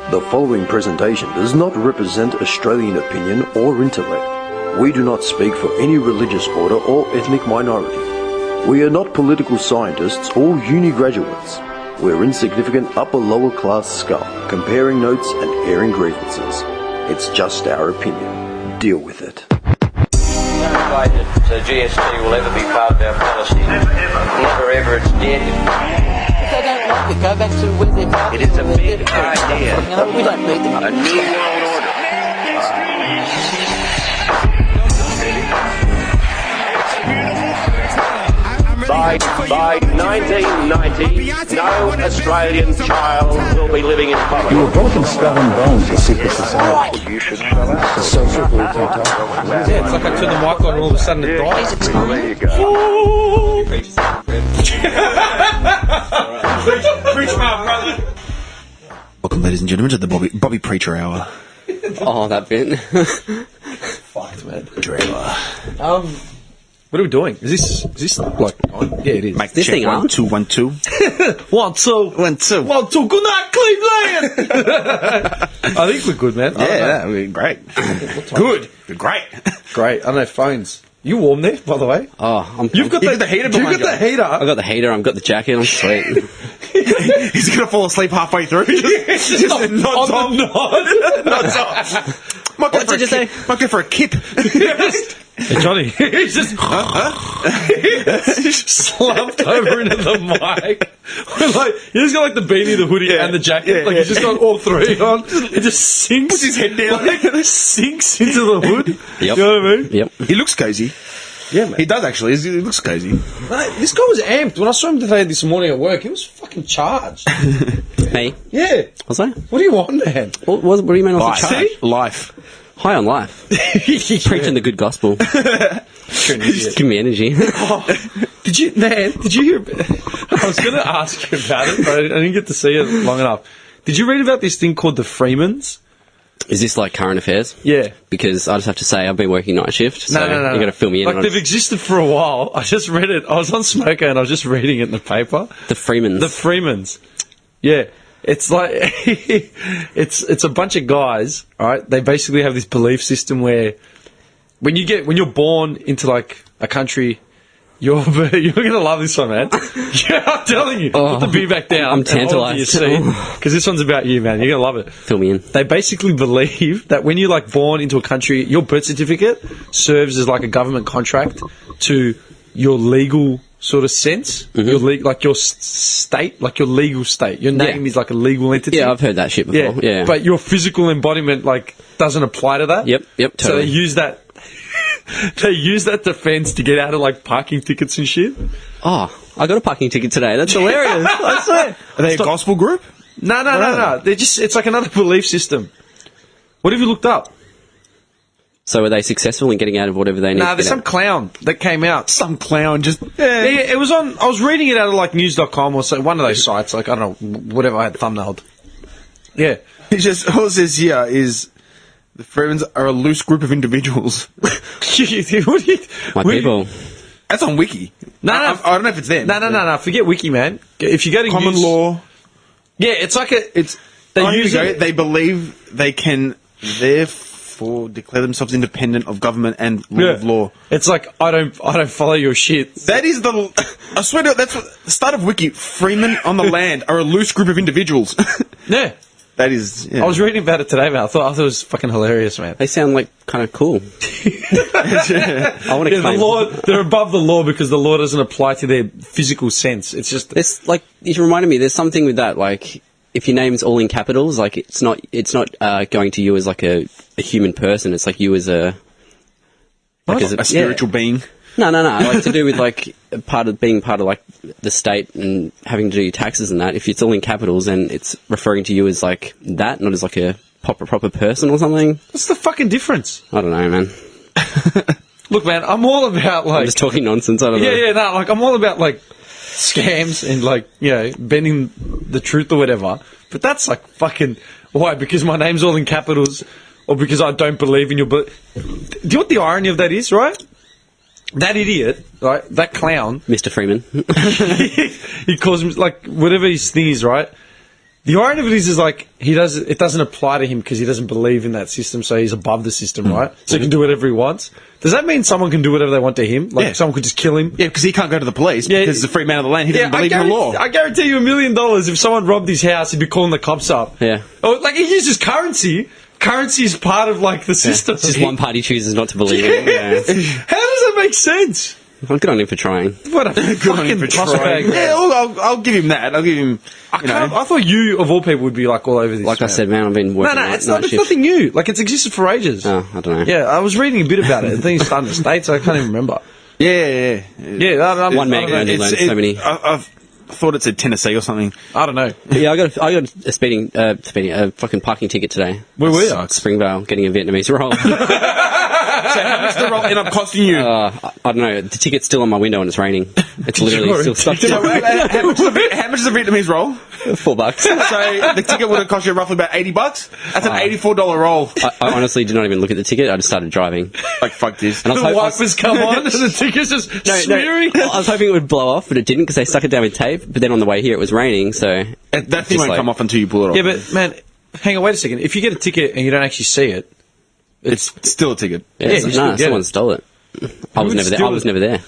The following presentation does not represent Australian opinion or intellect. We do not speak for any religious order or ethnic minority. We are not political scientists or uni graduates. We're insignificant upper-lower class scum, comparing notes and airing grievances. It's just our opinion. Deal with it. No way that GST will ever be part of our policy. Never ever. Never ever, it's dead. If they don't like it, go back to where they're parking. It is a big idea. You know, we don't need them. A new world order. By 1990, no Australian child will be living in poverty. You were broken skull and bones, the secret society. You should shut up. The social group on top. Yeah, it's like I turn the mic on and all of a sudden it dies. Oh, there you go. Preach my brother. Welcome, ladies and gentlemen, to the Bobby Preacher Hour. Oh, that bit. Fucked, man. Preacher Hour. What are we doing? Is this like on? Yeah, it is. Make This check thing 1 on? 2 1 2 1 2 1 2. 1 2. Good night, Cleveland. I think we're good, man. Yeah, I mean, great. Good. Great. Great. I don't know phones. You warm there, by the way? Oh, You've got the heater. You've got the heater. I got the heater. I've got the jacket. I'm sweet. He's gonna fall asleep halfway through. Just nods off. Nods off. Might go What did you say? Might go for a kip. Hey, Johnny, he's just slumped over into the mic. Like, he's got like the beanie, the hoodie, and the jacket. Like he's just got all three on. It just sinks. Puts his head down. Like, sinks into the hood. Yep. You know what I mean? Yep. He looks cozy. Yeah, man. He does actually. He looks cozy. Mate, this guy was amped. When I saw him this morning at work, he was fucking charged. Hey, Yeah. what's that? What do you want, man? What do you mean? Life. What's the charge? Life. High on life. Preaching the good gospel. Give me energy. Did you hear? I was going to ask you about it, but I didn't get to see it long enough. Did you read about this thing called the Freemans? Is this like current affairs? Yeah. Because I just have to say I've been working night shift, so No. you got to fill me in. Like on they've existed for a while. I just read it. I was on Smoker and I was just reading it in the paper. the Freemans. The Freemans. Yeah. It's like it's a bunch of guys, right? They basically have this belief system where when you're born into like a country, you're gonna love this one, man. Yeah, I'm telling you. Put the beer back down. I'm tantalised. Because this one's about you, man. You're gonna love it. Fill me in. They basically believe that when you're like born into a country, your birth certificate serves as like a government contract to your legal sort of sense. Your like your state, like your legal state. Your name is like a legal entity. Yeah, I've heard that shit before. Yeah. But your physical embodiment like doesn't apply to that. Yep, So totally. they use that. They use that defense to get out of like parking tickets and shit. Oh, I got a parking ticket today. That's hilarious. I swear. Are they a gospel group? No. They're just. It's like another belief system. What have you looked up? So were they successful in getting out of whatever they need? Nah, to there's get some out? clown that came out. Some clown just. Yeah, it was on. I was reading it out of like news.com or so, one of those sites. Like I don't know, whatever I had thumbnailed. Yeah, It's just all it says here is the Freemans are a loose group of individuals. What do you, My people. That's on Wiki. No. I don't know if it's them. No. Forget Wiki, man. If you go to Common news, law. yeah, it's like a. It's They here we use go. it. They believe they can therefore declare themselves independent of government and rule of law. It's like I don't follow your shit. That is I swear to God, that's what the start of Wiki. Freemen on the land are a loose group of individuals. Yeah, That is. Yeah. I was reading about it today, man. I thought it was fucking hilarious, man. They sound like kind of cool. I want to Yeah, the claim. law. They're above the law because the law doesn't apply to their physical sense. It's just. There's like it reminded me. There's something with that. Like if your name's all in capitals, like it's not going to you as like a human person. It's like you as a a spiritual being. No. Like to do with like being part of like the state and having to do your taxes and that. If it's all in capitals, then it's referring to you as like that, not as like a proper person or something. What's the fucking difference? I don't know, man. Look, man, I'm all about like. I'm just talking nonsense. I don't know. Yeah, no, like I'm all about like scams and like bending the truth or whatever. But that's like fucking why? Because my name's all in capitals, or because I don't believe in your. Do you know what the irony of that is, right? That idiot, right? That clown, Mr. Freeman. he calls him like whatever his thing is, right? The irony of it is like it doesn't apply to him because he doesn't believe in that system, so he's above the system, right? So he can do whatever he wants. Does that mean someone can do whatever they want to him? Like someone could just kill him? Yeah, because he can't go to the police because he's a free man of the land. He doesn't believe in the law. I guarantee you $1 million if someone robbed his house, he'd be calling the cops up. Yeah. Or like he uses currency. Currency is part of like the system. It's just one party chooses not to believe in it. Yeah. How does that make sense? Well, good on him for trying. What a fucking prospect. Yeah, I'll give him that. I'll give him. I thought you, of all people, would be like all over this. Like I said, man, I've been working. It's nothing new. Like it's existed for ages. Oh, I don't know. Yeah, I was reading a bit about it. I think it's starting in the States. I can't even remember. Yeah. One man can only learn so many. I've thought it said Tennessee or something. I don't know. Yeah, I got a fucking parking ticket today. Where were you? Springvale, getting a Vietnamese roll. So how much the roll end up costing you? I don't know. The ticket's still on my window and it's raining. It's literally still stuck to how much is a Vietnamese roll? $4. So the ticket would have cost you roughly about $80. That's an $84 roll. I honestly did not even look at the ticket. I just started driving. Like, fuck this. And The wipers come on and the ticket's just smearing. I was hoping it would blow off, but it didn't because they stuck it down with tape. But then on the way here, it was raining, so That thing won't come off until you pull it off. Yeah, but man, hang on, wait a second. If you get a ticket and you don't actually see it, it's still a ticket. yeah, you still get someone it. stole it. I was would never there. steal I was it? never there.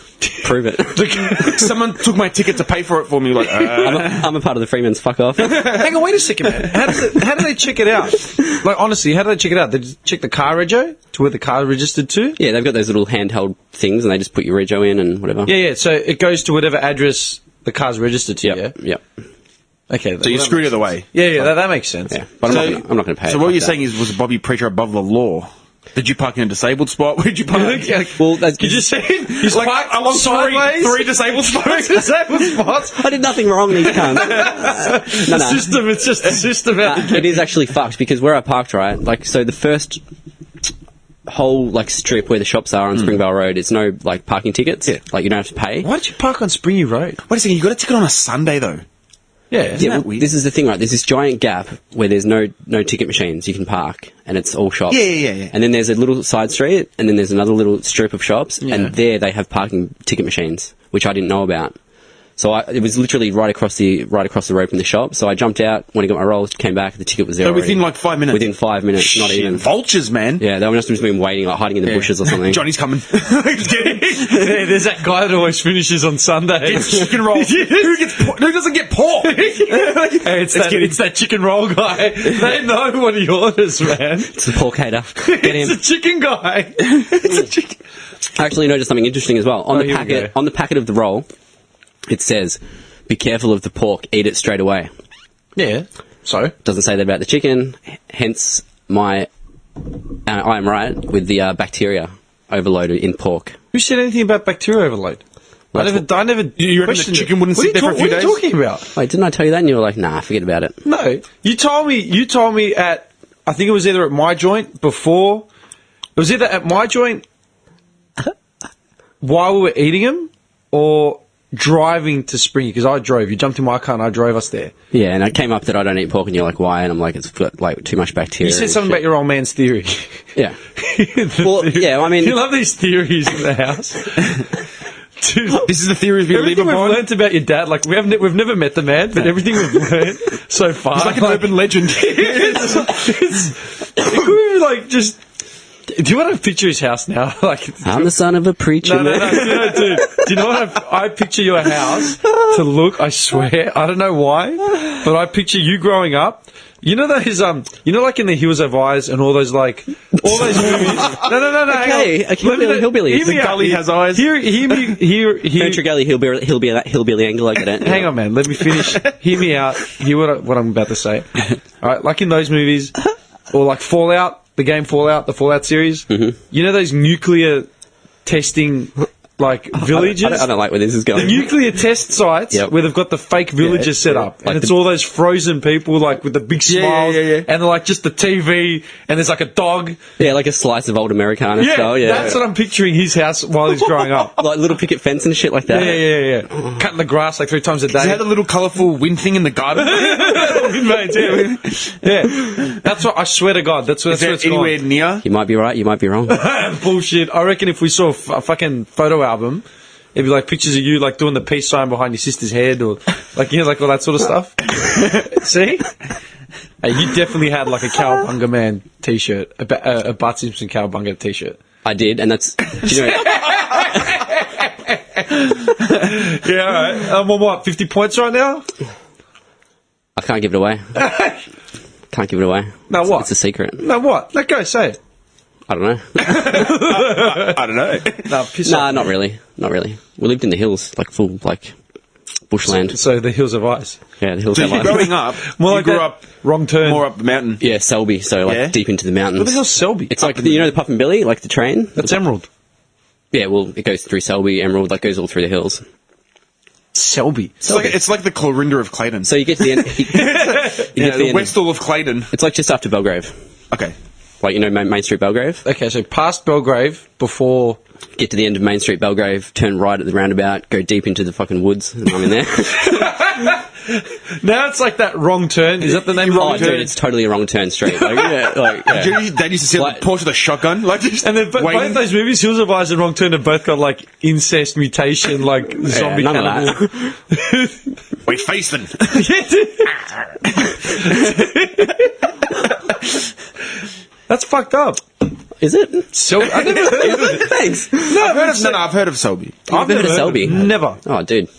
Prove it. Someone took my ticket to pay for it for me. Like, I'm a part of the Freemans. Fuck off. hang on, wait a second, man. How do they check it out? Like, honestly, how do they check it out? They just check the car rego to where the car registered to? Yeah, they've got those little handheld things, and they just put your rego in and whatever. Yeah. So it goes to whatever address the car's registered to. Yep. Yeah. Okay. so you screwed either way. Yeah. That makes sense. Yeah, but I'm not going to pay. So it what like you're that. saying is, was Bobby Preacher above the law? Did you park in a disabled spot? Where did you park? Well, that's Did you see? He's Like, parked along sideways. three disabled spots? disabled spots. I did nothing wrong, these cunts. No. System. It's just a system out there. It is actually fucked because where I parked, right? Like, so the first whole like strip where the shops are on Springvale Road, it's no like parking tickets. Yeah. Like you don't have to pay. Why did you park on Springy Road? Wait a second, you got a ticket on a Sunday though. Yeah. Yeah, that weird? this is the thing, right? There's this giant gap where there's no ticket machines you can park, and it's all shops. Yeah. And then there's a little side street, and then there's another little strip of shops, and there they have parking ticket machines, which I didn't know about. So it was literally right across the road from the shop. So I jumped out when I got my rolls, came back, the ticket was there. So within already. like 5 minutes. Within 5 minutes, not Shit, even. vultures, man. Yeah, they must have just been waiting, like hiding in the bushes or something. Johnny's coming. Yeah, there's that guy that always finishes on Sundays. Chicken rolls. Who doesn't get pork? Hey, it's that chicken roll guy. They know what he orders, man. It's the pork hater. Get him. It's a chicken guy. It's a chicken. I actually noticed something interesting as well. here we go. On the packet of the roll, it says, "Be careful of the pork. Eat it straight away." Yeah. So? Doesn't say that about the chicken. Hence, I am right with the bacteria overloaded in pork. Who said anything about bacteria overload? I never You reckon the questioned chicken it. wouldn't sit there for a few days? What are you talking about? Wait, didn't I tell you that? And you were like, "Nah, forget about it." No. You told me at, I think it was either at my joint before, it was either at my joint while we were eating them, or driving to Springy, because I drove. You jumped in my car and I drove us there. Yeah, and I came up that I don't eat pork, and you're like, "Why?" And I'm like, "It's got like too much bacteria." You said and something shit. about your old man's theory. Yeah. Well, yeah, I mean- You love these theories in the house. Dude, This is the theories we live everything we've upon. learnt about your dad, like we've never met the man, but everything we've learnt so far, It's like an urban legend. it could be like just. Do you want to picture his house now? Like, I'm the son of a preacher. no, man. dude. Do you know what I picture your house to look? I swear, I don't know why, but I picture you growing up. You know those like in the Hills Have Eyes and all those movies. No. Okay, hillbilly. The Gully Has Eyes. Hear me. Country Gully hillbilly angle. I get it. Hang on, man. Let me finish. Hear me out. Hear what I'm about to say. All right, like in those movies, or like Fallout, the game Fallout, the Fallout series. Mm-hmm. You know those nuclear testing like villages. I don't like where this is going. The nuclear test sites where they've got the fake villages set up, and Like it's all those frozen people like with the big smiles, and they're like just the TV, and there's like a dog. Yeah, like a slice of old Americana style. Yeah, that's what I'm picturing his house while he's growing up. like little picket fence and shit like that. Yeah. Cutting the grass like 3 times a day. Does it have a little colourful wind thing in the garden? Yeah, that's what I swear to God. That's Is where that it's anywhere gone. near? You might be right. You might be wrong. Bullshit. I reckon if we saw a fucking photo album it'd be like pictures of you like doing the peace sign behind your sister's head, or like like all that sort of stuff. See, hey, you definitely had like a Cowabunga Man T-shirt, a Bart Simpson Cowabunga T-shirt. I did, and that's you know. Yeah, all right. Well, what? 50 points right now? I can't give it away. Can't give it away. No, what? It's a secret. No, what? Let go. Say it. I don't know. I don't know. No, piss Nah, off. not really. Not really. We lived in the hills, like full, like bushland. So the hills of ice. Yeah, the hills. So have you like- growing up, More you like grew that up wrong turn. more up the mountain. Yeah, Selby. So like Yeah? deep into the mountains. What the hell's Selby? It's like you know the Puff and Billy, like the train. That's Emerald. Yeah, well, it goes through Selby, Emerald, that goes all through the hills. Selby. It's like the Clorinda of Clayton. So you get to the end. You get to the end. Westall of Clayton. It's like just after Belgrave, Okay. like you know Main Street Belgrave. Okay, so past Belgrave before. Get to the end of Main Street Belgrave, turn right at the roundabout, go deep into the fucking woods, and I'm in there. Now it's like that wrong turn. Is that the name? Oh, dude, it's totally a wrong turn straight. Like, yeah. Dad used to sit Like- on the porch with a shotgun, like just And then both waiting. those movies, Hills of Ice and Wrong Turn, have both got like incest, mutation, like zombie none of cannibal. We face them. That's fucked up. Is it? So I never heard of it. Thanks. I've heard of Selby. I've never heard of Selby. Never. Oh, dude,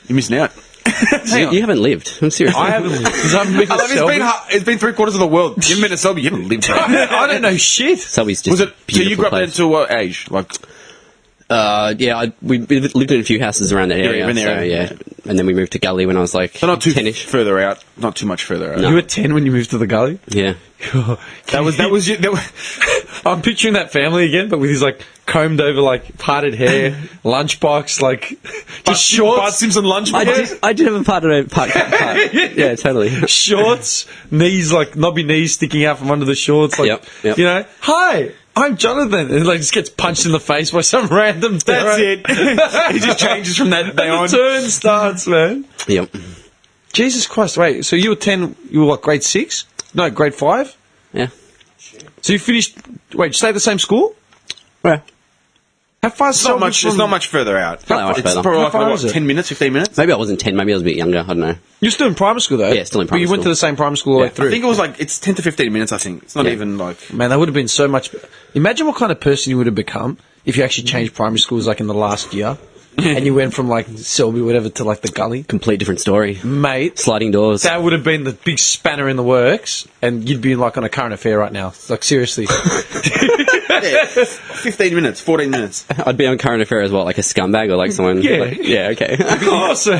You're missing out. you haven't lived. I'm serious. I haven't. Because I haven't been to Selby. It's been 3/4 of the world. You haven't been to Selby. You haven't lived there. I don't know shit. Selby's just Was it? a So beautiful you grew up there place. until what age? Like, Yeah, we lived in a few houses around that area. you're in the so, area. yeah, and then we moved to Gully when I was like so not too 10ish. further out. Not too much further out. No. You were 10 when you moved to the gully? Yeah, That was you. I'm picturing that family again, but with his like combed over, like parted hair, lunchbox, like just shorts. Bart Simpson lunch. I did have a part. Yeah, totally. Shorts, knees like knobby knees sticking out from under the shorts. Like, Yep. you know, hi, I'm Jonathan, and like just gets punched in the face by some random. That's it. He just changes from that day on. The turn starts, man. Yep. Jesus Christ! Wait, so you were 10? You were what? Grade 6? No, grade 5. Yeah. So you finished? Wait, you stayed at the same school? Well, How far? It's not much. It's not much further out. Not much It's further. probably How like far what, is it? 10 minutes, 15 minutes. maybe I wasn't 10. Maybe I was a bit younger. I don't know. You're still in primary school though. Yeah, still in But primary you went to school. the same primary school all the way Yeah. through. I think it was like it's 10 to 15 minutes. I think it's not Yeah. even like. Man, that would have been so much. Imagine what kind of person you would have become if you actually changed primary schools like in the last year, and you went from like Selby, whatever, to like the gully. Complete different story. Mate, Sliding doors. that would have been the big spanner in the works, and you'd be like on a current affair right now. Like seriously, Yeah, 15 minutes, 14 minutes. I'd be on current affair as well, like a scumbag or like someone. Yeah. Like, yeah. Okay. oh, so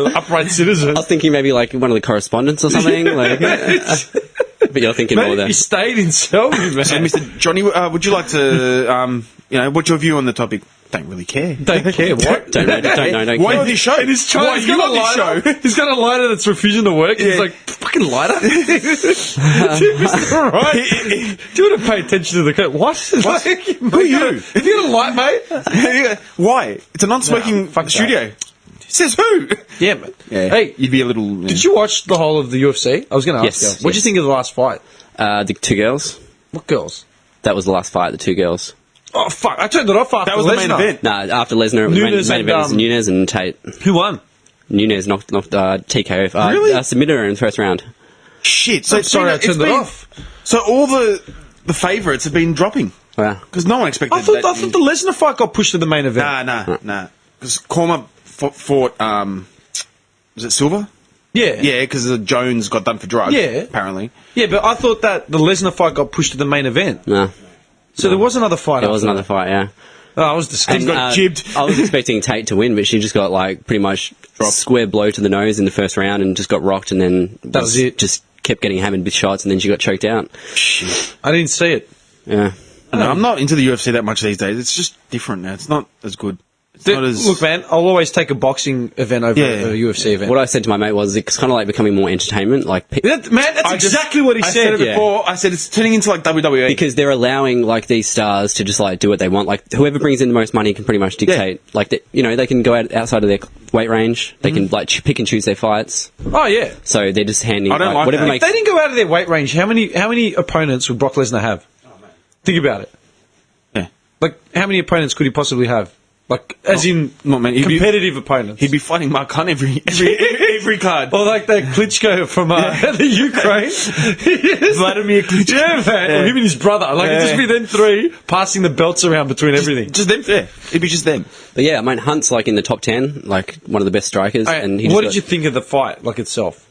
upright citizen. I was thinking maybe like one of the correspondents or something. Like, but you're thinking Mate, more if than you stayed in Selby, man. So, Mr. Johnny, would you like to, what's your view on the topic? Don't really care. Don't care what. don't know. Why on this show? And he's trying. Why He's are you got a on this lighter. show? He's got a lighter that's refusing to work. And he's Yeah. like, fucking lighter. Dude, Mr. Right. Do you want to pay attention to the code? What? Who are you? Have you got a light, mate? Why? It's a non-smoking fuck that. studio. Says who? Yeah, man. Yeah. Hey, You'd be a little. did you watch the whole of the UFC? I was going to ask Yes, you. What do you yes. think of the last fight? The two girls. What girls? That was the last fight. The two girls. Oh, fuck. I turned it off after That was the main Lesnar. event. Nah, after Lesnar, Nunes main and, event was Nunes and Tate. Who won? Nunes knocked TKO. Really? Submitted her in the first round. Shit. So I'm sorry, I turned it off. So all the favourites have been dropping Wow. because no one expected. I thought the Lesnar fight got pushed to the main event. Nah. Because Korma fought. Was it Silva? Yeah. Yeah, because Jones got done for drugs. Yeah. Apparently. Yeah, but I thought that the Lesnar fight got pushed to the main event. No. So there was another fight. There was after another that. fight, yeah. Oh, I was disgusted. got jibbed. I was expecting Tate to win, but she just got like pretty much square blow to the nose in the first round and just got rocked, and then That was it. Just kept getting hammered with shots, and then she got choked out. I didn't see it. Yeah. No, I'm not into the UFC that much these days. It's just different now. It's not as good. It's not as. Look, man, I'll always take a boxing event over Yeah. a UFC event. What I said to my mate was it's kind of like becoming more entertainment, like Man, that's I just- exactly what he I said. said it before. I said it's turning into like WWE. because they're allowing like these stars to just like do what they want. Like whoever brings in the most money can pretty much dictate. Like they can go outside of their weight range. They can like pick and choose their fights. Oh, yeah. So they're just handing I don't like whatever that. If makes. they didn't go out of their weight range, how many opponents would Brock Lesnar have? Think about it. Yeah. Like, how many opponents could he possibly have? Like, as in No, man, competitive opponents. He'd be fighting Mark Hunt every card. Or like that Klitschko from the Ukraine. Vladimir Klitschko. Yeah, man. Or him and his brother. Like, it'd just be them three passing the belts around between everything. Just them. Yeah, it'd be just them. But yeah, I mean, Hunt's like in the top 10, like one of the best strikers. And he what did you think of the fight, like itself?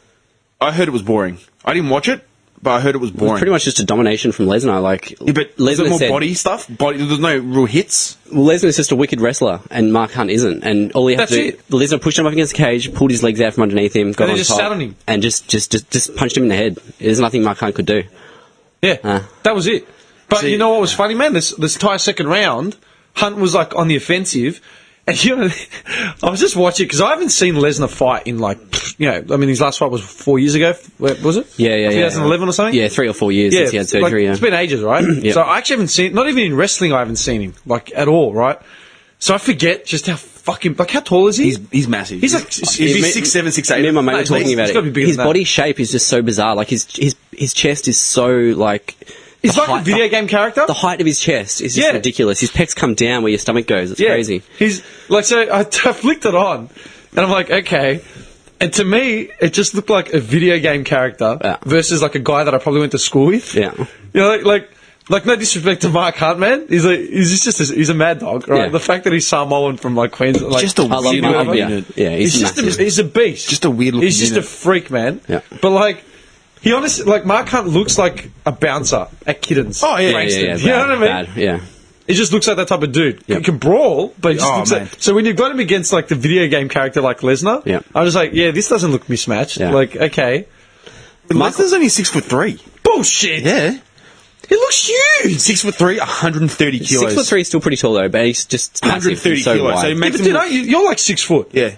I heard it was boring. I didn't watch it, but I heard it was boring. Pretty much just a domination from Lesnar. Like, Yeah, but was it Lesnar more said, body stuff? There's no real hits. well, Lesnar's just a wicked wrestler, and Mark Hunt isn't. And all he had to do, That's Lesnar pushed him up against the cage, pulled his legs out from underneath him, got And on then just top, sat on him. and just punched him in the head. There's nothing Mark Hunt could do. Yeah, that was it. But you know what was funny, man? This entire second round, Hunt was like on the offensive. And you know, I was just watching because I haven't seen Lesnar fight in like, you know, I mean, his last fight was 4 years ago. Was it? Yeah. 2011 or something? Yeah, 3 or 4 years since he had surgery. It's been ages, right? So I actually haven't seen, not even in wrestling, I haven't seen him like at all, right? So I forget just how fucking, like, how tall is he? He's massive. He's like, He'd be 6'7", 6'8". Me and my mate No, were talking he's about gotta be it. bigger His than that. body shape is just so bizarre. Like his chest is so like. He's the like a height- video game character. The height of his chest is just Yeah. ridiculous. His pecs come down where your stomach goes. It's crazy. He's like, so I flicked it on, and I'm like, okay. And to me, it just looked like a video game character Yeah. versus like a guy that I probably went to school with. Yeah. You know, like no disrespect to Mark Hunt, man. He's a mad dog, right? Yeah. The fact that he's Samoan from like Queensland, like, just a I love weird Mark. looking Yeah, unit. yeah, he's massive. he's a beast. Just a weird looking He's just unit. a freak, man. Yeah. But like, he honestly, like, Mark Hunt looks like a bouncer at Kittens. Oh, yeah. Frankston. yeah, You know what I mean? bad, yeah. He just looks like that type of dude. Yep. He can brawl, but he just Oh, looks man. like... So when you've got him against, like, the video game character like Lesnar, Yep. I was like, yeah, this doesn't look mismatched. Yeah. Like, okay. Lesnar's only 6'3". Bullshit! Yeah. He looks huge! 6'3", 130 kilos. 6'3" is still pretty tall though, but he's just massive. 130 He's so kilos. So wide. he Yeah, makes but him dude, you're like 6 foot. Yeah.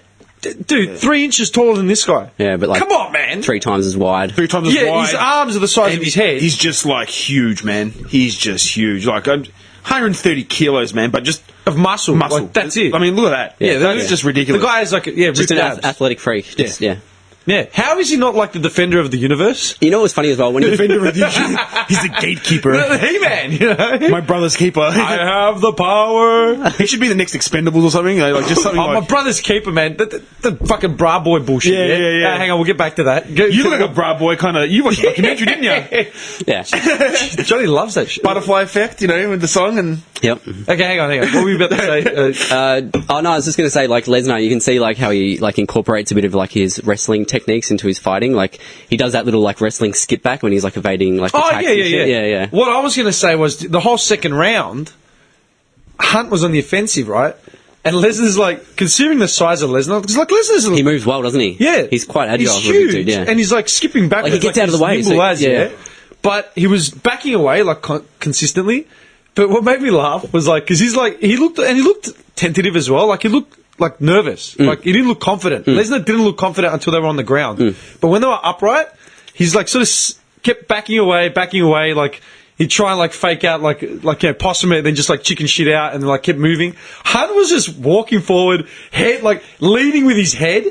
Dude, 3 inches taller than this guy. Yeah, but like Come on, man! 3 times as wide. 3 times as Yeah, wide. his arms are the size And of his head. He's just like huge, man. He's just huge. Like 130 kilos, man, but just of muscle. Like, that's it. I mean, look at that. yeah, That's just ridiculous. The guy is like, Just ripped an abs. athletic freak. Just, yeah. Yeah. How is he not like the defender of the universe? You know what's funny as well? When he, He's the gatekeeper. The He-Man, you know? My brother's keeper. I have the power. He should be the next Expendables or something. Like just something Oh, like. my brother's keeper, man. The fucking bra boy bullshit. Yeah. Hang on, we'll get back to that. You look like a bra boy kind of. You watched the documentary, didn't you? yeah. Johnny loves that shit. Butterfly effect, you know, with the song and. Yep. Okay, hang on. What were you about to say? Oh no, I was just going to say, like Lesnar, you can see like how he like incorporates a bit of like his wrestling techniques into his fighting. Like he does that little like wrestling skip back when he's like evading like attacks. Yeah. and shit. Yeah. What I was going to say was the whole second round, Hunt was on the offensive, right? And Lesnar's like, considering the size of Lesnar, because like Lesnar's He moves well, doesn't he? Yeah, He's quite agile. He's for a big huge, dude, yeah. and he's like skipping back. Like, he gets out of the he's way, nimble so- as, yeah. But he was backing away like consistently. But what made me laugh was like because he looked tentative as well. Like he looked like nervous. Like he didn't look confident. Lesnar didn't look confident until they were on the ground. But when they were upright, he's like sort of kept backing away. Like he'd try and like fake out like possum it, then just like chicken shit out, and like kept moving. Hunt was just walking forward, head like leading with his head,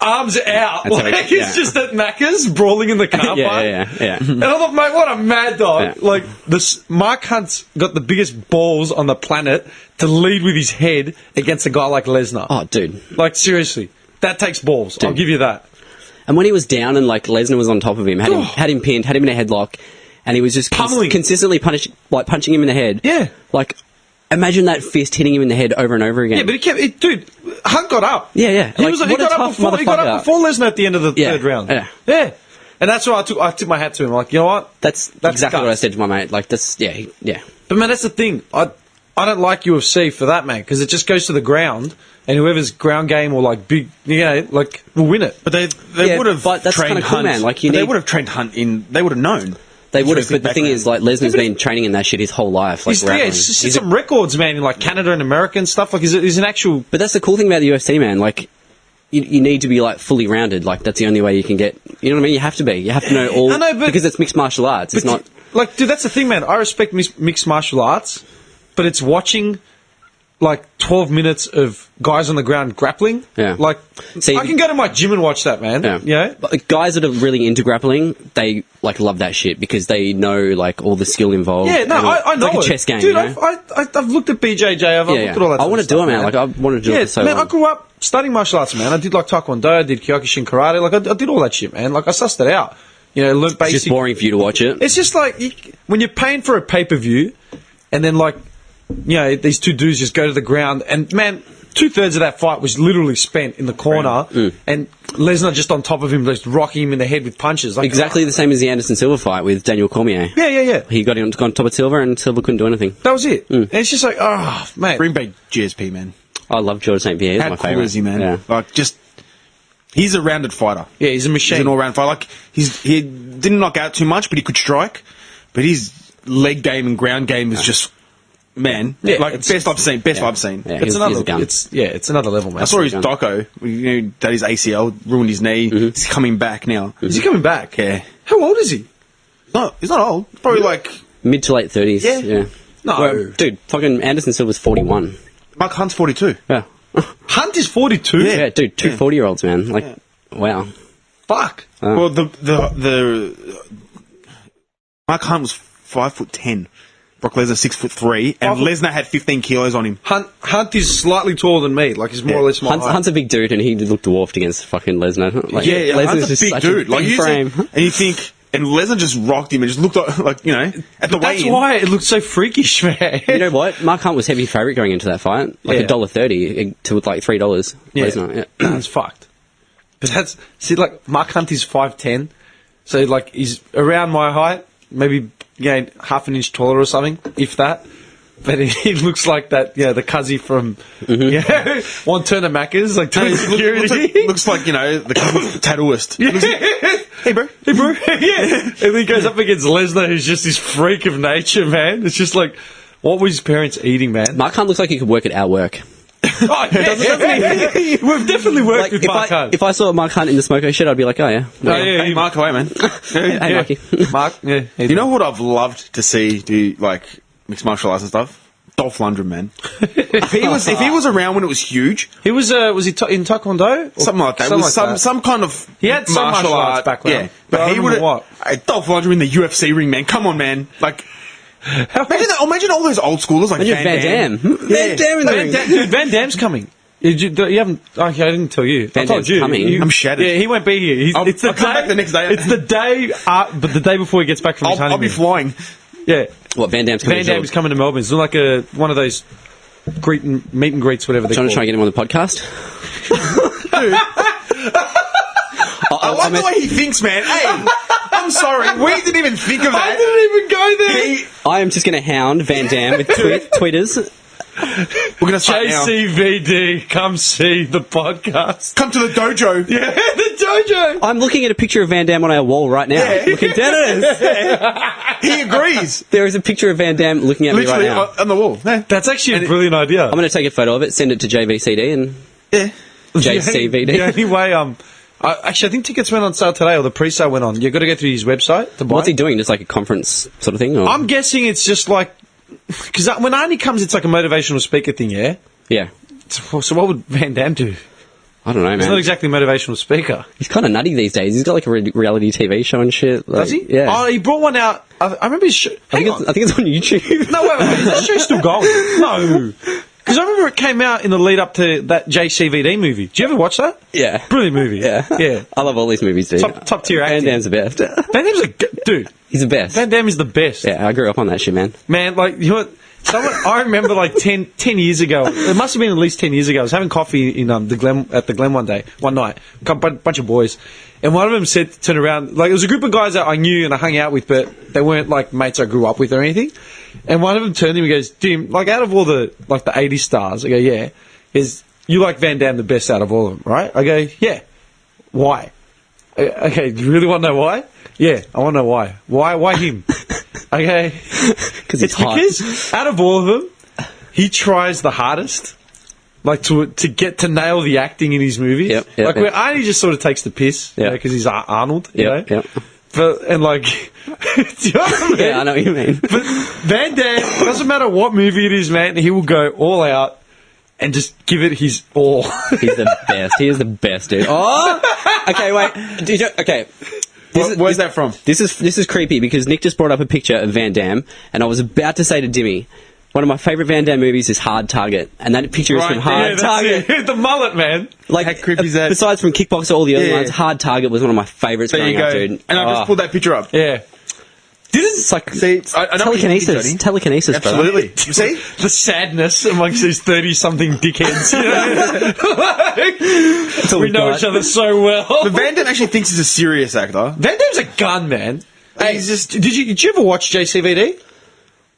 arms out, That's how like he- he's just at Macca's brawling in the car park. Yeah. And I thought, mate, what a mad dog! Yeah. Like this, Mark Hunt's got the biggest balls on the planet to lead with his head against a guy like Lesnar. Oh, dude. Like seriously, that takes balls. I'll give you that. And when he was down and like Lesnar was on top of him, had him pinned, had him in a headlock, and he was just Pummeling. consistently punching him in the head. Yeah. Like, imagine that fist hitting him in the head over and over again. Yeah, but he kept dude. Hunt got up. Yeah. He Like, was. He what a got up tough before. He got up motherfucker. before Lesnar at the end of the third round. Yeah. And that's why I took my hat to him. Like, you know what? That's exactly what I said to my mate. Like, that's yeah. But man, that's the thing. I don't like UFC for that, man, because it just goes to the ground, and whoever's ground game or like big, like will win it. But they Yeah, would have but that's trained kinda cool, Hunt. man. Like, They would have trained Hunt in. They would have known. They would have, Terrific but the thing background. is, like, Lesnar's been training in that shit his whole life. Like, He's set some records, man, in like Canada and America and stuff. Like, he's an actual. But that's the cool thing about the UFC, man. Like, you need to be like fully rounded. Like, that's the only way you can get. You know what I mean? You have to be. You have to know all. I know, but- because it's mixed martial arts. It's not. Like, dude, that's the thing, man. I respect mixed martial arts, but it's watching like 12 minutes of guys on the ground grappling. Yeah. Like, See, I can go to my gym and watch that, man. Yeah. You know? But guys that are really into grappling, they like love that shit because they know like all the skill involved. Yeah, no, and I know it's like it. a chess game. Dude, you know? I've looked at BJJ, I've looked at all that I sort want of to do it, stuff, man. Like I wanted to do it for so man, long. I grew up studying martial arts, man. I did like Taekwondo, I did Kyokushin karate, like I did all that shit, man. Like I sussed it out. You know, learned It's basic. just boring for you to watch it. It's just like when you're paying for a pay-per-view, and then like, you know, these two dudes just go to the ground, and man, 2/3 of that fight was literally spent in the corner, and Lesnar just on top of him, just rocking him in the head with punches. Like, Exactly the same as the Anderson Silva fight with Daniel Cormier. Yeah. He got on top of Silva, and Silva couldn't do anything. That was it. And it's just like, oh, mate. Bring back GSP, man. I love George St. Pierre. He's How my cool favourite. is he, man? Yeah. Like, just... He's a rounded fighter. Yeah, he's a machine. He's an all-round fighter. Like, he didn't knock out too much, but he could strike. But his leg game and ground game is just... Man, Yeah, like, it's- best I've seen. Best I've seen. Yeah, It's he's another. a gun. It's another level, man. I saw his gun. doco. You know, that his ACL ruined his knee. He's coming back now. Is he coming back? Yeah. How old is he? No, he's not old. Probably like Mid to late 30s. Yeah. Yeah. No. Well, dude, fucking Anderson Silva's 41. Mark Hunt's 42. Yeah. Hunt is 42. Yeah, dude, two 40-year-olds, man. Like, wow. Fuck. Well, the Mark Hunt was 5'10". Brock Lesnar 6'3", and Lesnar had 15 kilos on him. Hunt is slightly taller than me. Like he's more or less my height. Hunt's a big dude, and he looked dwarfed against fucking Lesnar. Like, Yeah, Lesnar's Hunt's a just big such dude. Like big you frame. think, and you think, and Lesnar just rocked him and just looked like you know at the That's weigh-in. why it looked so freakish, man. You know what? Mark Hunt was heavy favourite going into that fight. Like Yeah. $1.30 to like $3. Yeah. Lesnar, yeah. That's fucked. But that's like Mark Hunt is 5'10", so like he's around my height, maybe half an inch taller or something, if that. But he looks like that, the cuzzy from One Turner Macca's, like doing security. Looks like you know the tattooist. Hey bro, yeah. And then he goes up against Lesnar, who's just this freak of nature, man. It's just like, what were his parents eating, man? Mark Hunt looks like he could work at our work. Oh, doesn't he? We've definitely worked Like, with if Mark Hunt. If I saw Mark Hunt in the Smoko shit, I'd be like, oh yeah. Hey Mark, away man. Hey, Marky. Mark, You know what I've loved to see do like mixed martial arts and stuff? Dolph Lundgren, man. if he was around when it was huge, he was he in Taekwondo? Or something like that. something It was like that. some kind of He had some martial arts background. Yeah, but I he don't would remember what. Dolph Lundgren in the UFC ring, man. Come on, man. Like, imagine all those old schoolers like Imagine Van Damme. Van Damme in the ring. Dude, Van Damme's coming. You haven't. Okay, I didn't tell you. Van I told Damme's you. coming. I'm shattered. Yeah, he won't be here. I'll come back the next day. It's the day, but the day before he gets back from his I'll honeymoon. be flying. Yeah, What, Van Damme's coming Van to Damme is coming to Melbourne. It's like one of those meet and greets, whatever they Trying call to try and it. get him on the podcast? I like the way he thinks, man. Hey, I'm sorry. We didn't even think of that. I didn't even go there. I am just going to hound Van Damme with tweeters. We're going to start now. JCVD, come see the podcast. Come to the dojo. Yeah, the dojo. I'm looking at a picture of Van Damme on our wall right now. Yeah. Looking dead at us. He agrees. There is a picture of Van Damme looking at me right Literally now. on the wall. Yeah. That's actually a brilliant idea. I'm going to take a photo of it, send it to JVCD and Yeah. JCVD. The only way, actually, I think tickets went on sale today, or the pre-sale went on. You've got to go through his website to buy. What's he doing? Just like a conference sort of thing? Or? I'm guessing it's just like, because when Arnie comes, it's like a motivational speaker thing, yeah? Yeah. So what would Van Damme do? I don't know, He's man. not exactly a motivational speaker. He's kind of nutty these days. He's got like a reality TV show and shit. Like, Does he? Yeah. Oh, he brought one out. I remember his show. I think it's on YouTube. No, wait, is that show still going? No. Because I remember it came out in the lead up to that JCVD movie. Did you ever watch that? Yeah. Brilliant movie. Yeah. Yeah. I love all these movies, dude. Top tier acting. Van Damme's the best. Van Damme's dude. He's the best. Van Damme is the best. Yeah, I grew up on that shit, man. Man, like, you know what? I remember like 10 years ago, it must have been at least 10 years ago, I was having coffee in at the Glen one night, a bunch of boys, and one of them turned around, like, it was a group of guys that I knew and I hung out with, but they weren't like mates I grew up with or anything, and one of them turned to me and goes, Jim, like, out of all the 80 stars, I go, yeah, you like Van Damme the best out of all of them, right? I go, yeah. Why? Okay, do you really want to know why? Yeah, I want to know why. Why him? Okay. It's hot. Because out of all of them, he tries the hardest, like to get to nail the acting in his movies. Yep, like where Arnie just sort of takes the piss, Yep. because he's Arnold. You know? Yep. But and like, do you know what I mean? Yeah, I know what you mean. But Van Damme, doesn't matter what movie it is, man, he will go all out. and just give it his all. He's the best. He is the best, dude. Oh, okay, wait. Did you, okay. Where's that from? This is creepy because Nick just brought up a picture of Van Damme, and I was about to say to Dimmy, one of my favourite Van Damme movies is Hard Target, and that picture is from Hard Target. The mullet, man. Like, how creepy is that? Besides from Kickboxer, all the other Yeah. ones, Hard Target was one of my favourites There you growing go. up, dude. And I just pulled that picture up. Yeah. It's like See, I know what you think, telekinesis. Johnny. Telekinesis, brother. Absolutely. You see? The sadness amongst these 30-something dickheads. You know? all We we've know got. each other so well. But Van Damme actually thinks he's a serious actor. Van Damme's a gun, man. Hey, He's just- did you ever watch JCVD?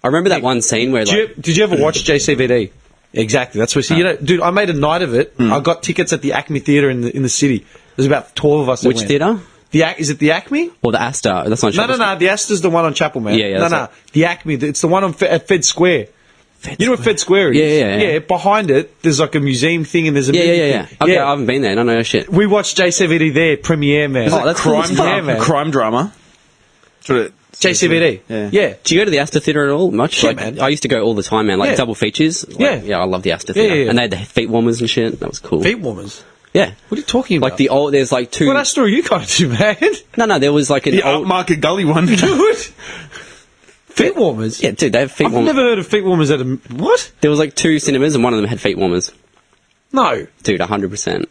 I remember that one scene where, like, Did you ever watch JCVD? Exactly. That's what. You know, dude, I made a night of it. I got tickets at the Acme Theatre in the city. There's about 12 of us. That which went. theatre? Is it the Acme? Or the Astor? That's not No. The Astor's the one on Chapel, man. Yeah, No. that's The Acme. It's the one on at Fed Square. You know what Fed Square is? Yeah. Behind it, there's like a museum thing, and there's a movie Yeah. thing. Okay, I haven't been there. No shit. We watched JCVD there, premiere, man. Oh, that's cool as fuck. Yeah, man. Crime drama. JCVD. Yeah. Yeah. Do you go to the Astor Theatre at all? Much? Yeah, Like, man. I used to go all the time, man. Like Yeah. double features. Like, Yeah. I love the Astor Theatre. Yeah. And they had the feet warmers and shit. That was cool. Feet warmers. Yeah. What are you talking about? Like the old, there's like two. What Astor are you going to, man? No, there was like an The old. upmarket gully one. Dude. Feet warmers? Yeah, dude, they have feet I've warmers. never heard of feet warmers at a... What? There was like two cinemas and one of them had feet warmers. No. Dude, 100%.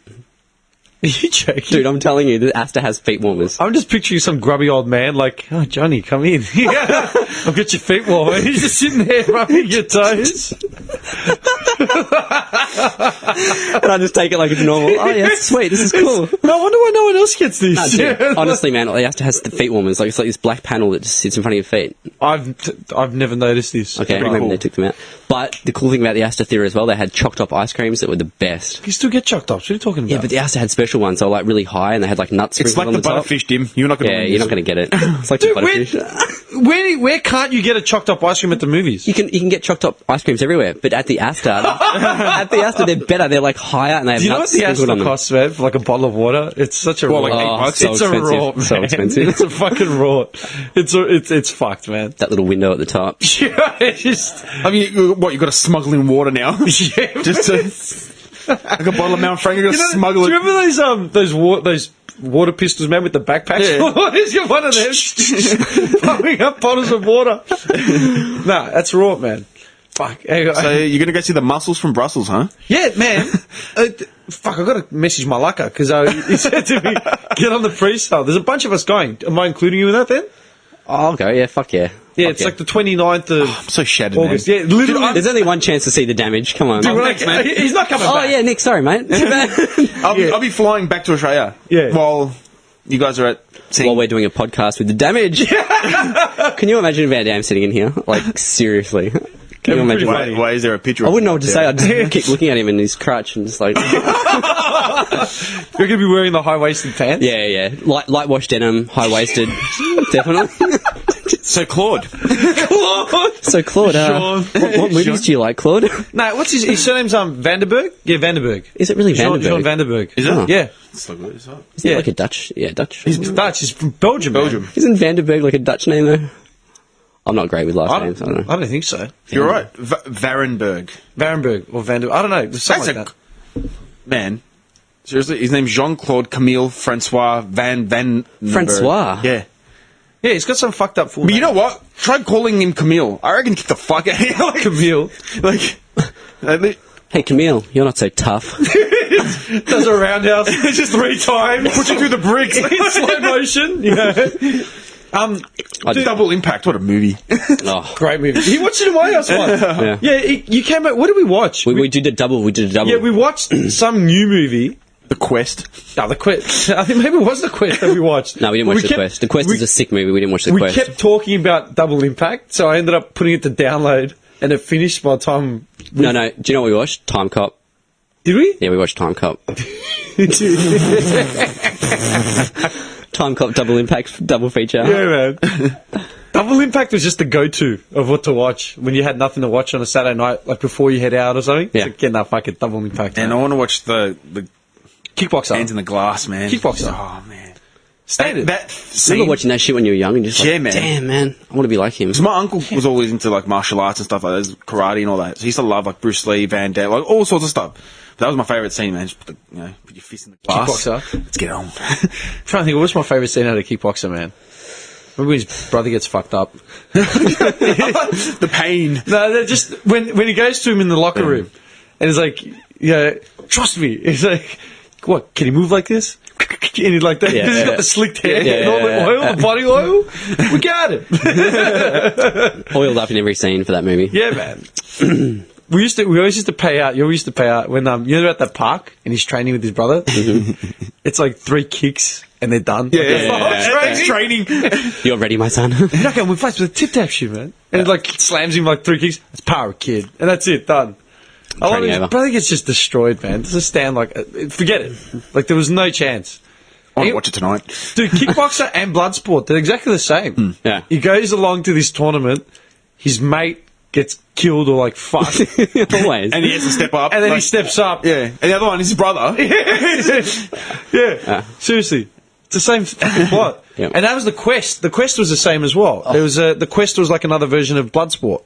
Are you joking? Dude, I'm telling you, the Astor has feet warmers. I'm just picturing some grubby old man like, oh, Johnny, come in. I'll get your feet warm. And he's just sitting there rubbing your toes. And I just take it like it's normal. Oh yeah, it's sweet. This is cool. No wonder why no one else gets this. Nah, dude, honestly, man, the Astor has the feet warmers. Like it's like this black panel that just sits in front of your feet. I've never noticed this. Okay, I Pretty remember cool. they took them out. But the cool thing about the Astor Theatre as well, they had chocked up ice creams that were the best. You still get chucked up. What are you talking about? Yeah, but the Astor had special ones. They were like really high, and they had like nuts It's sprinkled like on the the top. butterfish, Dim. You're not going to Yeah, you're not going to get it. It's like the Dude, butterfish. where can't you get a chocked up ice cream at the movies? You can get chocked up ice creams everywhere, but at the Astor, they're better. They're like higher, and they have Do you know what nuts the sprinkled Astor on them. costs, man, for like a bottle of water? It's such a Well, rort. like $8. So it's expensive. a rort, man. So expensive. It's a fucking rort. It's fucked, man. That little window at the top. Yeah, it's just... I mean, what, you got to smuggle in water now? Yeah, Just to... Like a bottle of Mount Frank, you got to smuggle do it. you remember those water pistols, man, with the backpacks? Yeah. He's got one of them pumping up bottles of water. Nah, that's raw, man. Fuck. Anyway, So you're going to go see the Muscles from Brussels, huh? yeah, man. Fuck, I got to message my lucker because he said to me, "Get on the pre-sale." There's a bunch of us going. Am I including you in that then? Oh, I'll go. Yeah, fuck yeah. Yeah, Fuck it's like the 29th of I'm so shattered, August. man. Yeah, literally. There's only one chance to see the damage. Come on. Dude, he's not coming Oh back. yeah, Nick. Sorry, mate. Too bad. I'll be flying back to Australia. Yeah. While you guys are at sea. While we're doing a podcast with the damage. Can you imagine Van Damme sitting in here? Like seriously. Can you imagine? pretty why is there a picture? I of wouldn't know him what to up say. there? I'd just keep looking at him in his crutch and just like, You're going to be wearing the high-waisted pants? yeah. Light wash denim, high waisted, definitely. So Claude, So Claude, Sean. what movies do you like, Claude? No, what's his surname's Vanderberg? Yeah, Vanderberg. Is it really Jean Vandenberg? Vanderberg. Is it? Yeah. Isn't Yeah. it like a Dutch? Yeah, Dutch. He's Dutch. He's from Belgium. Belgium. Man. Isn't Vandenberg like a Dutch name though? I'm not great with last names. I don't know. I don't think so. You're right. Varenberg. Vandenberg or Vanderberg. I don't know. There's something That's like that. Man. Seriously, his name's Jean-Claude Camille Francois Van. Francois? Yeah. Yeah, he's got some fucked up full But you name. know what? Try calling him Camille. I reckon kick the fuck out of here. Like, Camille like, Hey Camille, you're not so tough. does a roundhouse just 3 times. put you through the bricks. in slow motion. You know. Double Impact. What a movie. Oh, Great movie. He watched it in my house once. yeah. Yeah, you came out. What did we watch? We did a double. We did a double. Yeah, we watched some new movie. The Quest. No, The Quest. I think maybe it was The Quest that we watched. No, we didn't watch The kept- Quest. The Quest we- is a sick movie. We didn't watch The We Quest. kept talking about Double Impact, so I ended up putting it to download, and it finished by the time... No. Do you know what we watched? Time Cop. Did we? Yeah, we watched Time Cop. Time Cop Double Impact double feature. Yeah, man. Double Impact was just the go-to of what to watch when you had nothing to watch on a Saturday night, like before you head out or something. Yeah. It's like, yeah, fuck it, Double Impact. And I man. want to watch the Kickboxer. Hands in the Glass, man. Kickboxer. Oh, man. Standard. That Remember scene. watching that shit when you were young and just like, Yeah, man. damn, man, I want to be like him. Because my uncle was always into like martial arts and stuff like that, karate and all that. So he used to love like Bruce Lee, Van Damme, like all sorts of stuff. But that was my favourite scene, man. Just put, put your fist in the glass. Kickboxer. Let's get on. I'm trying to think, what's my favourite scene out of Kickboxer, man? Remember when his brother gets fucked up? The pain. No, they're just when he goes to him in the locker room, and he's like, trust me. He's like, what? Can he move like this? And he's like that. Yeah, He's yeah. got the slicked hair Yeah, and all the yeah, oil, the body oil. We got it. Oiled up in every scene for that movie. Yeah, man. We always used to pay out. You always used to pay out when you're at that park and he's training with his brother. It's like 3 kicks and they're done. It's training. You're ready, my son. You're not going to win fights with a tip tap shit, man. And it like slams him like 3 kicks. It's power, kid, and that's it, done. I love Training his over. brother gets just destroyed, man. Doesn't stand like forget it. Like there was no chance. I want to watch it tonight. Dude, Kickboxer and Bloodsport, they're exactly the same. Yeah. He goes along to this tournament, his mate gets killed or like fucked, Always. And he has to step up. and then he like, steps up. Yeah. And the other one is his brother. Yeah, seriously. It's the same fucking plot. Yeah. And that was the quest. The quest was the same as well. There was the quest was like another version of Bloodsport.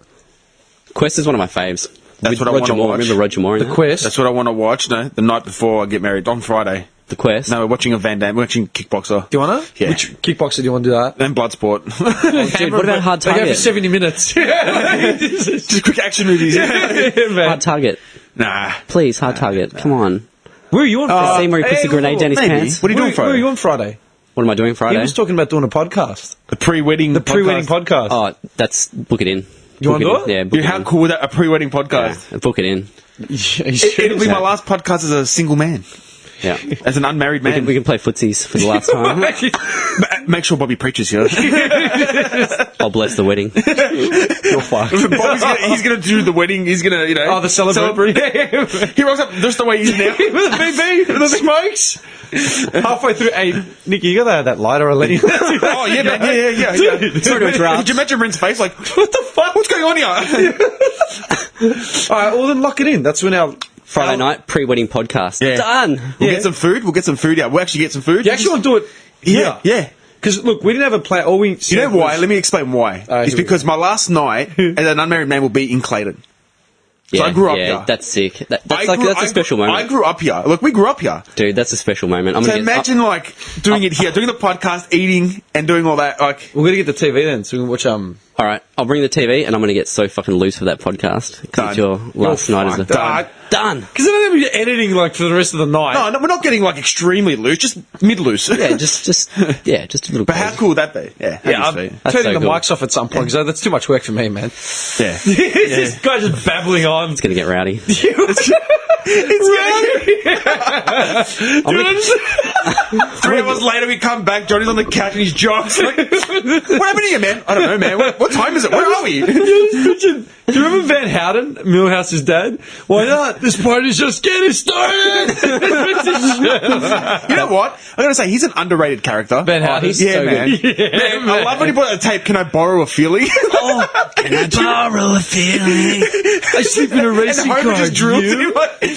Quest is one of my faves. That's With what I Roger wanna Moore. watch. Remember Roger Moore in The that? quest. That's what I want to watch, the night before I get married, on Friday. The Quest. No, we're watching a Van Damme, we're watching Kickboxer. Do you want to? Yeah. Which Kickboxer do you want to do that? Then Bloodsport. Dude, what about Hard They go for Target? 70 minutes. Just quick action movies. Yeah, man. Hard Target. Nah. Please, Hard Target. Come on. Where are you on The Friday? scene where he puts the grenade down his maybe. pants. What are you doing Where are Friday? you on Friday? What am I doing Friday? He was talking about doing a podcast. The pre-wedding Pre-wedding podcast. Oh, that's book it in. You wanna Book do it? Yeah, book Dude, it how in. cool would that, a pre-wedding podcast? Yeah, book it in. It'll be my last podcast as a single man. Yeah. As an unmarried man. We can play footsies for the last time. Make sure Bobby preaches here. I'll bless the wedding. You're fucked. He's gonna do the wedding. He's gonna, Oh, the celebrate. He rocks up just the way he is now. With a BB, with the smokes. Halfway through, hey, Nicky, you got that lighter I let you? Oh yeah, man. Yeah. Sorry to interrupt. Could you imagine Brent's face? Like, What the fuck? what's going on here? All right, well then lock it in. That's when our Friday night pre-wedding podcast. Yeah. Done. We'll get some food. We'll get some food. Yeah, we'll actually get some food. You actually want to do it? Yeah. Because look, we didn't have a plan. All we You know why? Let me explain why. Alright, It's here we because my last night as an unmarried man will be in Clayton. So I grew up here. That's sick. That's I a special moment. I grew up here. Look, we grew up here. Dude, that's a special moment. I'm So gonna get, imagine like doing it here, doing the podcast, eating, and doing all that. Like, We're gonna get the TV then, so we can watch all right, I'll bring the TV and I'm going to get so fucking loose for that podcast. Because it's your last night as a... Done. Done. Because then I'm gonna be editing like for the rest of the night. No, we're not getting like extremely loose, just mid loose. Yeah, just a little... But how cool would that be? Yeah, Yeah, I'm that'd That's turning so the cool. mics off at some point because that's too much work for me, man. be sweet. Yeah. This guy just babbling on. It's going to get rowdy. Three hours later, we come back. Johnny's on the couch and he's jocks. Like, what happened here, man? I don't know, man. What time is it? Where are we? Do you remember Van Houten, Millhouse's dad? Why not? This party's just getting started. You know what? I'm gonna say he's an underrated character. Van Houten. he's Yeah, so man. good. Man, I love when he put a tape. Can I borrow a feeling? Can I borrow a feeling? I sleep in a And racing Homer car. just drilled you? him. Like, I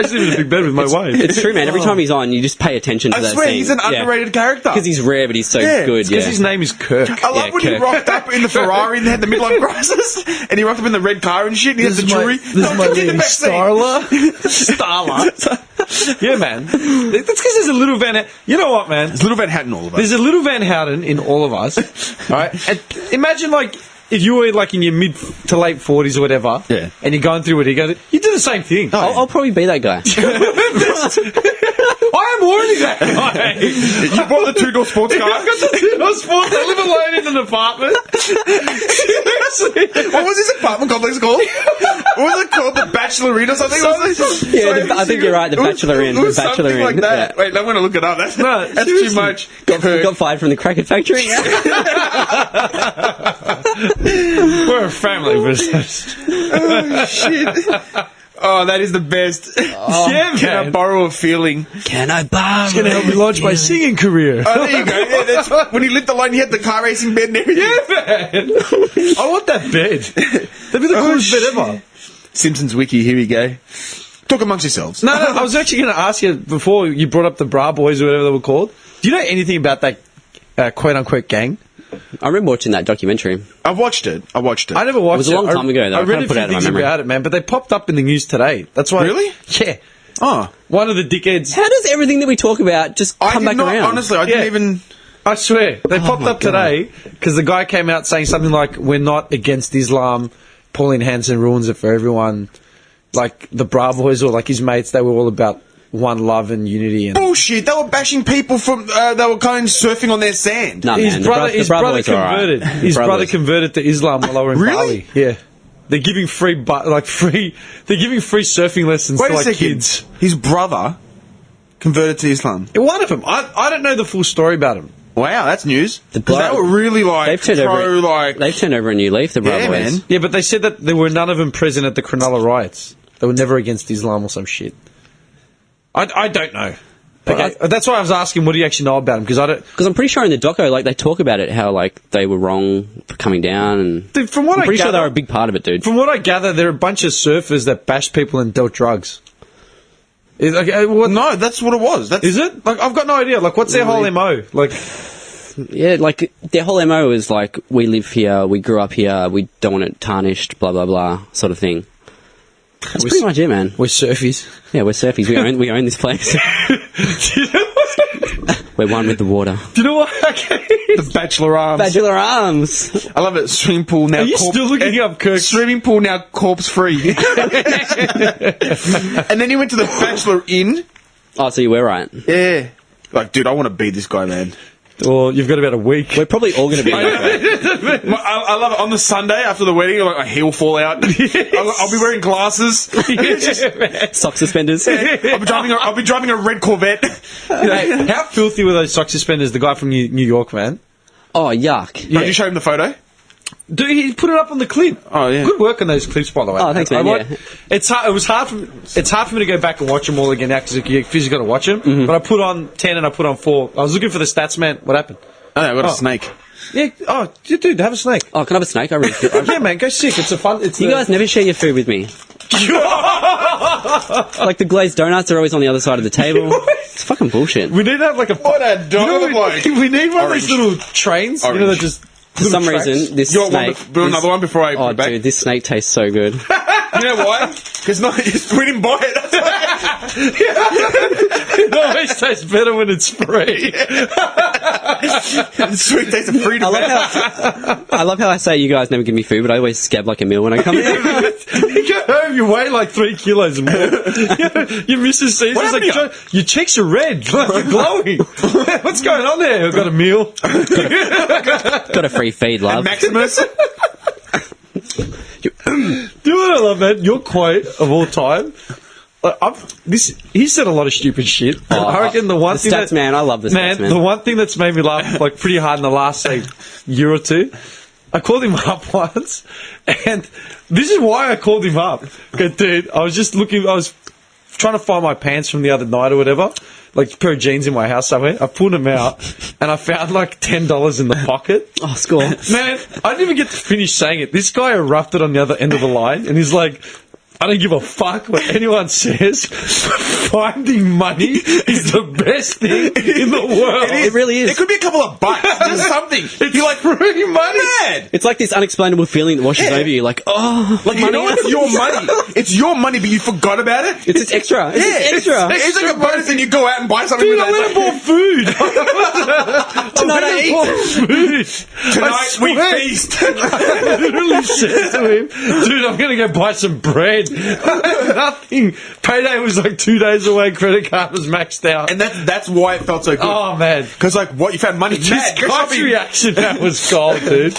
sleep in a big bed with my wife. It's true, man. Every time he's on, you just pay attention to I that swear, scene. he's an underrated character. Because he's rare, but he's so Yeah, good. Because his name is Kirk. I love Yeah, when he Kirk. rocked up in the Ferrari and they had the midlife crisis, and he rocked up in the red car and shit. And he had the jewelry. This is my name, Starla. Starla. Yeah, man. That's because there's a little Van Houten. You know what, man? There's little Van Houten in all of us. There's a little Van Houten in all of us. All right? And imagine, like, if you were, like, in your mid to late 40s or whatever, Yeah. and you're going through what he goes, you do the same thing. I'll probably be that guy. I am already that guy. You bought the two-door sports car. I've got the two-door sports. I live alone in an apartment. Seriously. What was his apartment complex called? What was it called? The Bachelorette or something? Yeah, I think you're right, the Bachelor Inn, It was the Bachelor something like Inn, that. yeah. Wait, I'm going to look it up. That's too seriously. much. Got fired from the Cracker Factory. We're a family business. Oh, shit. Oh, that is the best. Yeah, Can I man. borrow a feeling? Can I borrow? It's going to help me launch my singing career. Oh, there you go. Yeah, that's when he lived alone, he had the car racing bed and everything. Yeah, man. I want that bed. That'd be the coolest bed ever. Simpsons Wiki, here we go. Talk amongst yourselves. No, I was actually going to ask you before you brought up the Bra Boys or whatever they were called. Do you know anything about that quote-unquote gang? I remember watching that documentary. I've watched it. I never watched it. It was a long time ago, though. I I read kinda a put it few out of my things memory. about it, man, but they popped up in the news today. That's why. Really? Yeah. Oh. One of the dickheads. How does everything that we talk about just I come did back not, around? honestly, I didn't even... I swear. They popped my up today because the guy came out saying something like, we're not against Islam. Pauline Hanson ruins it for everyone. Like, the Bra Boys or, like, his mates, they were all about one love and unity. And Bullshit. They were bashing people from... they were going surfing on their sand. No, his man, brother, the his Bra brother Boys are alright. converted. The His Bra brother Boys. converted to Islam while they were in Really? Bali. Yeah. They're giving free surfing lessons Wait to, a like, second. kids. His brother converted to Islam. One of them. I don't know the full story about him. Wow, that's news. Because bloke- they were really, like, They've turned they've turned over a new leaf, the Bra Yeah, Boys. man. Yeah, but they said that there were none of them present at the Cronulla riots. They were never against Islam or some shit. I don't know. Okay, that's why I was asking, what do you actually know about him? Because I don't. Because I'm pretty sure in the doco, like, they talk about it, how, like, they were wrong for coming down, and Dude, from what I'm I pretty sure gather, they were a big part of it, dude. From what I gather, they're a bunch of surfers that bashed people and dealt drugs. Is No, that's what it was. That's, is it? Like, I've got no idea. Like, what's their whole MO? Like, Yeah, like, their whole MO is, like, we live here, we grew up here, we don't want it tarnished, blah, blah, blah, sort of thing. That's pretty much it, man. we're surfies. Yeah, we're surfies. We own this place. Do you know what? We're one with the water. Do you know what? Okay. the Bachelor Arms. Bachelor Arms. I love it. Swimming pool now. Are you still looking up, Kirk? Swimming pool now corpse free. And then he went to the Bachelor Inn. Oh, so you were right. Yeah. Like, dude, I want to be this guy, man. Well, you've got about a week. We're probably all going to be like that. I love it. On the Sunday after the wedding, like, my heel fall out. I'll be wearing glasses. Sock suspenders. I'll be driving a red Corvette. Hey, how filthy were those sock suspenders? The guy from New York, man. Oh, yuck. Did you show him the photo? Dude, he put it up on the clip. Oh, yeah. Good work on those clips, by the way. Oh, thanks, man, yeah. It's hard. It was hard. It's hard for me to go back and watch them all again now because you physically got to watch them. Mm-hmm. But I put on 10 and I put on 4. I was looking for the stats, man. What happened? Oh, I got a snake. Yeah. Oh, dude, have a snake. Oh, can I have a snake? I really feel... Yeah, man, go sick. It's a fun. It's You guys never share your food with me. Like, the glazed donuts are always on the other side of the table. It's fucking bullshit. We need to have like a. What a dog. We need one of Orange. those little trains. You know, that just. For some reason, this snake... Another one before I put Oh, it back. dude, this snake tastes so good. You know why? Because we didn't buy it. It always tastes better when it's free. The sweet taste of freedom. I love how I say you guys never give me food, but I always scab like a meal when I come in. You go home, you weigh like 3 kilos more. Your missus sees What it's like, happened "Joe, your cheeks are red, like you're glowing. What's going on there? I've got a meal. Got a free feed, love. Maximus. Do you know what I love, man? Your quote of all time. He said a lot of stupid shit. I reckon the one The thing stats, that, man. I love the stats, man. the one thing that's made me laugh like pretty hard in the last say year or two. I called him up once, and this is why I called him up. Okay, dude, I was trying to find my pants from the other night or whatever, like a pair of jeans in my house somewhere. I pulled them out, and I found like $10 in the pocket. Oh, score. Man, I didn't even get to finish saying it. This guy erupted on the other end of the line, and he's like, I don't give a fuck what anyone says. Finding money is the best thing in the world. It really is. It could be a couple of bucks. Just something. You're like, free money? Mad. It's like this unexplainable feeling that washes over you, like, oh, Like, you know, it's your money. It's your money, but you forgot about it. it's extra. It's extra. It's like a bonus, and you go out and buy something Dude, with I went and bought food. Tonight I eat. Food. Tonight we feast. I literally said to him, dude, I'm going to go buy some bread. Nothing. Payday was like 2 days away. Credit card was maxed out. And that's why it felt so good. Oh, man. Because, like, what? You found money? This Mad. Go guy's shopping. reaction, that was gold, dude.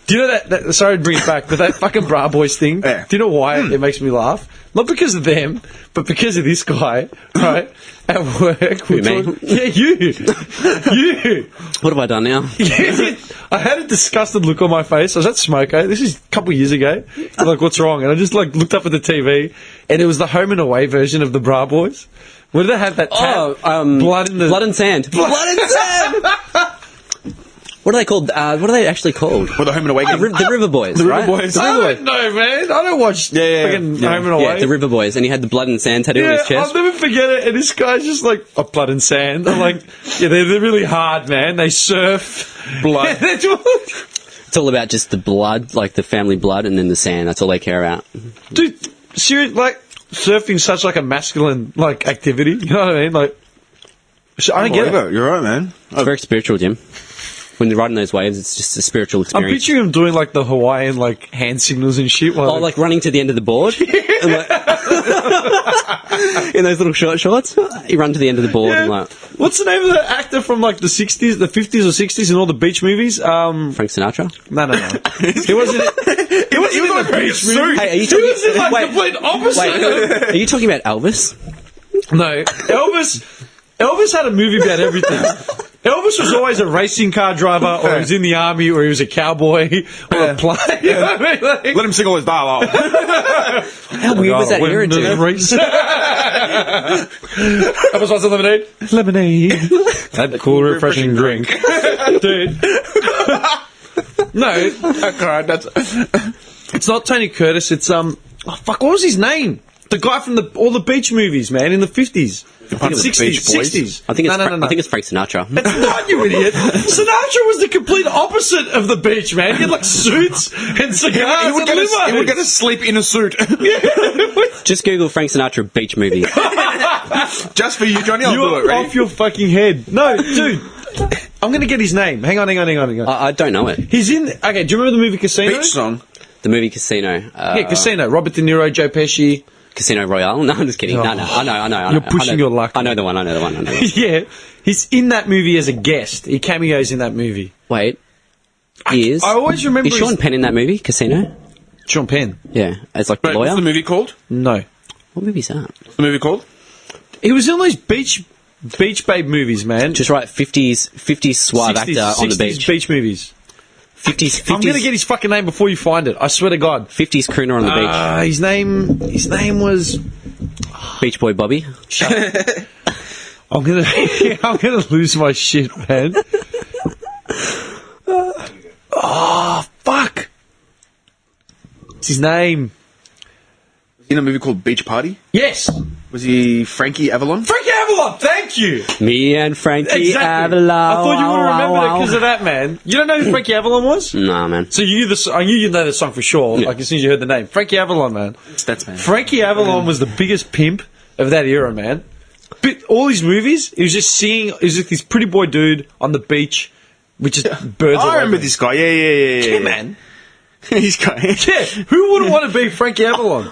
Do you know that sorry to bring it back, but that fucking Bra Boys thing, Yeah. do you know why it makes me laugh? Not because of them, but because of this guy, right? At work. Who, me? Yeah, you. What have I done now? I had a disgusted look on my face. I was at Smoko. This is a couple of years ago. I'm like, what's wrong? And I just like looked up at the TV, and it was the Home and Away version of the Bra Boys. Where did they have that tab? Oh, blood in the Blood and sand. Blood and sand! What are they called? What are they actually called? With the Home and Away game. The River Boys, The right? River Boys. I don't know, man. I don't watch fucking Home and Away. Yeah, the River Boys, and he had the blood and sand tattoo on his chest. I'll never forget it. And this guy's just like, blood and sand. I'm like, yeah, they're really hard, man. They surf. Blood. It's all about just the blood, like the family blood, and then the sand. That's all they care about. Dude, seriously, like, surfing's such like a masculine, like, activity. You know what I mean? Like, I don't get it. You're right, man. It's very spiritual, Jim. When you're riding those waves, it's just a spiritual I'm experience. picturing him doing like the Hawaiian like hand signals and shit. While like running to the end of the board. And, like, in those little short shorts. You run to the end of the board and like... What's the name of the actor from like the 60s, the 50s or 60s in all the beach movies? Frank Sinatra? No. He wasn't in the beach movie. Hey, are you He talking... was in like complete opposite. Are you talking about Elvis? No, Elvis had a movie about everything. Elvis was always a racing car driver, or he was in the army, or he was a cowboy, or a player. You know what I mean? Like, Let him sing all his dialogue. How weird was that era, dude? Elvis wants a lemonade? Lemonade. That cool, refreshing drink. Dude. No. God, that's... It's not Tony Curtis, it's, what was his name? The guy from all the beach movies, man, in the 50s. Beach 60s, Boys? 60s. I think it's No. I think it's Frank Sinatra. It's not, you idiot. Sinatra was the complete opposite of the beach, man. He had like suits and cigars He would and get to sleep in a suit. Just Google Frank Sinatra beach movie. Just for you, Johnny. I'll do it. You're Ready? off your fucking head. No, dude. I'm going to get his name. Hang on. I don't know it. He's in... Okay, do you remember the movie Casino? Beach song. The movie Casino. Yeah, Casino. Robert De Niro, Joe Pesci. Casino Royale? No, I'm just kidding. No, I know. You're pushing your luck. I know the one. Yeah. He's in that movie as a guest. He cameos in that movie. Wait. I always remember... Is Sean Penn in that movie, Casino? Sean Penn? Yeah, as like the Wait, lawyer? what's the movie called? No. What movie's that? What's the movie called? He was in those beach babe movies, man. Just right, 50s suave 60s, actor on the 60s beach. beach movies. 50s I'm going to get his fucking name before you find it. I swear to God. 50s crooner on the beach. His name was... Beach Boy Bobby. I'm gonna lose my shit, man. Oh, fuck. What's his name? In a movie called Beach Party? Yes. Was he Frankie Avalon? Frankie Avalon, thank you. Me and Frankie Exactly. Avalon. I thought you would have remembered it because of that, man. You don't know who Frankie Avalon was? Nah, man. So I knew you'd know the song for sure, Yeah. like as soon as you heard the name. Frankie Avalon, man. That's man. Frankie Avalon was the biggest pimp of that era, man. But all these movies, he was just singing, he was just this pretty boy dude on the beach with just birds all I remember over this guy. Yeah. him. Yeah, man. He's guy. Yeah, who wouldn't want to be Frankie Avalon?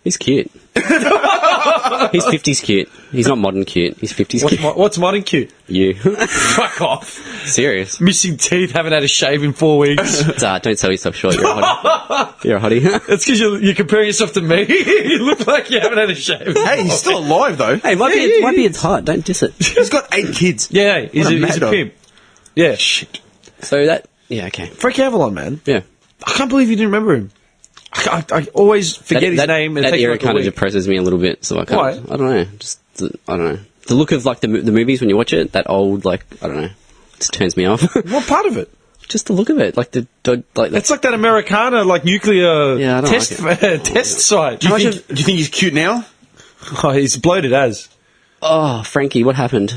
He's cute. He's 50s cute. He's not modern cute. He's 50s cute. What's modern cute? You. Fuck off. Serious. Missing teeth, haven't had a shave in 4 weeks. Don't sell yourself short. You're a hottie. You're a hottie. That's because you're comparing yourself to me. You look like you haven't had a shave. Hey, he's still alive though. Hey, might be it's hot. Don't diss it. He's got 8 kids. Yeah, he's What a a mad dog. pimp. Yeah. Shit. So that... Yeah, okay. Frankie Avalon, man. Yeah. I can't believe you didn't remember him. I always forget his name. And it that takes era like a kind of week. depresses me a little bit, so I can't... Why? I don't know. I don't know. The look of, like, the movies when you watch it, that old, like, I don't know, just turns me off. What part of it? Just the look of it. Like, It's like that Americana, like nuclear Yeah, I don't test test site. Do you think he's cute now? Oh, he's bloated as. Oh, Frankie, what happened?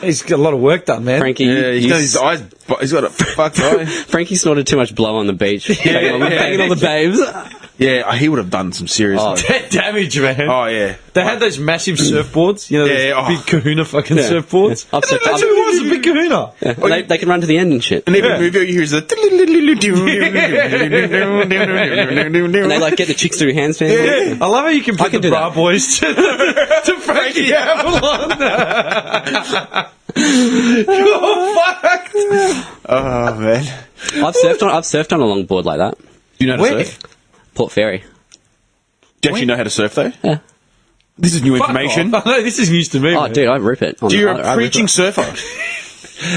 He's got a lot of work done, man. Frankie... Yeah, he's got his eyes. He's got a fucked eye. Frankie snorted too much blow on the beach. Banging all the babes. Yeah, he would have done some serious. Damage, man. Oh yeah. They had those massive surfboards, you know, those Yeah, big kahuna fucking surfboards. Yeah. That's who it was, a big kahuna. Yeah. And they can run to the end and shit. And every movie you hear is the. And they, like, get the chicks through handstands. I love how you compare can the do Bra that. Boys to Frankie Avalon. You're fucked. Oh man. I've surfed on a long board like that. Do you know how to Where? surf? Port Fairy. Do you actually know how to surf though? Yeah. This is new Fuck information. off. No, this is news to me. Oh, man. dude, I rip it. Do you're I a rip preaching it. surfer?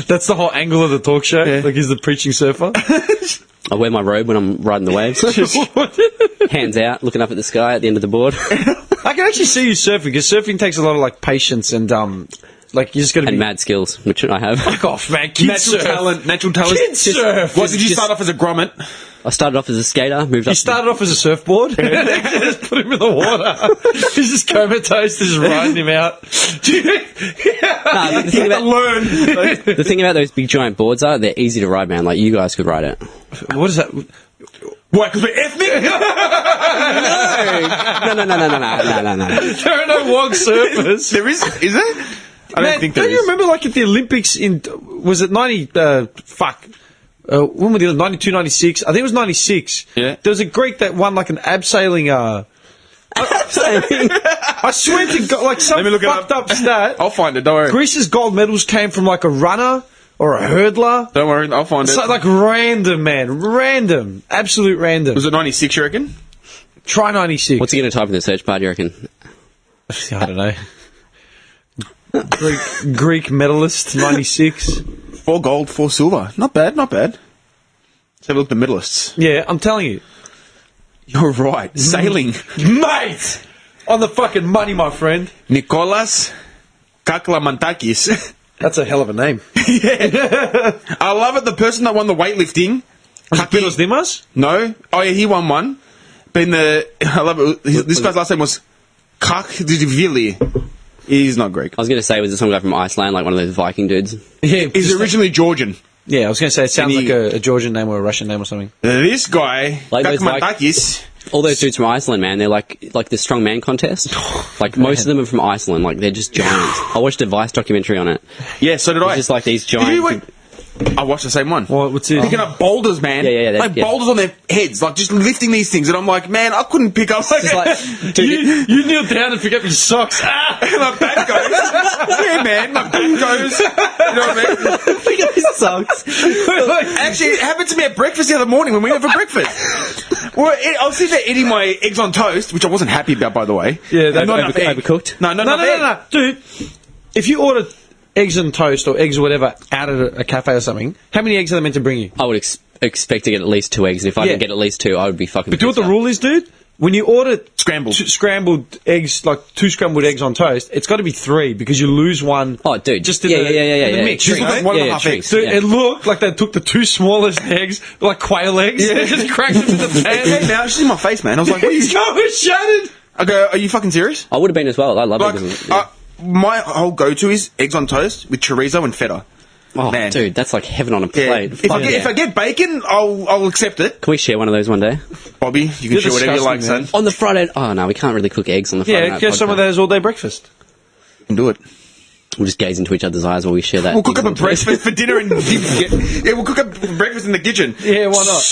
That's the whole angle of the talk show. Yeah. Like, he's the preaching surfer. I wear my robe when I'm riding the waves. Hands out, looking up at the sky at the end of the board. I can actually see you surfing, because surfing takes a lot of, like, patience and, Like, you just got to be... And mad skills, which I have. Fuck off, man. Kids Natural surf. talent. Kids surf. What, did you start off as a grommet? I started off as a skater, moved up. You started off as a surfboard, and then just put him in the water. He's just comatose, just riding him out. Nah, the thing about those big giant boards are, they're easy to ride, man. Like, you guys could ride it. What is that? What, because we're ethnic? No. There are no wog surfers. There is there? I don't think there Don't you is. remember, like, at the Olympics in... Was it 90... when were the 92, 96? I think it was 96. Yeah. There was a Greek that won, like, an abseiling... I swear to God, like, some Let me look it fucked up. up stat. I'll find it, don't worry. Greece's gold medals came from, like, a runner or a hurdler. Don't worry, I'll find It's it. like random, man. Random. Absolute random. Was it 96, you reckon? Try 96. What's he going to type in the search bar, do you reckon? I don't know. Greek medalist, 96. 4 gold, 4 silver. Not bad, not bad. Let's have a look at the medalists. Yeah, I'm telling you. You're right. Sailing. Mate! On the fucking money, my friend. Nikolas Kaklamantakis. That's a hell of a name. I love it. The person that won the weightlifting. Pilos Dimas? No. Oh, yeah, he won one. But I love it. This guy's last name was Kakdivili. He's not Greek. I was going to say, was it some guy from Iceland, like one of those Viking dudes? Yeah, He's originally Georgian. Yeah, I was going to say, it sounds And he- like a Georgian name or a Russian name or something. This guy, Like those Kakmantakis. All those dudes from Iceland, man, they're like the strongman contest. Like, most of them are from Iceland. Like, they're just giants. I watched a Vice documentary on it. Yeah, so did I. It's just like these Did giant... you I watched the same one. What's it? Picking up boulders, man. Yeah, like yeah. boulders on their heads, like just lifting these things, and I'm like, man, I couldn't pick up. Like, Just like, dude, You kneel down and pick up your socks. Ah! my back goes. Yeah, man, my back goes. You know what I mean? pick up his socks. Actually, it happened to me at breakfast the other morning when we went for breakfast. Well, I was sitting there eating my eggs on toast, which I wasn't happy about, by the way. Yeah, And not enough egg. Overcooked? No. Dude, if you order eggs and toast or eggs or whatever out at a cafe or something, how many eggs are they meant to bring you? I would expect to get at least 2 eggs, and if I didn't get at least 2, I would be fucking But do you know what pissed the off. rule is, dude? When you order Scrambled eggs, like 2 scrambled eggs on toast, it's got to be 3 because you lose one. Oh, dude. Just in Yeah, the, yeah, in the mix. Just you look know? at one and a half shrinks, eggs. Dude, yeah. it looked like they took the 2 smallest eggs, like quail eggs, and just cracked them in the pan. Hey, now she's in my face, man. I was like, what are you? His jaw was shattered. I go, are you fucking serious? I would have been as well. I love Like, eggs. Yeah. my whole go-to is eggs on toast with chorizo and feta. Oh, man. dude, that's like heaven on a Yeah. plate. If I get bacon, I'll accept it. Can we share one of those one day? Bobby, you can You're share whatever you like, disgusting, son. man. On the Friday... Oh, no, we can't really cook eggs on the Friday Yeah, night get some of podcast. those all-day breakfast. You can do it. We'll just gaze into each other's eyes while we share that. We'll cook up a eggs on toast. breakfast for dinner and yeah, we'll cook up breakfast in the kitchen. Yeah, why not?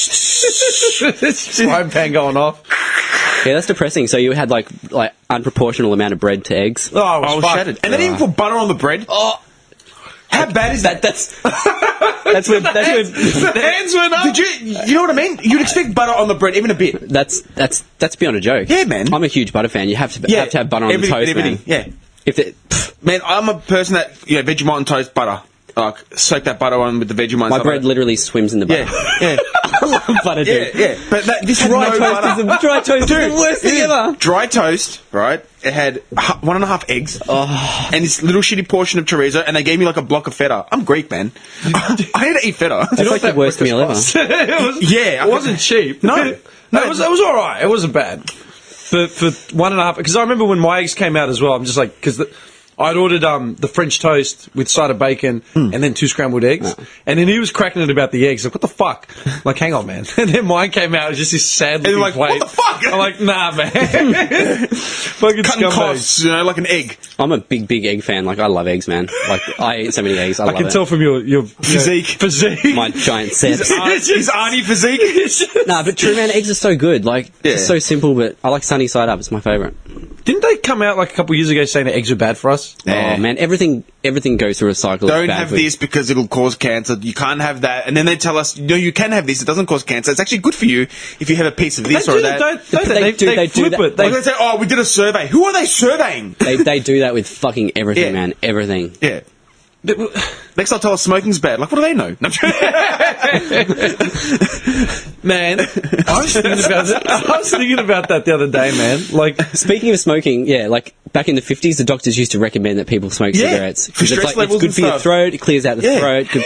This frying pan going off. Yeah, that's depressing. So you had like unproportional amount of bread to eggs. Oh, I it was was fucked. shattered. And they didn't even put butter on the bread. Oh, How bad is that? that's when The hands went up. Did you know what I mean? You'd expect butter on the bread, even a bit. that's beyond a joke. Yeah, man. I'm a huge butter fan. You have to have butter on the toast, everything. man. Yeah. If it, Man, I'm a person that, Vegemite and toast butter. Like, soak that butter on with the Vegemite. my bread literally swims in the butter. Yeah, I love butter, yeah, dude. yeah. But this had Dry no toast butter. dry toast is the worst thing Dude, ever. Dry toast, right? It had 1.5 eggs and this little shitty portion of chorizo, and they gave me like a block of feta. I'm Greek, man. I need to eat feta. That's like the worst meal ever. Yeah, It wasn't cheap. No. It was all right. It wasn't bad. For 1.5, because I remember when my eggs came out as well. I'm just like, because I'd ordered the French toast with side of bacon and then 2 scrambled eggs, and then he was cracking it about the eggs. Like, what the fuck? I'm like, hang on, man. And then mine came out, it was just this sad looking like, plate. what the fuck? I'm like, nah, man. Fucking Cutting scumbag. costs, like an egg. I'm a big egg fan. Like, I love eggs, man. Like, I eat so many eggs. I I love can it. tell from your Physique. My giant sets. His Arnie physique. Nah, but true, man, eggs are so good. Like, Yeah. it's so simple, but I like sunny side up. It's my favourite. Didn't they come out like a couple of years ago saying that eggs are bad for us? Yeah. Oh, man, everything goes through a cycle. Don't of bad have food. this because it'll cause cancer. You can't have that. And then they tell us, no, you can have this. It doesn't cause cancer. It's actually good for you if you have a piece of this or that. They do flip that. it. They say, oh, we did a survey. Who are they surveying? They do that with fucking everything, Yeah. man. Everything. Yeah. Next they'll tell us smoking's bad. Like, what do they know? No. Man, I was thinking about that the other day, man. Like, Speaking of smoking, yeah, like back in the 50s, the doctors used to recommend that people smoke cigarettes. For stress it's levels good and for your stuff. throat, it clears out the Yeah. throat. Good.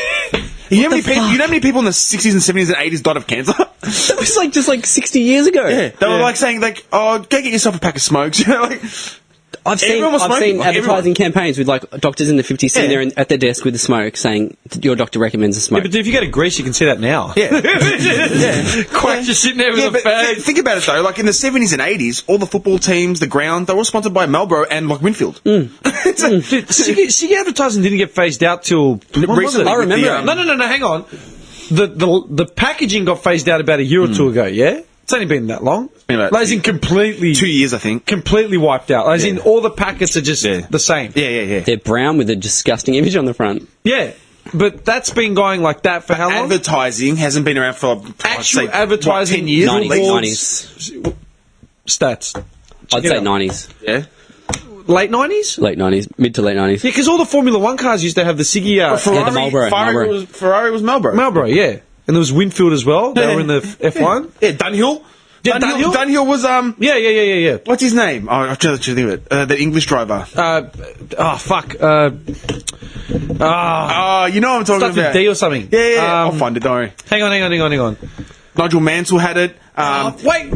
You know how many people in the 60s and 70s and 80s died of cancer? That was like just like 60 years ago. Yeah. They were like saying, like, oh, go get yourself a pack of smokes. You know, like, I've seen everyone was smoking, like, advertising campaigns with like doctors in the 50s sitting there at their desk with the smoke saying your doctor recommends a smoke. but if you go to Greece, you can see that now. Yeah. Yeah. Quite just sitting there with Yeah, a but bag. think about it though. Like in the 70s and 80s, all the football teams, the ground, they were all sponsored by Marlboro and like Winfield. It's like, Dude, ciggy advertising didn't get phased out till when was Recently it? with I remember the, it. No, hang on. The packaging got phased out about a year or two ago. Yeah, it's only been that long. been about Like, as in completely 2 years, I think. completely wiped out. As in all the packets are just Yeah. the same. Yeah. They're brown with a disgusting image on the front. Yeah, but that's been going like that for how long? Advertising hasn't been around for Actual I'd say, advertising, 10 years. 90s, billboards, 90s. stats. I'd it say out. 90s. Yeah. Late 90s? Late 90s. Mid to late 90s. Yeah, because all the Formula One cars used to have the ciggy the Marlboro. Ferrari was Marlboro. Marlboro, yeah. And there was Winfield as well. They Yeah. were in the F1. Yeah, Dunhill. Yeah, Dunhill? Dunhill was Yeah. what's his name? Oh, I'm trying to think of it. The English driver. Fuck. You know what I'm talking Stuff with about. D or something. Yeah. I'll find it. Don't worry. Hang on. Nigel Mansell had it. Wait.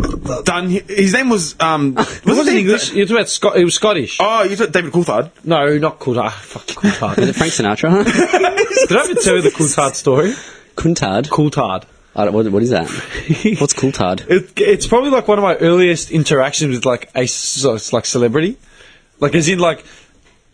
His name was It wasn't English. You're talking about It was Scottish. Oh, you thought David Coulthard? No, not Coulthard. Fuck Coulthard. Is it Frank Sinatra? Did I ever tell you the Coulthard story? Coulthard? Coulthard. What is that? What's Coulthard? It's probably like one of my earliest interactions with like it's like celebrity, like as in like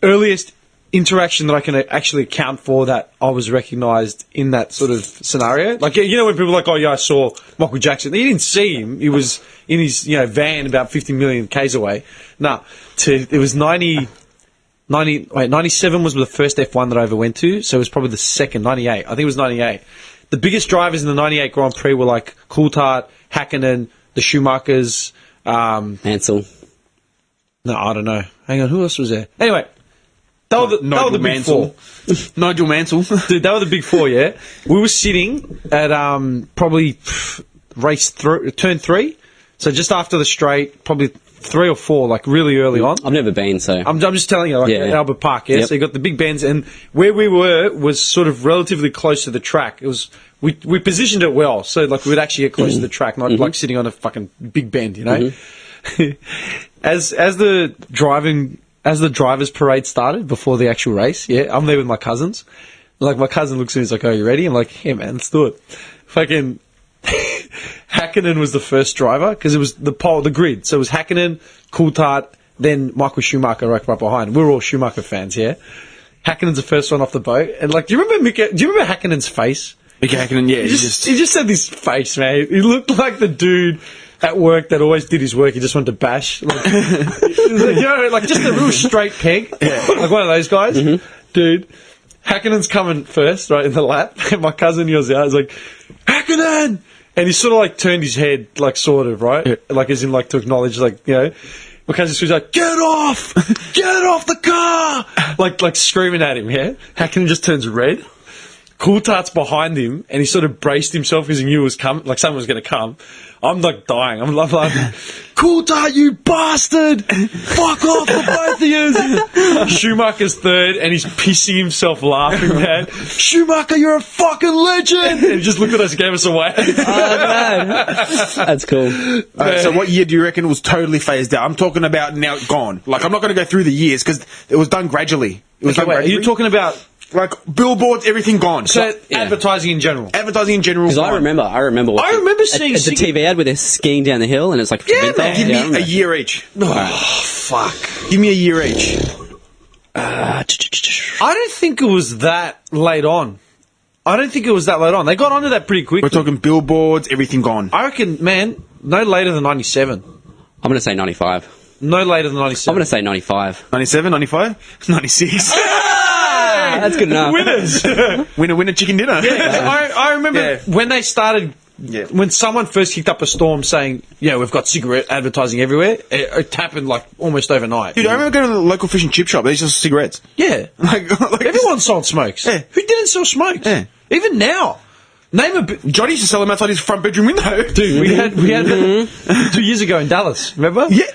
earliest interaction that I can actually account for that I was recognised in that sort of scenario. Like, you know, when people are like, oh yeah, I saw Michael Jackson. You didn't see him. He was in his van about 50 million k's away. No, it was 97 was the first F1 that I ever went to. So it was probably the second 98. I think it was 98. The biggest drivers in the 98 Grand Prix were like Coulthard, Hakkinen, the Schumachers. Mansell. No, I don't know. Hang on, who else was there? Anyway, they were the big four. Nigel Mansell. Dude, they were the big four, yeah? We were sitting at probably turn 3. So just after the straight, probably 3 or 4, like really early on. I've never been, so. I'm just telling you, like Yeah. at Albert Park, yeah? Yep. So you got the big bends, and where we were was sort of relatively close to the track. It was we positioned it well, so like we would actually get close to the track, not like sitting on a fucking big bend, you know? As the drivers' parade started before the actual race, yeah, I'm there with my cousins. Like, my cousin looks at me, he's like, "Oh, you ready?" I'm like, "Yeah, man, let's do it." Fucking Hakkinen was the first driver because it was the grid. So it was Hakkinen, Coulthard, then Michael Schumacher right behind. We're all Schumacher fans, yeah. Hakkinen's the first one off the boat, and like, do you remember Hakkinen's face? Mick Hakkinen, yeah. He just had this face, man. He looked like the dude at work that always did his work. He just wanted to bash, like, like just a real straight peg, like one of those guys, dude. Hakkinen's coming first, right, in the lap, and my cousin yells out, he's like, "Hakkinen!" And he sort of like turned his head, like sort of, right? Like as in like to acknowledge, like, you know. My cousin was like, "Get off! Get off the car!" Like screaming at him, yeah? Hakkinen just turns red. Coulthard's behind him, and he sort of braced himself because he knew it was coming, like someone was going to come. I'm like dying. I'm like, "Coulthard, you bastard! Fuck off for both of you!" Schumacher's third, and he's pissing himself laughing, man. "Schumacher, you're a fucking legend!" And he just looked at us and gave us away. That's cool. So what year do you reckon it was totally phased out? I'm talking about now gone. Like, I'm not going to go through the years because it was done gradually. It was Okay, done wait, are gradually. you talking about like billboards, everything gone. so yeah. advertising in general? Advertising in general. Because I gone. remember I remember seeing the TV ad where they're skiing down the hill and it's like Yeah, man. Give I me remember. a year each. Fuck. Give me a year each. I don't think it was that late on. They got onto that pretty quickly. We're talking billboards, everything gone. I reckon, man, no later than 97. I'm going to say 95. No later than I'm 97. going to say 95. 97, 95, 96. That's good enough. Winners. Winner, chicken dinner. I remember Yeah. when they started when someone first kicked up a storm saying, we've got cigarette advertising everywhere, it happened like almost overnight. Dude, I remember going to the local fish and chip shop. They used to sell cigarettes. Yeah. Like Everyone sold smokes. Yeah. Who didn't sell smokes? Yeah. Even now. Name a bit. Johnny used to sell them outside his front bedroom window. Dude, we had 2 years ago in Dallas, remember? Yeah.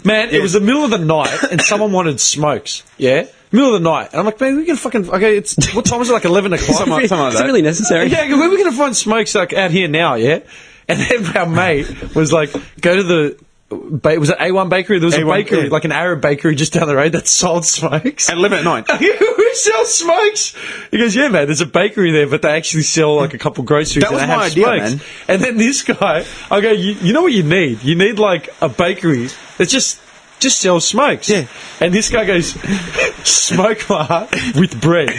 Man, it was the middle of the night and someone wanted smokes. Yeah? Middle of the night. And I'm like, man, we can fucking... Okay, what time is it? Like 11 o'clock? Something like Is it that. really necessary? Yeah, where are we going to find smokes like out here now, yeah? And then our mate was like, go to the... was it A1 Bakery? There was a A1, bakery, yeah. like an Arab bakery just down the road that sold smokes. At 11 at night. We sell smokes. He goes, yeah, man, there's a bakery there, but they actually sell like a couple groceries That was and they my have idea, smokes. man. And then this guy, I go, you know what you need? You need like a bakery that just sells smokes. Yeah. And this guy goes, smoke bar with bread.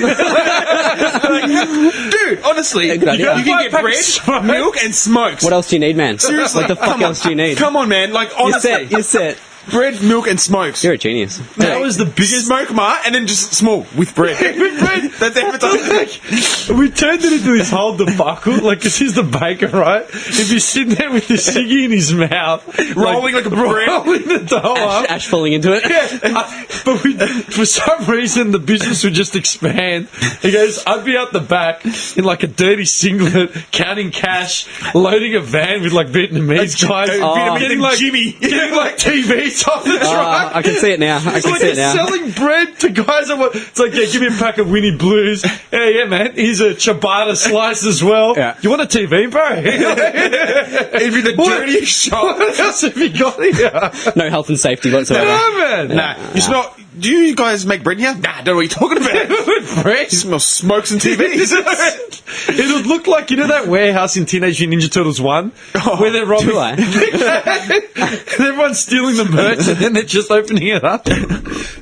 Dude, honestly, good idea. you can get bread, milk, and smokes. What else do you need, man? Seriously, What the fuck come on. else do you need? Come on, man. Like, You're honestly. set. You're set. Bread, milk, and smokes. You're a genius. That was the biggest... Smoke mar, and then just small with bread. With bread. That's advertising. We turned it into this whole debacle, like, because he's the baker, right? If he's sitting there with this ciggy in his mouth, Rolling like a bread. rolling the dough up. Ash falling into it. But for some reason, the business would just expand. He goes, I'd be out the back in like a dirty singlet, counting cash, loading a van with like Vietnamese guys, Vietnamese and Jimmy. getting like TVs off the truck. I can see it now. I It's can like see it they're now. selling bread to guys. It's like, yeah, give me a pack of Winnie Blues. Yeah, man. Here's a ciabatta slice as well. Yeah. You want a TV, bro? It'd be the dirtiest shop. What else have you got here? No health and safety whatsoever. No, man. Nah, it's not. Do you guys make bread here? Nah, don't know what you're talking about. Bread? It smells smokes and TVs. It would look like, you know that warehouse in Teenage Mutant Ninja Turtles 1? Where they're robbing... Do I? and everyone's stealing the merch and then they're just opening it up.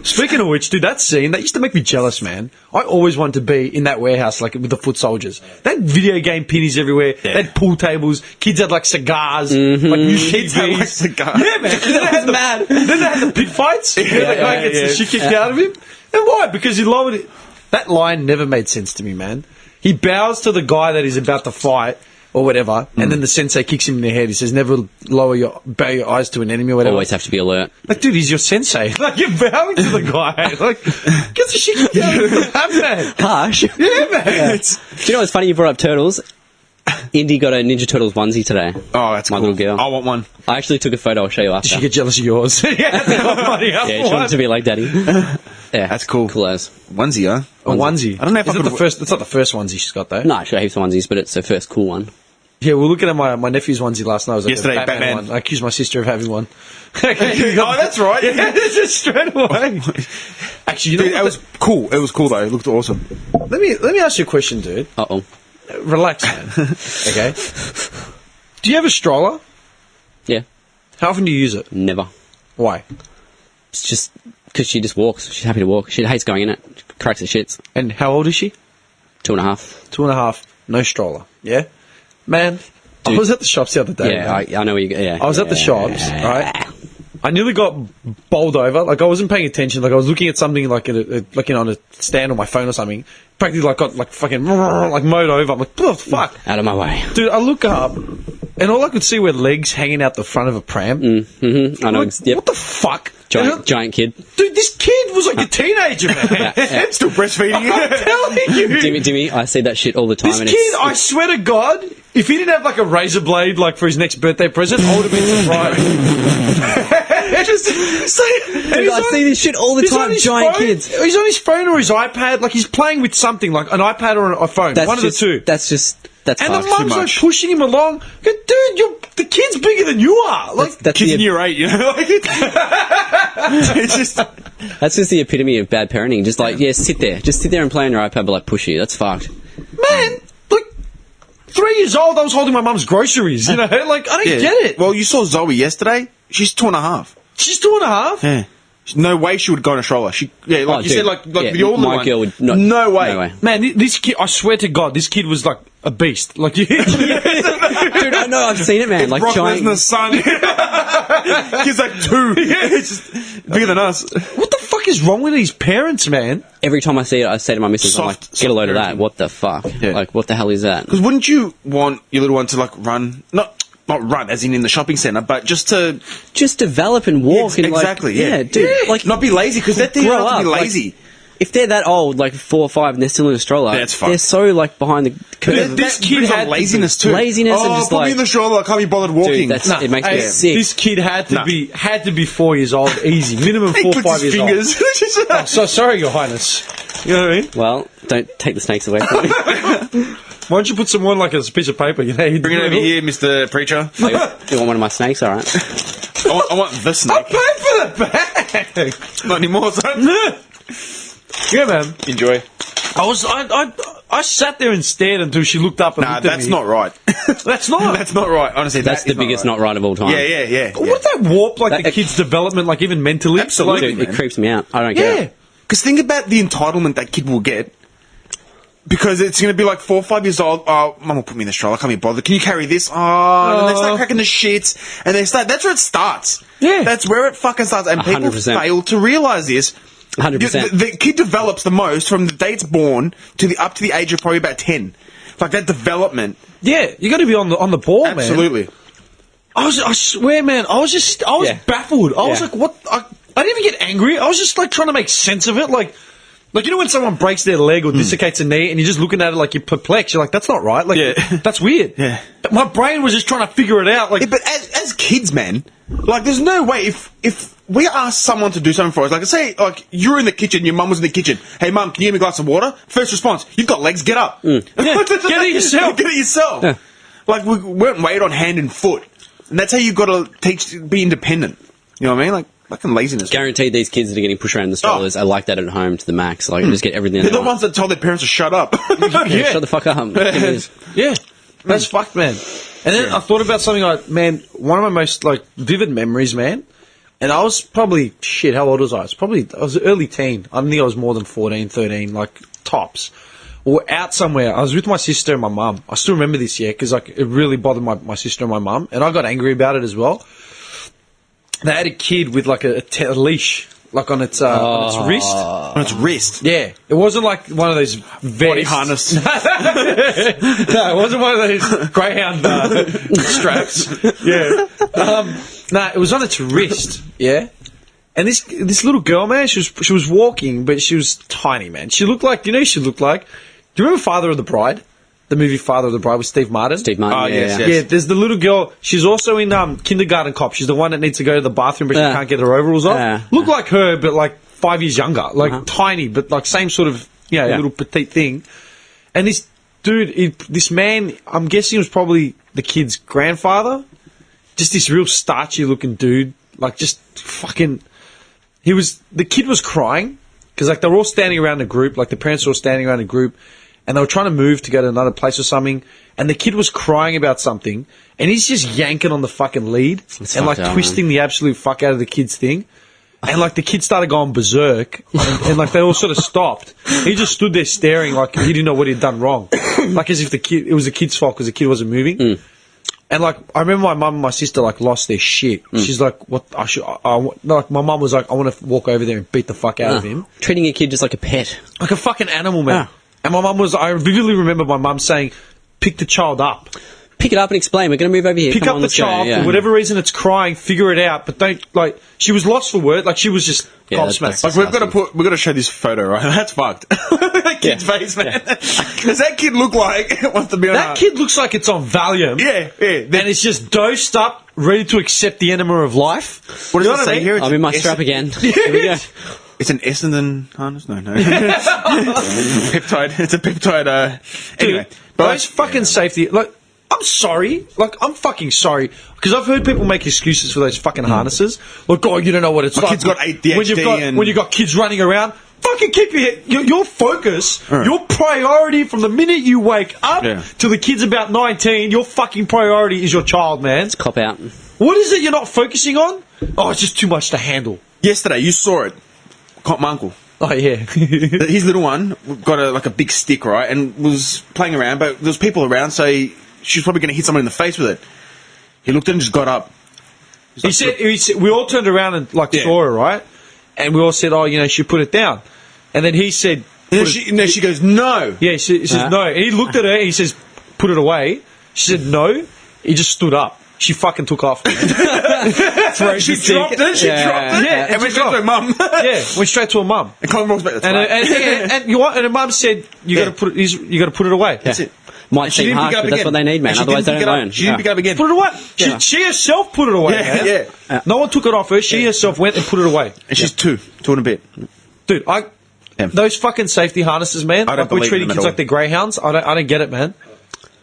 Speaking of which, dude, that scene, that used to make me jealous, man. I always wanted to be in that warehouse, like, with the foot soldiers. They had video game pennies everywhere. They had pool tables. Kids had, like, cigars. Like, new Kids had, like, cigars. Yeah, man. Then they had the, then they had the pig fights. Where the guy gets the shit kicked out of him. And why? Because he lowered it. That line never made sense to me, man. He bows to the guy that he's about to fight, or whatever, and then the sensei kicks him in the head. He says, never bow your eyes to an enemy or whatever. Always have to be alert. Like, dude, he's your sensei. Like, you're bowing to the guy. Like, get the shit kicked out of him, man. Harsh. Yeah, man. Do you know what's funny? You brought up turtles. Indy got a Ninja Turtles onesie today. Oh, that's My cool. little girl. I want one. I actually took a photo. I'll show you after. She get jealous of yours. Yeah, they got money up Yeah, for she wanted to be like daddy. Yeah, That's cool. Cool as. Onesie, huh? a onesie. I don't know if Is I it could- the first. It's not the first onesie she's got though. No, she got heaps of onesies, but it's her first cool one. Yeah, we were looking at my nephew's onesie last night. It was like Yesterday, a Batman Batman. one. I accused my sister of having one. Oh, that's right. Yeah, just straight away. Actually, you know Dude, what it was cool. It was cool though. It looked awesome. let me ask you a question, dude. Uh-oh. Relax, man. Okay. Do you have a stroller? Yeah, How often do you use it? never. Why? It's just because she just walks. She's happy to walk. She hates going in it. Cracks her shits. And how old is she? 2.5. 2.5. No stroller. Yeah, man. I Dude. was at the shops the other day. Yeah, man. I know where you go. Yeah. I was at the shops, right? I nearly got bowled over. Like, I wasn't paying attention. Like, I was looking at something like on a stand on my phone or something. Practically, like, got like fucking like mowed over. I'm like, what the fuck, Out of my way. dude? I look up, and all I could see were legs hanging out the front of a pram. Mm-hmm. I know. Like, Yep. what the fuck? Giant kid. Dude, this kid was like a teenager, man. Yeah. Still breastfeeding. I'm telling you. Dimmy, I see that shit all the time. This and kid, I swear to God, if he didn't have like a razor blade like for his next birthday present, I would have been surprised. Dude, I see this shit all the time. Giant kids. He's on his phone or his iPad, like he's playing with something, like an iPad or a phone. That's one just, of the two. That's and the fucked. mum's like pushing him along. Go, dude, the kid's bigger than you are. Like, That's Kids in the, year 8, you know? Like, it's just. that's just the epitome of bad parenting. Just like, yeah, sit there. Just sit there and play on your iPad, but like push you. That's fucked. man, like 3 years old, I was holding my mum's groceries. You know, like I don't get it. Well, you saw Zoe yesterday. She's 2.5. She's 2.5. Yeah. No way she would go in a stroller. Like you dude. said, like Yeah, the older my one. girl would not. No way. No way. Man, this kid, I swear to God, this kid was like a beast. Like, Dude, I know, I've seen it, man. Like Brock giant. Lesnar's son. Kid's like 2. It's just bigger than us. what the fuck is wrong with these parents, man? Every time I see it, I say to my missus, I'm like, Soft get a load of parenting. that. What the fuck? Yeah. Like, what the hell is that? Because wouldn't you want your little one to like run, not run as in the shopping centre, but just to Just develop and walk. Yeah, and like, exactly, yeah. dude. Like, not be lazy? Because that thing grow not to be up, like, lazy. if they're that old, like 4 or 5, and they're still in a stroller, Yeah, it's fucked. they're so like behind the curve. This kid had laziness too. Laziness and oh, just put like, me in the stroller. I can't be bothered walking. dude, it makes me Hey, sick. this kid had to be 4 years old, easy, minimum He 4 or puts 5 his years fingers. old. Oh, so sorry, Your Highness. You know what I mean? Well, don't take the snakes away from me. Why don't you put some on like a piece of paper? You know, Bring it over here, Mr. Preacher. You want one of my snakes? All right. I want the I snake. paid for the bag. Not anymore, son. Yeah, man. Enjoy. I sat there and stared until she looked up and Nah, looked at that's me. not right. That's not. That's not right. Honestly, That's the biggest not right of all time. Yeah. Wouldn't that warp like the That- kid's development, like even mentally? Absolutely. Like, Dude, it creeps me out. I don't get yeah. it. Because think about the entitlement that kid will get. Because it's going to be like 4 or 5 years old. Oh, mum will put me in the stroller. I can't be bothered. Can you carry this? Oh, and then they start cracking the shits. And they start. That's where it starts. Yeah. That's where it fucking starts. And people 100%. fail to realise this. 100%. The kid develops the most from the day it's born to up to the age of probably about 10. Like that development. Yeah, you got to be on the ball, man. Absolutely. I swear, man, I was Yeah. baffled. I was Yeah. like, what? I didn't even get angry. I was just like trying to make sense of it. Like you know when someone breaks their leg or dislocates a knee and you're just looking at it like you're perplexed. You're like, that's not right. Like, Yeah. that's weird. Yeah. My brain was just trying to figure it out. Like, Yeah, but as kids, man, like there's no way if we ask someone to do something for us, like say like you're in the kitchen, your mum was in the kitchen. Hey mum, can you give me a glass of water? First response, you've got legs, get up. Yeah, get it yourself. Get it yourself. Yeah. Like we weren't weighed on hand and foot, and that's how you got to be independent. You know what I mean? Like fucking laziness. Guaranteed these kids that are getting pushed around in the strollers are like that at home to the max. Like, just get everything They're they the want. ones that told their parents to shut up. Yeah, shut the fuck up. yeah, that's fucked, man. And then I thought about something like, man, one of my most like vivid memories, man. And I was probably, shit, how old was I? I was early teen. I don't think I was more than 14, 13, like, tops. Or out somewhere. I was with my sister and my mum. I still remember this, yeah, because, like, it really bothered my sister and my mum. And I got angry about it as well. They had a kid with, like, a leash, like, on its wrist. On its wrist. Yeah. It wasn't, like, one of those Body harness. No, it wasn't one of those Greyhound straps. Yeah. No, it was on its wrist. Yeah. And this little girl, man, she was walking, but she was tiny, man. She looked like, you know who she looked like? Do you remember Father of the Bride? The movie Father of the Bride with Steve Martin? Steve Martin, Oh, yeah, yes, yeah. yes. Yeah, there's the little girl. She's also in Kindergarten Cop. She's the one that needs to go to the bathroom, but she Yeah. can't get her overalls off. Yeah. Look like her, but like 5 years younger. Like tiny, but like same sort of, Yeah. little petite thing. And this dude, this man, I'm guessing it was probably the kid's grandfather. Just this real starchy looking dude. Like just fucking... The kid was crying because like they were all standing around a group, like the parents were all standing around a group, and they were trying to move to go to another place or something, and the kid was crying about something, and he's just yanking on the fucking lead and like fucked up, twisting the absolute fuck out of the kid's thing. And like the kid started going berserk, and like they all sort of stopped. He just stood there staring like he didn't know what he'd done wrong, like as if it was the kid's fault because the kid wasn't moving. And like I remember my mum and my sister like lost their shit. She's like, "What? Like my mum was like, I want to walk over there and beat the fuck out of him, Treating a kid just like a pet. like a fucking animal, man." Ah. And my mum was. I vividly remember my mum saying, "Pick the child up, Pick it up and explain. We're going to move over here. pick Come up on, the let's go." child Yeah. for whatever reason it's crying. Figure it out, but don't like." She was lost for word. Like she was just Yeah, that's- gobsmacked. that's- Like we've got to show this photo, right? That's fucked. That kid's face, man. Does that kid look like it wants to be on That kid looks like it's on Valium. Yeah. And it's just dosed up, ready to accept the enema of life. What does You know it what I say mean? here? It's I'm in my an strap again. Here we go. It's an Essendon harness? No. Peptide. It's a peptide. Anyway. Dude, But those fucking safety... Like, I'm sorry. Like, I'm fucking sorry. Because I've heard people make excuses for those fucking harnesses. Like, oh, you don't know what it's My like. kid's got ADHD when you've got kids running around, fucking keep your focus, your priority from the minute you wake up till the kid's about 19, your fucking priority is your child, man. Cop out. What is it you're not focusing on? Oh, it's just too much to handle. yesterday, you saw it. Caught my uncle. Oh, yeah. His little one got a big stick, right, and was playing around, but there was people around, so she was probably going to hit someone in the face with it. He looked at it and just got up. He said we all turned around and saw her, right? And we all said, oh, you know, she put it down. And then he said... And then she goes, no. Yeah, she says no. And he looked at her and he says, put it away. She said no. He just stood up. She fucking took off. She dropped it. Yeah, And went straight to her mum. Yeah, went straight to her mum. And Colin walks back. And you what? And her mum said, you got to put it away. That's it. Might She seem didn't harsh, pick up but that's again. what they need, man. And she Otherwise, they didn't don't pick it up. learn. She didn't pick it up again. Put it away. Yeah. She herself put it away, man. Yeah. No one took it off her. She herself went and put it away. And she's two and a bit. Dude, those fucking safety harnesses, man. I don't Like, we're believe treating them at kids all. like they're greyhounds. I don't get it, man.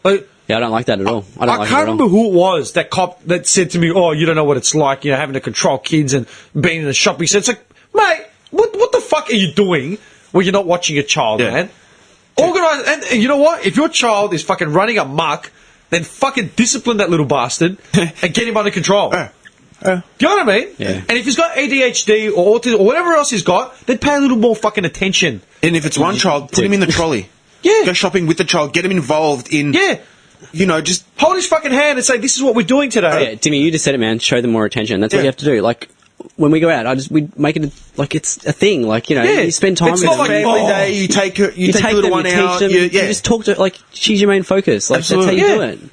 Like, Yeah, I don't like that at all. I can't remember who it was, that cop that said to me, oh, you don't know what it's like, you know, having to control kids and being in a shopping centre. It's like, mate, what the fuck are you doing when you're not watching your child, man? Organise, and you know what? If your child is fucking running amok, then fucking discipline that little bastard and get him under control. Do you know what I mean? Yeah. And if he's got ADHD or autism or whatever else he's got, then pay a little more fucking attention. And if it's one child, put him in the trolley. Yeah. Go shopping with the child. Get him involved in... Yeah. You know, just... Hold his fucking hand and say, this is what we're doing today. Yeah, Timmy, you just said it, man. Show them more attention. That's what you have to do. Like, when we go out, we make it like it's a thing. Like, you know, you spend time It's with not them. like Family day, you take her, you take the little them, one you out. teach them, you just talk to, like, she's your main focus. Like, Absolutely. that's how you do it.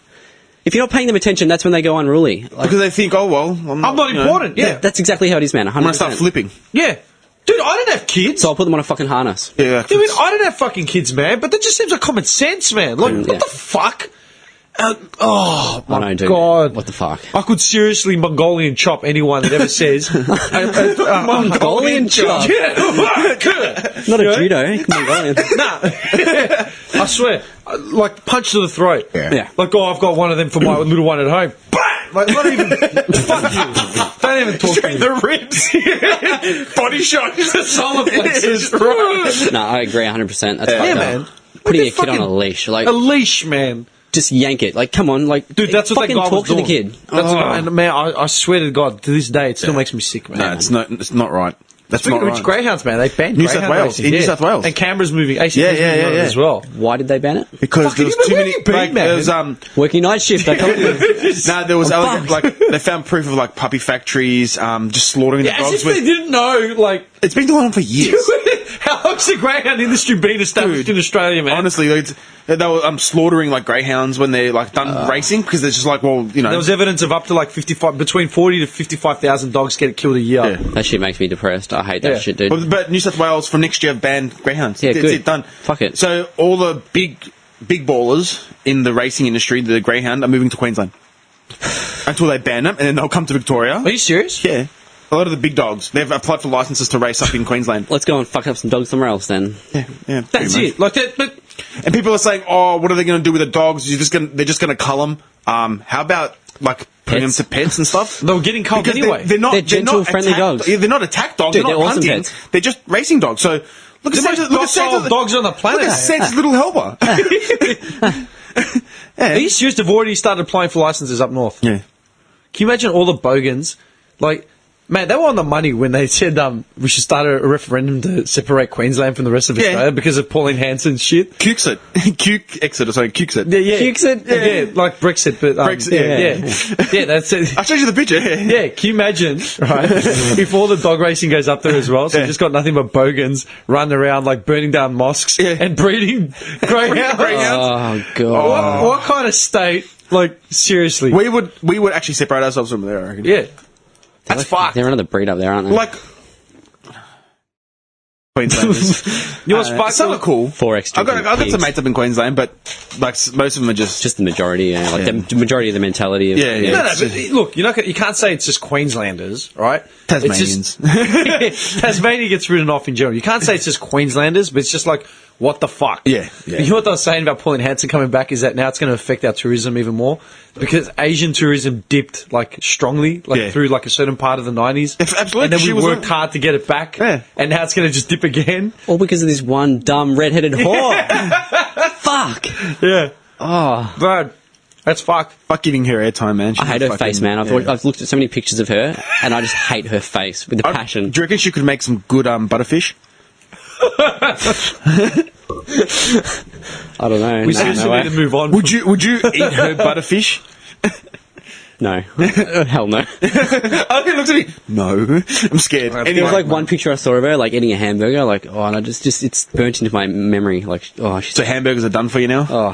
If you're not paying them attention, that's when they go unruly. Like, Because they think, oh, well... I'm not important, yeah. that's exactly how it is, man. 100%. I'm going to start flipping. Yeah. Dude, I didn't have kids. So I'll put them on a fucking harness. Yeah. Dude, I didn't have fucking kids, man. But that just seems like common sense, man. Like, Yeah. what the fuck? Oh, my I know, dude. God. What the fuck? I could seriously Mongolian chop anyone that ever says... Mongolian chop? Yeah. Not a judo. Mongolian. Nah. I swear. Like, punch to the throat. Yeah. Like, oh, I've got one of them for my little one at home. Bang! Like, not even... fuck you. Don't even talk to me. the ribs. Body shot. Solar plexus. No, I agree 100%. That's fucked up. man. Putting a kid on a leash. Like, A leash, man. just yank it. Like, come on. Like, Dude, that's what that fucking guy talk was to the doing. kid. That's and man, I swear to God, to this day, it still makes me sick, man. No, it's not right. That's Speaking not of which, right. greyhounds, man, they banned New South greyhound Wales, racing, in New South Wales. and Canberra's moving. ACT's Yeah, moving on it as well. Why did they ban it? Because Fucking there was too where many... you been, like, man? there was, Working night shift. I told you. no, there was I'm like they found proof of like puppy factories, just slaughtering the Yeah, as dogs. if they didn't know, like, It's been going on for years. how long's the greyhound industry been established Dude, in Australia, man? Honestly, they were slaughtering like greyhounds when they're like done racing because they're just like, well, you know. There was evidence of up to like 55, between 40 to 55,000 dogs get killed a year. Yeah. That shit makes me depressed. I hate that Yeah. shit, dude. But New South Wales from next year have banned greyhounds. Yeah, That's good. it, done. Fuck it. So all the big ballers in the racing industry, the greyhound, are moving to Queensland until they ban them, and then they'll come to Victoria. Are you serious? Yeah, a lot of the big dogs they've applied for licenses to race up in Queensland. Let's go and fuck up some dogs somewhere else then. Yeah, That's pretty much. it. Like that, but And people are saying, "Oh, what are they going to do with the dogs? They're just going to cull them." How about like putting Pets? them to pets and stuff? they were getting culled Because anyway. they're not. They're gentle, not friendly attack- dogs. They're not attack dogs. Dude, they're not they're awesome hunting. pets. They're just racing dogs. So look The at most Santa's, look at docile Santa's, dogs on the planet. Look at Santa's little helper. Are you serious? They've already started applying for licenses up north. Yeah. Can you imagine all the bogans? Like, man, they were on the money when they said we should start a referendum to separate Queensland from the rest of Yeah. Australia because of Pauline Hanson's shit. Cukes it. Cuke-exit or something. Cukes it. Yeah, yeah. Cukes-it? Yeah, like Brexit, but Brexit, yeah. yeah, that's it. I'll show you the picture. Yeah, can you imagine, right, if all the dog racing goes up there as well, so Yeah. you've just got nothing but bogans running around, like, burning down mosques Yeah. and breeding greyhounds. Oh, God. What kind of state, like, seriously? We would actually separate ourselves from there, I reckon. Yeah. That's fucked. They're another breed up there, aren't they? Like Queenslanders. You know what's fucked? Some are cool. 4X I've got pigs. some mates up in Queensland, but like most of them are just Just the majority, yeah. Like, the majority of the mentality of... Yeah, yeah. No, but look, you can't say it's just Queenslanders, right? Tasmanians. It's just, Tasmania gets written off in general. You can't say it's just Queenslanders, but it's just like, what the fuck? Yeah, yeah. You know what I was saying about Pauline Hanson coming back is that now it's going to affect our tourism even more because Asian tourism dipped like strongly, like Yeah. through like a certain part of the 90s. Absolutely. And then She we was worked on- hard to get it back. Yeah. And now it's going to just dip again. All because of this one dumb red-headed whore. Fuck. Yeah. Oh. Bro, that's fucked. fuck giving her airtime, man. I hate her face, man. I've looked at so many pictures of her, and I just hate her face with a passion. Do you reckon she could make some good butterfish? I don't know. We No, seriously no way. need to move on. Would you eat her butterfish? No. Hell no. Oh, he looks at me. No, I'm scared. There Anyway, was like one picture I saw of her, like eating a hamburger, like, oh, and I just it's burnt into my memory, like, oh, she's so hamburgers are done for you now. oh.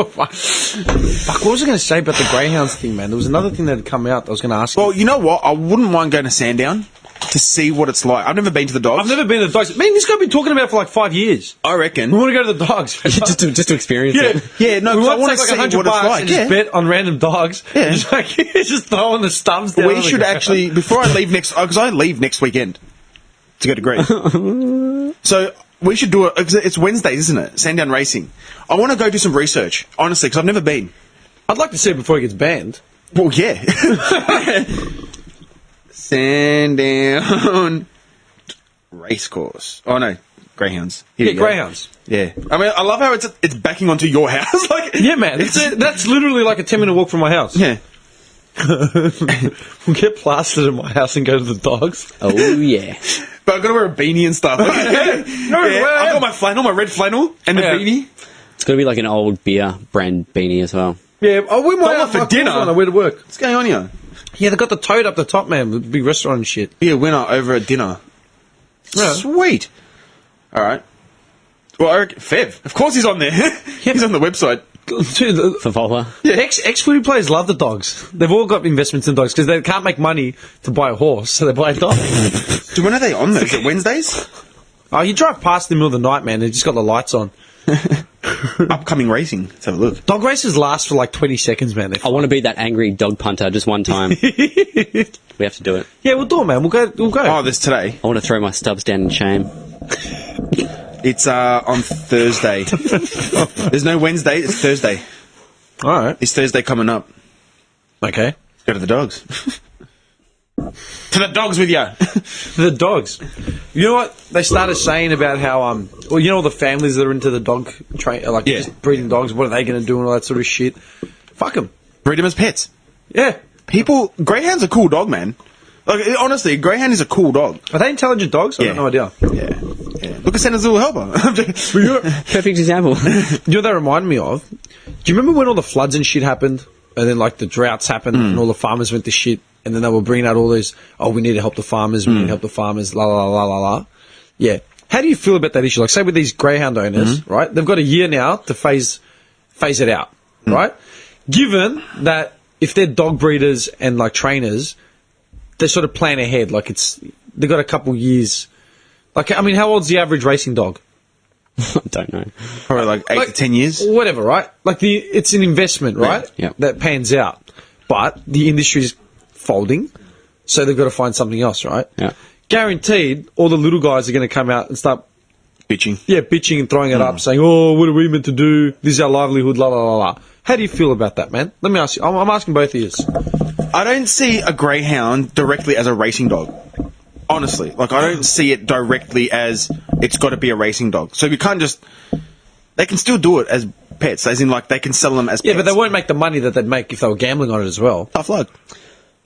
Fuck, what was I going to say about the Greyhounds thing, man? There was another thing that had come out that I was going to ask you. Well, you know what? I wouldn't mind going to Sandown to see what it's like. I've never been to the dogs. I've never been to the dogs. Man, this guy's been talking about it for like 5 years. I reckon. We want to go to the dogs. just to experience it. Yeah, no, we 'cause I want want to to take like see what it's $100 like. and just bet on random dogs. Yeah. Just like just throwing the stubs down. We should actually, before I leave next, because I leave next weekend to go to Greece. So we should do it. It's Wednesdays, isn't it? Sandown Racing. I want to go do some research, honestly, because I've never been. I'd like to see it before it gets banned. Well, yeah. Sandown Racecourse. Oh no, Greyhounds. Here Yeah, we go. Greyhounds. Yeah. I mean, I love how it's backing onto your house. Like, Yeah, man. That's literally like a 10-minute walk from my house. yeah. We'll get plastered in my house and go to the dogs. Oh yeah. But I've got to wear a beanie and stuff. Yeah, I've got my flannel, my red flannel, and the Yeah. beanie. It's got to be like an old beer brand beanie as well. Yeah, we might Not for have dinner. on the way to work. What's going on here? Yeah, they got the toad up the top, man. The big restaurant and shit. Be a winner over a dinner. Yeah. Sweet. All right. Well, I reckon Fev. Of course he's on there. He's on the website. Dude, the For Volvo. ex-footy players love the dogs. They've all got investments in dogs because they can't make money to buy a horse, so they buy a dog. Dude, when are they on there? Is it Wednesdays? Oh, you drive past in the middle of the night, man. They just got the lights on. Upcoming racing. Let's have a look. Dog races last for like 20 seconds, man. I want to be that angry dog punter just one time. We have to do it. Yeah, we'll do it, man. We'll go. Oh, this today. I want to throw my stubs down in shame. It's on Thursday. There's no Wednesday. It's Thursday. All right. It's Thursday coming up. Okay. Go to the dogs. To the dogs with you. The dogs. You know what they started saying about how well, you know all the families that are into the dog like Yeah. just breeding dogs. What are they going to do and all that sort of shit? Fuck them. Breed them as pets. Yeah. Greyhound's a cool dog, man. Like, honestly, a Greyhound is a cool dog. Are they intelligent dogs? I Yeah. have no idea. Yeah. Look at Santa's little helper. Perfect example. You know what they remind me of? Do you remember when all the floods and shit happened? And then, like, the droughts happened and all the farmers went to shit? And then they were bringing out all those, oh, we need to help the farmers, we need to help the farmers, la, la, la, la, la. Yeah. How do you feel about that issue? Like, say with these Greyhound owners, right? They've got a year now to phase it out, right? Given that if they're dog breeders and, like, trainers, they sort of plan ahead. Like, they've got a couple years. Like, I mean, how old's the average racing dog? I don't know. Probably like 8 to 10 years. Whatever, right? Like, it's an investment, right? Yeah. That pans out. But the industry's folding, so they've got to find something else, right? Yeah. Guaranteed, all the little guys are going to come out and start, bitching and throwing it up, saying, oh, what are we meant to do? This is our livelihood, la, la, la, la. How do you feel about that, man? Let me ask you. I'm asking both of you. I don't see a Greyhound directly as a racing dog. Honestly. Like, I don't see it directly as it's got to be a racing dog. So we can't just... They can still do it as pets, as in, like, they can sell them as pets. Yeah, but they won't make the money that they'd make if they were gambling on it as well. Tough luck.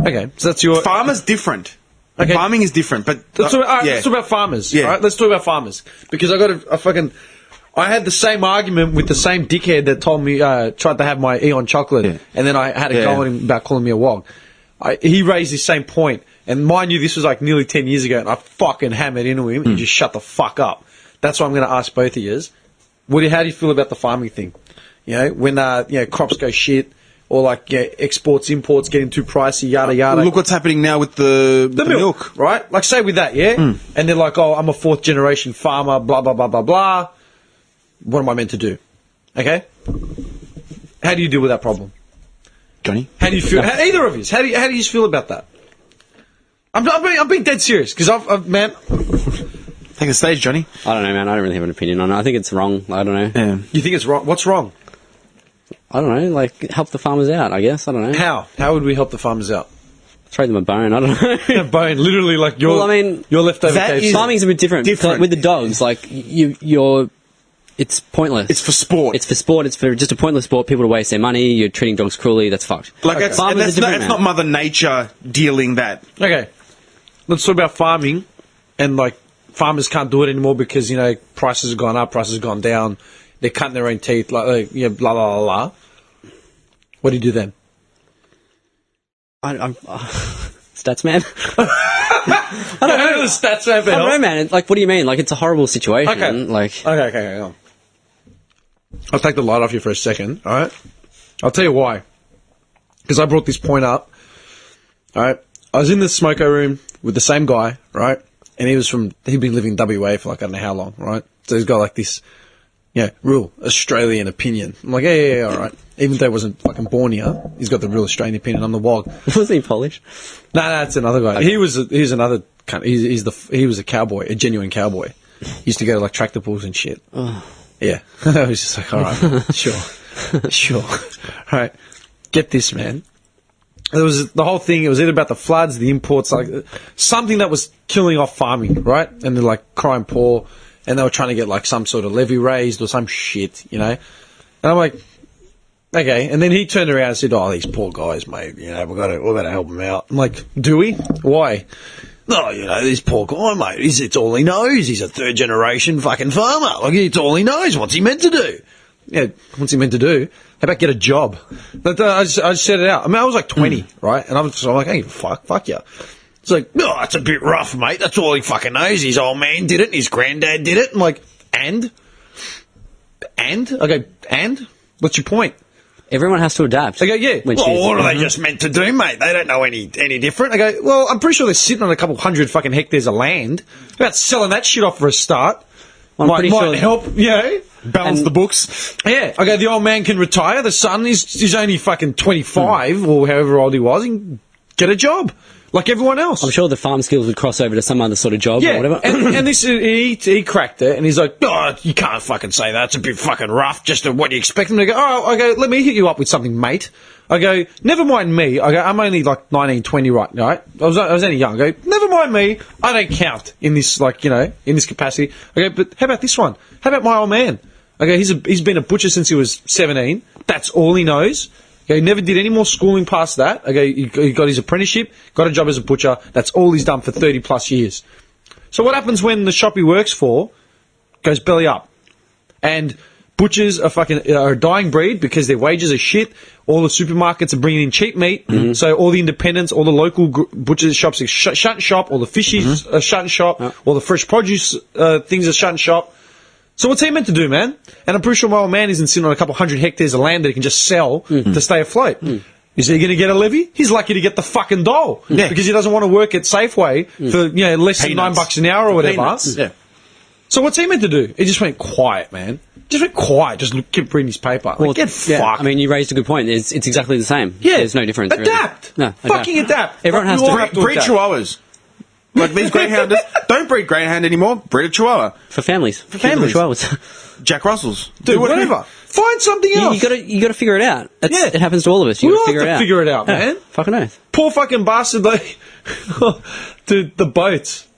Okay, so that's your... Farmers different. Okay. Farming is different, but... Let's talk about farmers. Yeah. All right, let's talk about farmers. Because I had the same argument with the same dickhead that told me, tried to have my Eon chocolate, and then I had a go at him about calling me a wog. He raised the same point, and mind you, this was like nearly 10 years ago, and I fucking hammered into him and just shut the fuck up. That's what I'm going to ask both of you. How do you feel about the farming thing? You know, when crops go shit, or like exports, imports getting too pricey, yada yada. Look what's happening now with the milk. Right? Like, say with that, yeah? And they're like, oh, I'm a 4th generation farmer, blah, blah, blah, blah, blah. What am I meant to do? Okay? How do you deal with that problem? Johnny? How do you feel? Either of you. How do you feel about that? I'm being dead serious, because I've man... Take the stage, Johnny. I don't know, man. I don't really have an opinion on it. I think it's wrong. I don't know. Yeah. You think it's wrong? What's wrong? I don't know. Like, help the farmers out, I guess. I don't know. How? How would we help the farmers out? Throw them a bone. I don't know. Bone, literally, like your, Well, I mean, your leftover that KFC. is- Farming's a bit different. Different. With the dogs, like, it's pointless. It's for sport. It's for sport. It's for just a pointless sport. People to waste their money. You're treating dogs cruelly. That's fucked. Like, that's Farmers are different, not man. Mother Nature dealing that. Okay, let's talk about farming, and like farmers can't do it anymore because prices have gone up, prices have gone down. They're cutting their own teeth, blah blah blah blah. What do you do then? I'm stats man. I don't know the stats man. I don't know, man. Like, what do you mean? Like, it's a horrible situation. Okay. Like, Okay. I'll take the light off you for a second, alright? I'll tell you why. Because I brought this point up, alright? I was in the smoko room with the same guy, right? And he'd been living in WA for like, I don't know how long, right? So he's got like this, real Australian opinion. I'm like, yeah, alright. Even though he wasn't fucking born here, he's got the real Australian opinion. I'm the wog. wasn't he Polish? No, that's another guy. Okay. He was another kind. He was a cowboy, a genuine cowboy. He used to go to like tractor pulls and shit. Oh. Yeah, I was just like, all right, sure. All right, get this, man. There was the whole thing. It was either about the floods, the imports, like something that was killing off farming, right? And they're like crying poor, and they were trying to get like some sort of levy raised or some shit, And I'm like, okay. And then he turned around and said, "Oh, these poor guys, mate. We've got to help them out." I'm like, "Do we? Why?" "No, this poor guy, mate. It's all he knows. He's a third generation fucking farmer. Like, it's all he knows. What's he meant to do?" Yeah, what's he meant to do? How about get a job? But I just said it out. I mean, I was like 20, right? And I'm like, hey, fuck you. It's like, no, that's a bit rough, mate. That's all he fucking knows. His old man did it, and his granddad did it. I'm like, and? Okay, and? What's your point? Everyone has to adapt. I go, yeah. Well, what are they just meant to do, mate? They don't know any different. I go, well, I'm pretty sure they're sitting on a couple hundred fucking hectares of land. About selling that shit off for a start. Might help, balance the books. Yeah. I go, the old man can retire. The son is only fucking 25 or however old he was. He can get a job like everyone else. I'm sure the farm skills would cross over to some other sort of job or whatever. and this he cracked it, and he's like, "Oh, you can't fucking say that. It's a bit fucking rough. Just what do you expect them to go?" "Oh, I go, let me hit you up with something, mate." I go, "Never mind me." I go, "I'm only like 19, 20, right? I was only young." I go, "Never mind me. I don't count in this in this capacity." I go, "But how about this one? How about my old man?" I go, he's been a butcher since he was 17. That's all he knows. He never did any more schooling past that. Okay, he got his apprenticeship, got a job as a butcher. That's all he's done for 30 plus years. So what happens when the shop he works for goes belly up? And butchers are a dying breed because their wages are shit. All the supermarkets are bringing in cheap meat. Mm-hmm. So all the independents, all the local butchers shops are shutting shop. All the fishies are shutting shop. All the fresh produce things are shutting shop. So what's he meant to do, man? And I'm pretty sure my old man isn't sitting on a couple hundred hectares of land that he can just sell to stay afloat. Is he going to get a levy? He's lucky to get the fucking dole because he doesn't want to work at Safeway for less than $9 an hour or whatever. Yeah. So what's he meant to do? He just went quiet, man. Just went quiet. Just kept reading his paper. Like, get fucked. I mean, you raised a good point. It's exactly the same. Yeah. There's no difference. Adapt. Really. No, fucking adapt. Everyone has to breed chihuahuas. Like these greyhounders, don't breed greyhound anymore. Breed a chihuahua for families. For families. Chihuahuas. Jack Russells. Dude, whatever. Find something else. You got to figure it out. It happens to all of us. You got to figure it out. Figure it out, man. Fucking oath. Poor fucking bastard. Dude, the boats,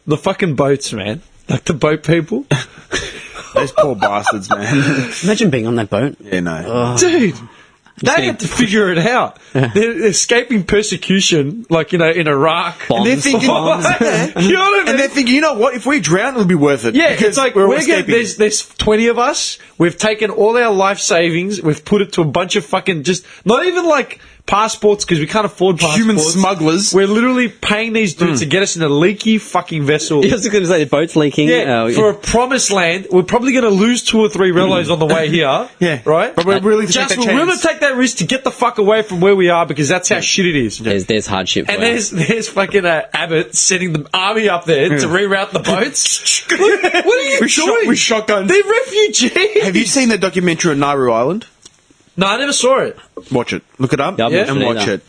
the fucking boats, man. Like the boat people. Those poor bastards, man. Imagine being on that boat. Yeah, no. Dude. They have to figure it out. They're escaping persecution, like, in Iraq. Bombs. And they're thinking, you know what I mean? And they're thinking, you know what? If we drown, it'll be worth it. Yeah, it's like, there's 20 of us. We've taken all our life savings. We've put it to a bunch of fucking not even like passports because we can't afford passports. Human smugglers. We're literally paying these dudes to get us in a leaky fucking vessel. I was going to say the boat's leaking. Yeah, for a promised land. We're probably going to lose 2 or 3 relos on the way here. Yeah. Right? But we're willing to we're take that willing chance. to take that risk to get the fuck away from where we are because that's how shit it is. There's hardship. And there's fucking Abbott sending the army up there to reroute the boats. What are you doing? With shotguns. They're refugees. Have you seen the documentary on Nauru Island? No, I never saw it. Watch it. Look it up and watch it.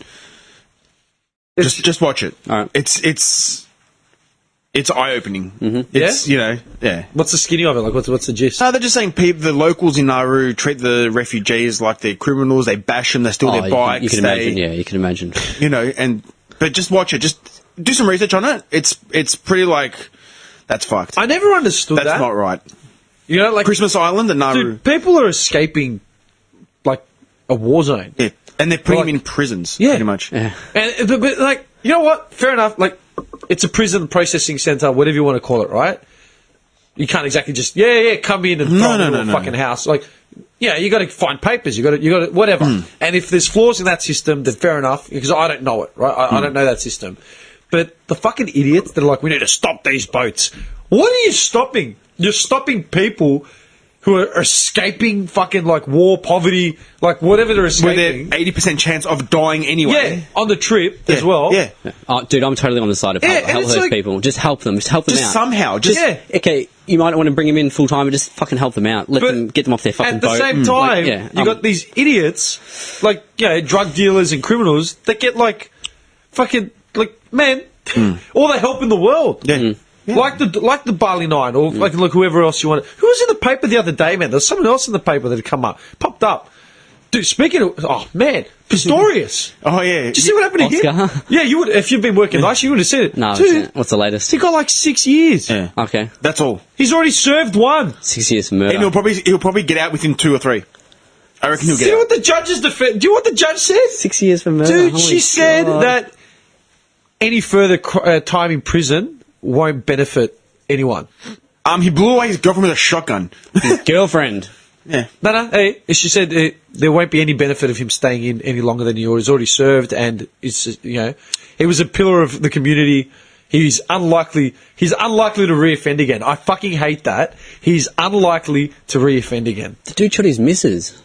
Just watch it. All right. It's eye-opening. Mm-hmm. It's, What's the skinny of it? Like, what's the gist? No, they're just saying the locals in Nauru treat the refugees like they're criminals. They bash them. They steal their bikes. You can imagine. Yeah, you can imagine. But just watch it. Just do some research on it. It's pretty that's fucked. I never understood that. That's not right. Like Christmas Island and Nauru. Dude, people are escaping like a war zone. Yeah. And they're putting them in prisons, pretty much. Yeah. And but like, you know what? Fair enough. Like, it's a prison processing center, whatever you want to call it, right? You can't exactly just come in and throw into a fucking house. Like, you got to find papers. You got to whatever. And if there's flaws in that system, then fair enough. Because I don't know it, right? I don't know that system. But the fucking idiots that are like, we need to stop these boats. What are you stopping? You're stopping people who are escaping fucking like war, poverty, like whatever they're escaping. With their 80% chance of dying anyway. Yeah, on the trip as well. Yeah. Oh, dude, I'm totally on the side of help those people. Just help them. Just help them out. Somehow. Okay, you might want to bring them in full time and just fucking help them out. Let them get them off their fucking boat. At the same time, you got these idiots, like, drug dealers and criminals that get like fucking, like, man, all the help in the world. Yeah. Like the Bali Nine, or like whoever else you want. Who was in the paper the other day, man? There's someone else in the paper that had popped up. Dude, speaking of, Pistorius. Oh yeah. Did you see what happened to him? Oscar? Yeah, you would if you've been working nights, you would have seen it. No, dude, what's the latest? he got like 6 years. Yeah. Okay, That's all. He's already served one. 6 years for murder. And he'll probably get out within 2 or 3. I reckon he'll get See out. what the judge's defense. Do you know what the judge said? 6 years for murder. Dude, Holy she said God. that any further time in prison won't benefit anyone. He blew away his girlfriend with a shotgun. His girlfriend. Yeah. No. Hey, she said there won't be any benefit of him staying in any longer than he's already served, and it's he was a pillar of the community. He's unlikely to reoffend again. I fucking hate that. He's unlikely to reoffend again. The dude shot his missus.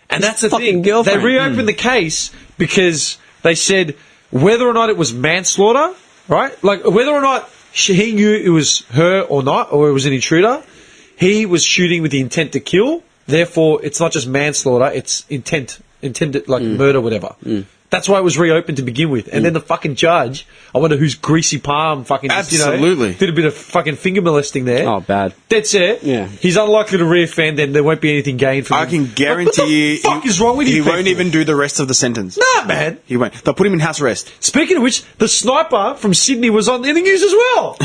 And that's the fucking thing. girlfriend. They reopened the case because they said whether or not it was manslaughter, right? Like whether or not he knew it was her or not, or it was an intruder, he was shooting with the intent to kill. Therefore, it's not just manslaughter; it's intended like murder, whatever. That's why it was reopened to begin with. And then the fucking judge, I wonder whose greasy palm fucking just, Absolutely. did a bit of fucking finger molesting there. Oh, bad. That's it. Yeah. He's unlikely to reoffend, and there won't be anything gained from him. I can guarantee What the fuck is wrong with you he won't people? even do the rest of the sentence. Nah, man. He won't. They'll put him in house arrest. Speaking of which, the sniper from Sydney was in the news as well.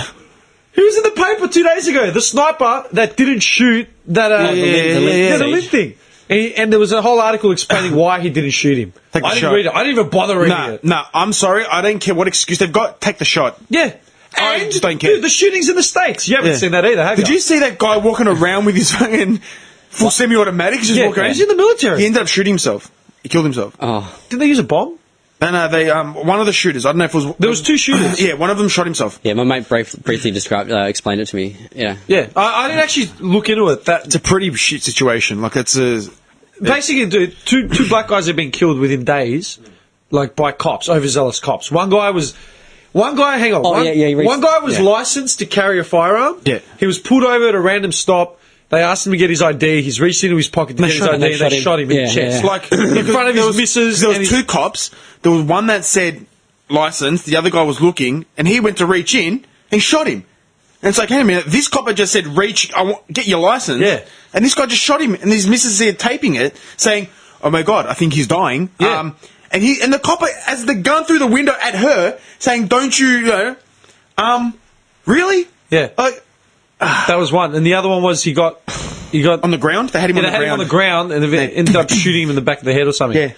He was in the paper 2 days ago. The sniper that didn't shoot that the limp thing. And there was a whole article explaining why he didn't shoot him. Take the I didn't shot. read it. I didn't even bother reading it. Nah, I'm sorry. I don't care what excuse they've got. Take the shot. Yeah. I And, just don't care. Dude, the shootings in the States. You haven't Yeah. seen that either, have Did you see that guy walking around with his fucking full semi-automatic? Just walking around. He's in the military. He ended up shooting himself. He killed himself. Oh, Didn't they use a bomb? No, they one of the shooters. I don't know if it was. There was 2 shooters. Yeah, one of them shot himself. yeah. My mate briefly explained it to me. Yeah. Yeah. I didn't actually look into it. It's a pretty shit situation. Like it's a. Basically, dude, two black guys have been killed within days, like by cops, overzealous cops. One guy, hang on. Oh, One guy was licensed to carry a firearm. Yeah. He was pulled over at a random stop. They asked him to get his ID. He's reached into his pocket to get his shot him. ID. They shot him in the chest. Yeah. Like in front of his missus. There and was his- 2 cops. There was one that said license. The other guy was looking, and he went to reach in and shot him. And it's like, hey, a minute, this cop had just said, get your license. Yeah. And this guy just shot him, and his missus is there taping it, saying, oh my God, I think he's dying. Yeah. And the cop has the gun through the window at her, saying, don't you, really? Yeah. Like, That was one. And the other one was he got on the ground? They had him yeah, on they the had him ground. on the ground and they ended up shooting him in the back of the head or something.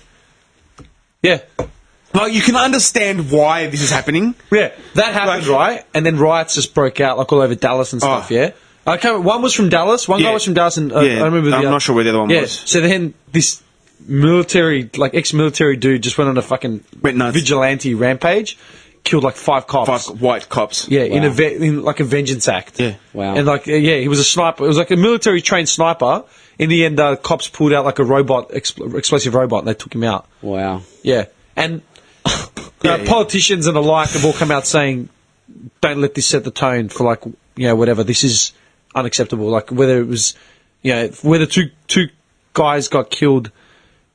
Yeah. Yeah. Like, you can understand why this is happening. Yeah, that happened, right? And then riots just broke out, like all over Dallas and stuff. Oh. Yeah, one was from Dallas. One guy Yeah. was from Dallas, and Yeah, I remember. I'm not sure where the other one was. So then this military, like ex-military dude, just went on a fucking Went nuts. vigilante rampage, killed like 5 cops. 5 white cops. Yeah, Wow. in like a vengeance act. Yeah. Wow. And like, he was a sniper. It was like a military trained sniper. In the end, cops pulled out like a robot, explosive robot, and they took him out. Wow. Yeah, and Yeah. politicians and the like have all come out saying, "Don't let this set the tone for like whatever. This is unacceptable." Like whether it was, whether two guys got killed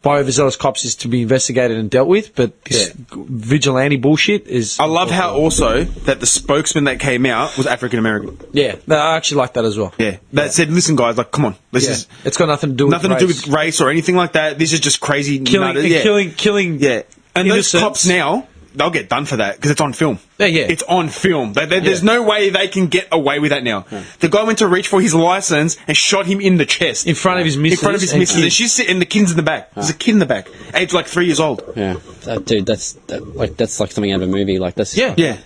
by overzealous cops is to be investigated and dealt with, but this vigilante bullshit is. I love how also that the spokesman that came out was African American. Yeah, no, I actually like that as well. Yeah, that said, listen, guys, like, come on, this is It's got nothing to do nothing with to do race. with race or anything like that. This is just crazy killing, nutters. and Yeah. killing. Yeah, and those innocents. cops now, they'll get done for that because it's on film. Yeah. It's on film. There's no way they can get away with that now. The guy went to reach for his license and shot him in the chest. In front of his missus. In front of his and missus. And kids. she's sitting, and the kid's in the back. There's a kid in the back, aged like 3 years old. Yeah. Dude, that's like something out of a movie. Like that's. Yeah. Yeah.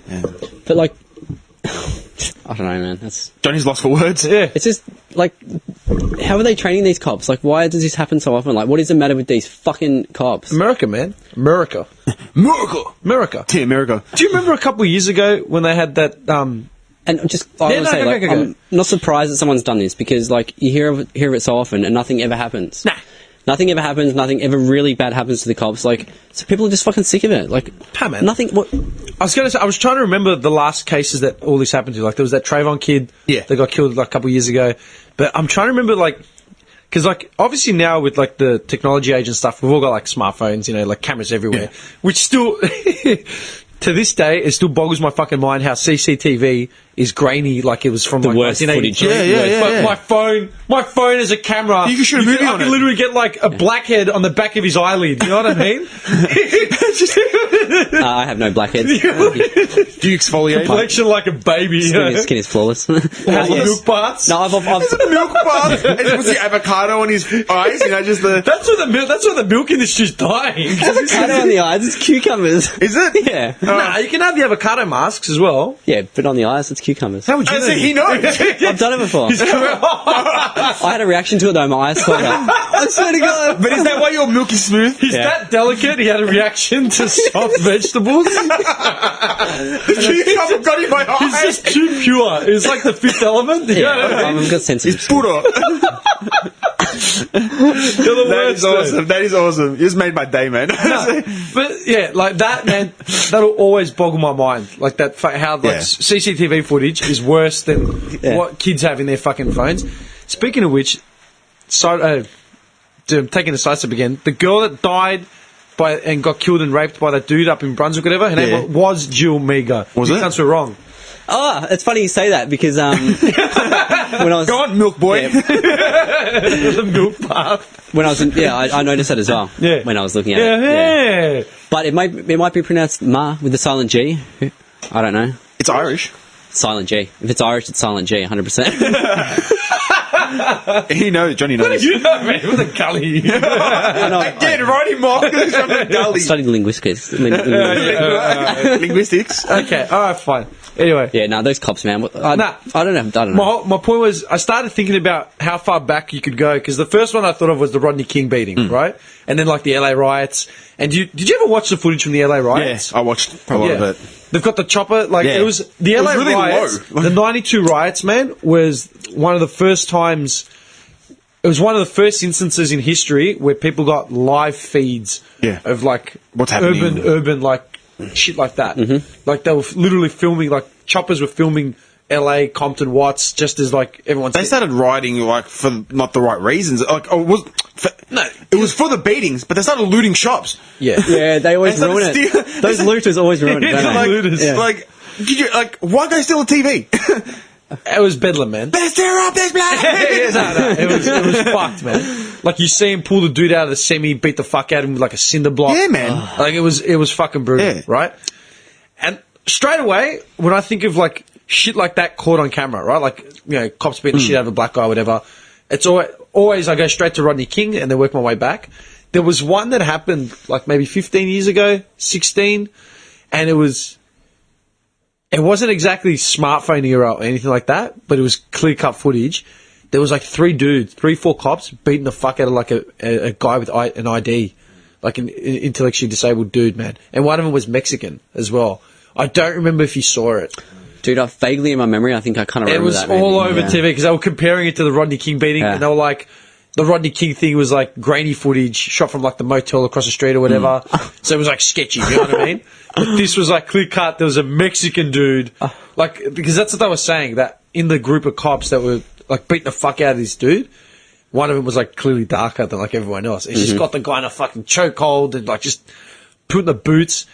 But like, I don't know, man. That's Johnny's lost for words. Yeah. it's just like, how are they training these cops? Like, why does this happen so often? Like, what is the matter with these fucking cops? America, man. America. America. Yeah, America. Do you remember a couple of years ago when they had that, And just, I Yeah, want no, to say, go, like, go, go. I'm not surprised that someone's done this because, like, you hear of it so often and nothing ever happens. Nah. Nothing ever happens. Nothing ever really bad happens to the cops. Like, so people are just fucking sick of it. Like, Nah, man. nothing. What? I was going to say, I was trying to remember the last cases that all this happened to. Like, there was that Trayvon kid that got killed like a couple of years ago. But I'm trying to remember, like, because, like, obviously now with, like, the technology age and stuff, we've all got, like, smartphones, you know, like, cameras everywhere. Which still, to this day, it still boggles my fucking mind how CCTV is grainy like it was from, The like, worst 1983. footage. Yeah. But my phone is a camera. You can shoot a movie I on can it. literally get, like, a blackhead on the back of his eyelid. You know what I mean? I have no blackheads. Do you exfoliate? Complexion like a baby. You know? Skin is flawless. Has the milk parts. No, I've Milk bath. And it was the avocado on his eyes. You know, just the. That's where the milk industry's dying. avocado on the eyes. It's cucumbers. Is it? Yeah. Nah, you can have the avocado masks as well. Yeah, but on the eyes, it's cucumbers. How would you I know? see, he knows. I've done it before. I had a reaction to it though. My eyes caught up. I swear to God. But is that why you're milky smooth? He's Yeah. that delicate, he had a reaction to soft vegetables. The cucumber got in my He's eye. just too pure. It's like the fifth element. You know what I mean? I've got sensitive. It's Buddha. You're the That worst, is man. awesome. That is awesome. You just made my day, man. But yeah, like that, man, that'll always boggle my mind. Like that, how like Yeah. CCTV footage is worse than what kids have in their fucking phones. Speaking of which, taking a sidestep again, the girl that died and got killed and raped by that dude up in Brunswick, whatever, her name was Jill Meagher. Was you it? cunts were wrong. Oh, it's funny you say that because when I was Go on, milk boy. The milk bath. when I was in, I noticed that as well. Yeah. When I was looking at it. Yeah. But it might be pronounced Ma with the silent G. I don't know. It's Irish. Silent G. If it's Irish, it's silent G. 100%. He knows. Johnny knows. You know, man, what a gully. I know. Get right in, Mark. I'm a I gully. studied linguistics. Linguistics. Okay, alright, fine. Anyway. Yeah, no, those cops, man. I don't know. My point was, I started thinking about how far back you could go, because the first one I thought of was the Rodney King beating, right? And then, like, the LA riots. And did you ever watch the footage from the LA riots? I watched a lot of it. They've got the chopper, like, Yeah. it was, the LA really riots, low. the 92 riots, man, was one of the first times, it was one of the first instances in history where people got live feeds of, like, What's happening. urban, like, shit like that. Like, they were literally filming, like, choppers were filming LA, Compton, Watts, just as, like, everyone's... They started rioting, like, for not the right reasons. Like, it was for the beatings, but they started looting shops. Yeah. Yeah, they always They ruin started it. stealing- Those looters always ruin it, don't they? Like, Looters. Yeah. like, why go steal a TV? It was bedlam, man. Let's tear up this black. It was fucked, man. Like, you see him pull the dude out of the semi, beat the fuck out of him with, like, a cinder block. Yeah, man. Like, it was fucking brutal, Yeah. right? And straight away, when I think of, like, shit like that caught on camera, right? Like, you know, cops beating the shit out of a black guy, whatever. It's always I go straight to Rodney King and then work my way back. There was one that happened, like, maybe 15 years ago, 16, and it wasn't exactly smartphone era or anything like that, but it was clear-cut footage. There was, like, 4 cops beating the fuck out of, like, a guy with an ID, like an intellectually disabled dude, man. And one of them was Mexican as well. I don't remember if you saw it. Dude, vaguely in my memory, I think I kind of It remember was that. maybe. all over Yeah. TV because they were comparing it to the Rodney King beating, Yeah. and they were like, the Rodney King thing was like grainy footage shot from like the motel across the street or whatever. So it was like sketchy, you know what I mean? But this was like clear cut. There was a Mexican dude, like, because that's what they were saying, that in the group of cops that were like beating the fuck out of this dude, one of them was like clearly darker than like everyone else. He's just got the guy in a fucking chokehold and like just putting the boots.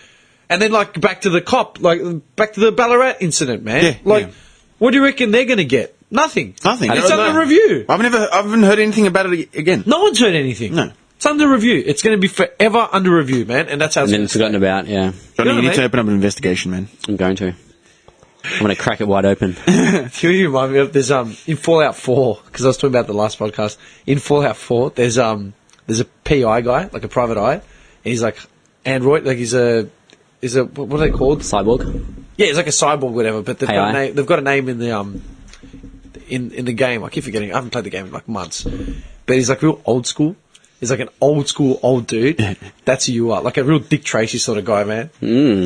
And then like back to the cop, like back to the Ballarat incident, man. Yeah, like, yeah. what do you reckon they're going to get? Nothing. Nothing. It's No. under review. I haven't heard anything about it again. No one's heard anything. No. It's under review. It's going to be forever under review, man. And that's how it's And then going to forgotten about, yeah. Johnny, Yeah, you need mate. to open up an investigation, man. I'm going to. I'm going to crack it wide open. You remind me of there's in Fallout 4, because I was talking about the last podcast. In Fallout 4, there's a PI guy, like a private eye, and he's like Android, like he's a what are they called? Cyborg? Yeah, he's like a cyborg, or whatever. But AI. they've got a name in the in the game. I keep forgetting. I haven't played the game in like months. But he's like real old school. He's like an old school old dude. That's who you are, like a real Dick Tracy sort of guy, man.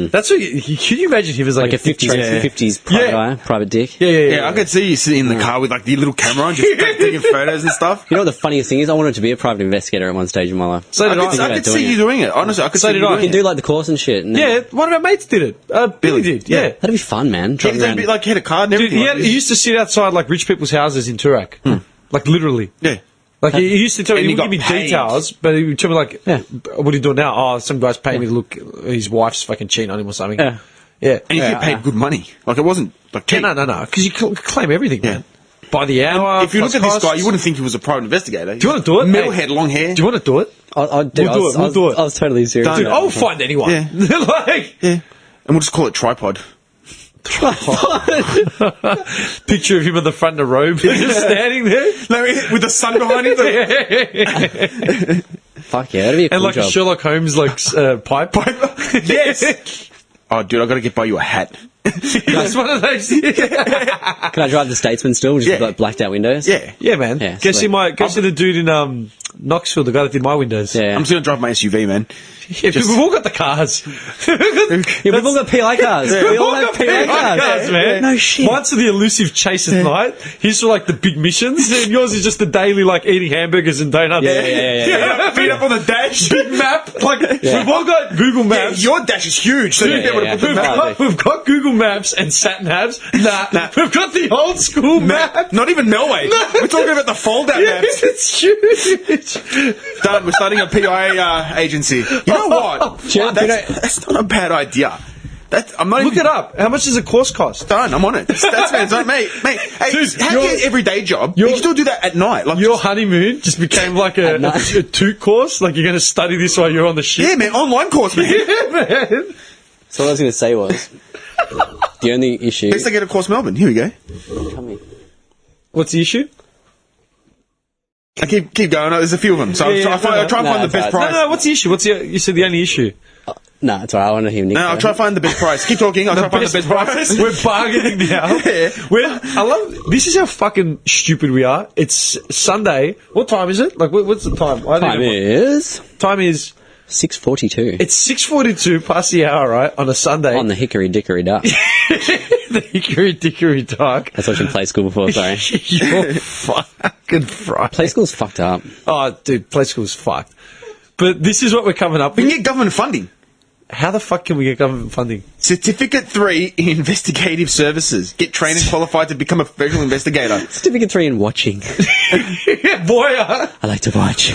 That's what can you imagine him as like Like a Dick Tracy? 50s private guy, private dick. Yeah, I could see you sitting in the car with like the little camera on, just taking photos and stuff. You know what the funniest thing is? I wanted to be a private investigator at one stage in my life. So did I. I could see you doing it. Honestly, I could So see did you I. doing You can it. do like the course and shit. And Yeah, one of our mates did it. Billy did. Yeah. That'd be fun, man. Yeah, Driving they'd around. be like hit a car and Dude, everything. he used to sit outside like rich people's houses in Turak. Like literally. Yeah. Like he used to tell me, And he he would got give me paid. details, but he would tell me like, Yeah. what are you doing now? Oh, some guy's paying me to look, his wife's fucking cheating on him or something. Yeah. Yeah. And you get paid good money. Like, it wasn't like cheap. No, because you claim everything, Yeah. man. By the hour. If you look plus at this guy, costs. you wouldn't think he was a private investigator. Do you want to do it? Metalhead, long hair. Do you want to do it? I'll do it. We'll do it. I was totally serious. Done. Dude, about I'll it. find anyone. Yeah. Like, Yeah. And we'll just call it tripod. picture of him in the front of the robe, just standing there. No, with the sun behind him. Fuck yeah, that'd be a cool And like job. a Sherlock Holmes like pipe. Yes. Oh, dude, I got to get by you a hat. That's one of those. Can I drive the Statesman still, just with Yeah. like blacked out windows? Yeah. Yeah, man. Yeah, go see sweet. go see the dude in Knoxville, the guy that did my windows. Yeah. I'm just going to drive my SUV, man. Yeah, we've all got the cars. Yeah, we've all got PI cars. We all have PI cars. man. No shit. Mine's for the elusive chase at night. His for like the big missions. And yours is just the daily like eating hamburgers and donuts. Yeah. Feet up on the dash. Big map. Like we've all got Google Yeah, Maps. your dash is huge, so you'd be able to put the We've map. got, we've got Google Maps and sat navs. Nah. We've got the old school map. Not even Melway. We're talking about the fold-out maps. It's huge. Done. We're starting a PI agency. You know what? That's not a bad idea. I'm not Look even, it up. How much does a course cost? Done. I'm on it. That's man's on, mate. Hey, Dude, have your everyday job. You can still do that at night. Like, Your honeymoon just became like a toot course. Like you're going to study this while you're on the ship. yeah, man. Online course, man. Yeah, man. So what I was going to say was, the only issue... Next I get a course Melbourne. Here we go. Come here. What's the issue? I keep going. There's a few of them. So Yeah, I'll try and find the it's best alright. price. No, what's the issue? You said the only issue. No, it's alright. I want to hear Nick. No, I'll try and find the best price. Keep talking. I'll try and find the best price. We're bargaining now. Yeah. I love. This is how fucking stupid we are. It's Sunday. What time is it? Like, what's the time? I don't Time know. is... Time is. 6:42. It's 6:42 past the hour, right, on a Sunday. On the Hickory Dickory Duck. the hickory dickory dock. That's watching Play School before, sorry. You're fucking fried. Play School's fucked up. Oh, dude, play school's fucked. But this is what we're coming up We with. can get government funding. How the fuck can we get government funding? Certificate 3 in investigative services. Get trained and qualified to become a professional investigator. Certificate 3 in watching. Voyeur. I like to watch.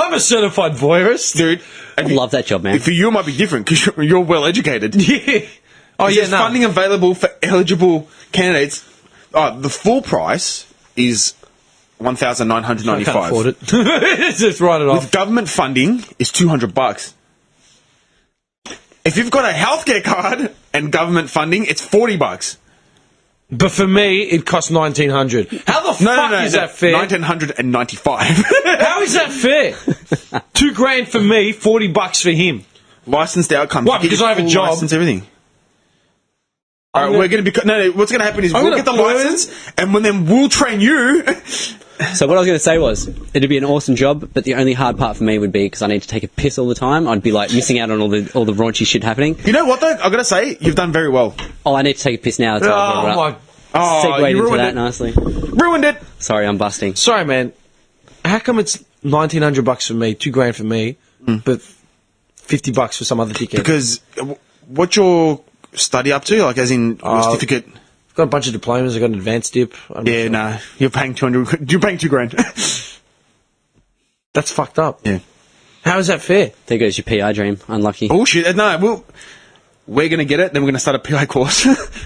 I'm a certified voyeurist. Dude, I love that job, man. for you it might be different because you're well educated. Yeah. Oh, yeah, There's no. funding available for eligible candidates. Oh, the full price is I can't $1,995. afford it. Just write it off. With government funding is $200. If you've got a healthcare card and government funding, it's $40. But for me, it costs $1,900. How the fuck is that fair? $1,995. How is that fair? $2,000 for me, $40 for him. Licensed outcomes. Why? You get Because your I have a full job? License, everything. I'm Alright, gonna- we're going to be... No, what's going to happen is I'm we'll gonna get the burn- license, and then we'll train you. So what I was going to say was, it'd be an awesome job, but the only hard part for me would be because I need to take a piss all the time. I'd be like missing out on all the raunchy shit happening. You know what, though? I've got to say, you've done very well. Oh, I need to take a piss now. That's why I brought it Oh, up. my... Oh, Segued you into ruined that it. nicely. Ruined it. Sorry, I'm busting. Sorry, man. How come it's $1,900 for me, $2,000 for me, but $50 for some other dickhead? Because what's your study up to? Like, as in certificate? I've got a bunch of diplomas. I've got an advanced dip. Yeah, no. You're paying $200. You're paying $2,000. That's fucked up. Yeah. How is that fair? There goes your PI dream. Unlucky. Bullshit. No, we're going to get it, then we're going to start a PI course.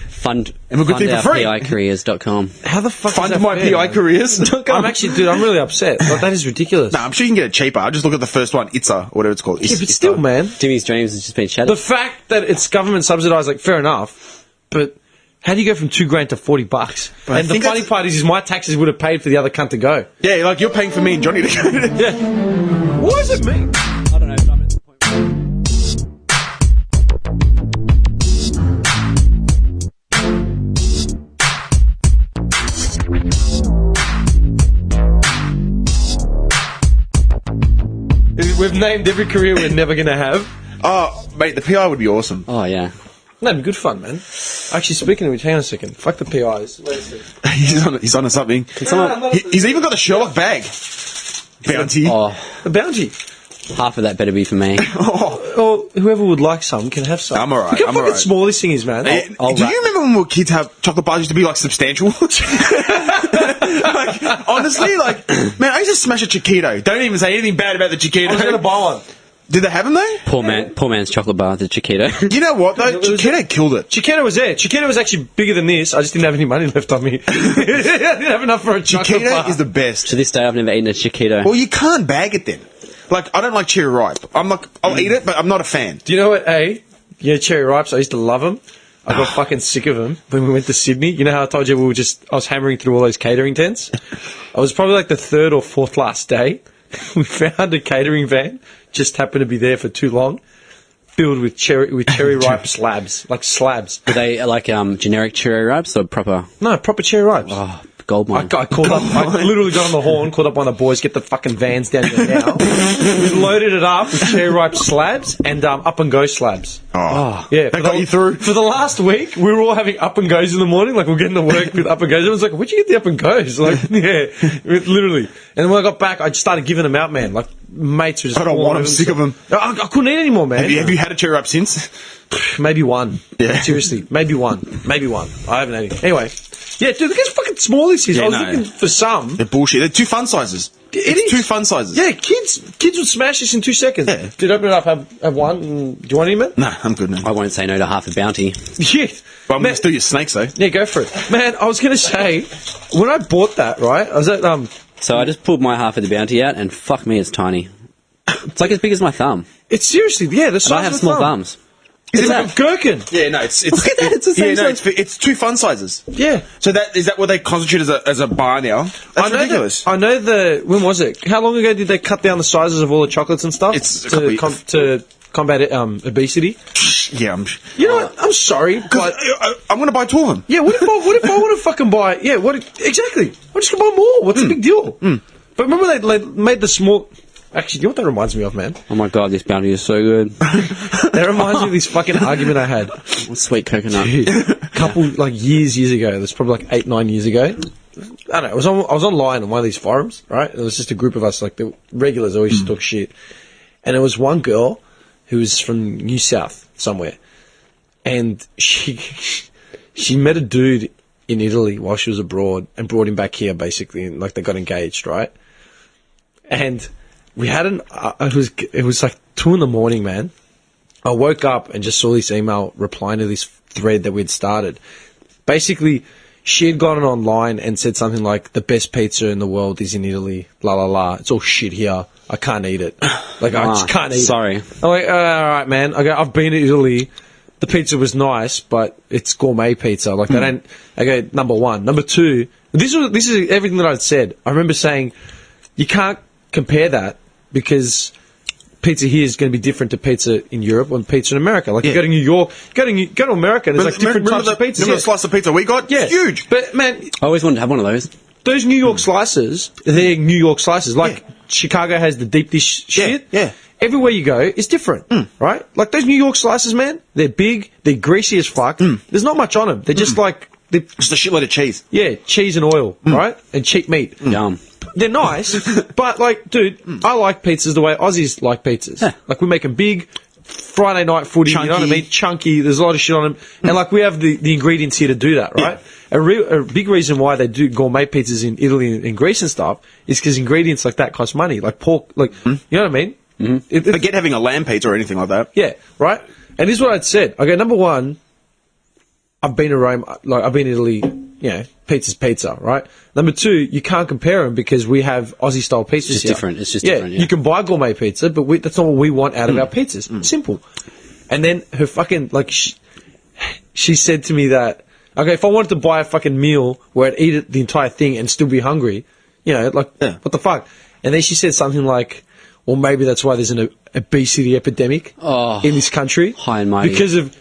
Fund And we're good thing for free. PIcareers.com. How the fuck Fund is that my fair, PI man? careers. I'm actually, dude, I'm really upset. Like, that is ridiculous. Nah, I'm sure you can get it cheaper. I'll just look at the first one, ITSA, or whatever it's called. Yeah, but still, man. Jimmy's dreams has just been shattered. The fact that it's government subsidised, like, fair enough, but how do you go from $2,000 to $40? But I And the think funny that's- part is my taxes would have paid for the other cunt to go. Yeah, like you're paying for me and Johnny to go. Yeah. What does it mean? I don't know, but I'm at the point where... named every career we're never going to have. Oh, mate, the PI would be awesome. Oh yeah. That'd be good fun, man. Actually, speaking of which, hang on a second. Fuck the PIs. Wait a second. He's on something. someone- He's even got a Sherlock bag. Bounty. Oh, A bounty. half of that better be for me. Or whoever would like some can have some. I'm alright, Look how I'm fucking alright. small this thing is, man. I'll Do wrap- you remember when we were kids have chocolate bars used to be like substantial? Like, honestly, like, man, I used to smash a Chiquito. Don't even say anything bad about the Chiquito. I was going to buy one. Did they have them though? Poor man's chocolate bar, the Chiquito. You know what though? Chiquito killed it. Chiquito was there. Chiquito was actually bigger than this. I just didn't have any money left on me. I didn't have enough for a chocolate Chiquito bar. is the best. To this day, I've never eaten a Chiquito. Well, you can't bag it then. Like, I don't like cherry ripe. I'll eat it, but I'm not a fan. Do you know what, yeah, cherry ripes, I used to love them. I got fucking sick of them when we went to Sydney. You know how I told you I was hammering through all those catering tents? I was probably like the third or fourth last day. We found a catering van, just happened to be there for too long, filled with cherry ripe slabs, like slabs. Were they like generic cherry ripes or proper? No, proper cherry ripes. Oh, gold I mine. called up, I literally got on the horn, called up one of the boys, get the fucking vans down here now. We loaded it up with cherry ripe slabs and up and go slabs. Oh. Yeah, That got you through? For the last week, we were all having up and goes in the morning. Like, we're getting to work with up and goes. Everyone's like, where'd you get the up and goes? Like, yeah, literally. And when I got back, I just started giving them out, man. Like, mates were just... I don't want them, sick of them. I couldn't eat anymore, man. Have you had a cherry ripe since? Maybe one. Yeah. Seriously, maybe one. I haven't had any. Anyway. Yeah, dude, look how fucking small this is. Yeah, I was no. looking for some. They're bullshit. They're two fun sizes. It's two fun sizes. Yeah, kids would smash this in 2 seconds. Yeah. Dude, open it up, have one. And, do you want any, man? No, I'm good, man. I won't say no to half a bounty. Yeah. But I'm going to steal your snakes, though. Yeah, go for it. Man, I was going to say, when I bought that, right, I was at, So I just pulled my half of the bounty out, and fuck me, it's tiny. It's like as big as my thumb. it's seriously, yeah, the size And I have of a small thumb. thumbs. It's like a gherkin. Yeah, no, it's Look at that, it's the same size. it's two fun sizes. Yeah. So is that what they constitute as a bar now? That's ridiculous. I know when was it? How long ago did they cut down the sizes of all the chocolates and stuff? It's a couple of- to combat obesity. Yeah, You know what? I'm sorry, but I'm going to buy two of them. yeah, what if I want to fucking buy? Yeah, exactly? I'm just gonna buy more. What's the big deal? But remember they made the small. Actually, you know what that reminds me of, man? Oh my god, this bounty is so good. That reminds me of this fucking argument I had. Sweet coconut. A couple, like, years ago. It was probably like 8-9 years ago. I don't know. I was online on one of these forums, right? It was just a group of us, like the regulars always used to talk shit. And it was one girl who was from New South somewhere. And she met a dude in Italy while she was abroad and brought him back here, basically. And, like, they got engaged, right? And we had it was like 2 a.m, man. I woke up and just saw this email replying to this thread that we'd started. Basically, she had gone online and said something like, the best pizza in the world is in Italy, la la la. It's all shit here. I can't eat it. Like, I just can't eat sorry. it. I'm like, all right, man. I go, I've been to Italy. The pizza was nice, but it's gourmet pizza. Like, they don't... I go, number one. Number two, this is everything that I'd said. I remember saying, you can't compare that because pizza here is going to be different to pizza in Europe and pizza in America. Like, you go to New York, go to America, and there's like different types of pizza. Remember the slice of pizza we got? Yeah. It's huge. But, man, I always wanted to have one of those. those New York slices, they're New York slices. Like, Chicago has the deep dish shit. Yeah. Everywhere you go, it's different, right? Like, those New York slices, man, they're big, they're greasy as fuck. There's not much on them. They're just like... Just a shitload of cheese. Yeah, cheese and oil, right? And cheap meat. Yum. They're nice, but, like, dude, I like pizzas the way Aussies like pizzas. Yeah. Like, we make them big, Friday night footy, you know what I Chunky. mean? Chunky, there's a lot of shit on them. And, like, we have the ingredients here to do that, right? A big reason why they do gourmet pizzas in Italy and Greece and stuff is because ingredients like that cost money. Like pork, like, you know what I mean? Forget having a lamb pizza or anything like that. Yeah, right? And this is what I'd said. Okay, number one, I've been to Rome, like, I've been to Italy, you know, pizza's pizza, right? Number two, you can't compare them because we have Aussie-style pizzas just here. different. It's just different, yeah. You can buy gourmet pizza, but that's not what we want out of our pizzas. Simple. And then her fucking, like, she said to me that, okay, if I wanted to buy a fucking meal where I'd eat it, the entire thing and still be hungry, you know, like, what the fuck? And then she said something like, well, maybe that's why there's an obesity epidemic in this country. High and mighty.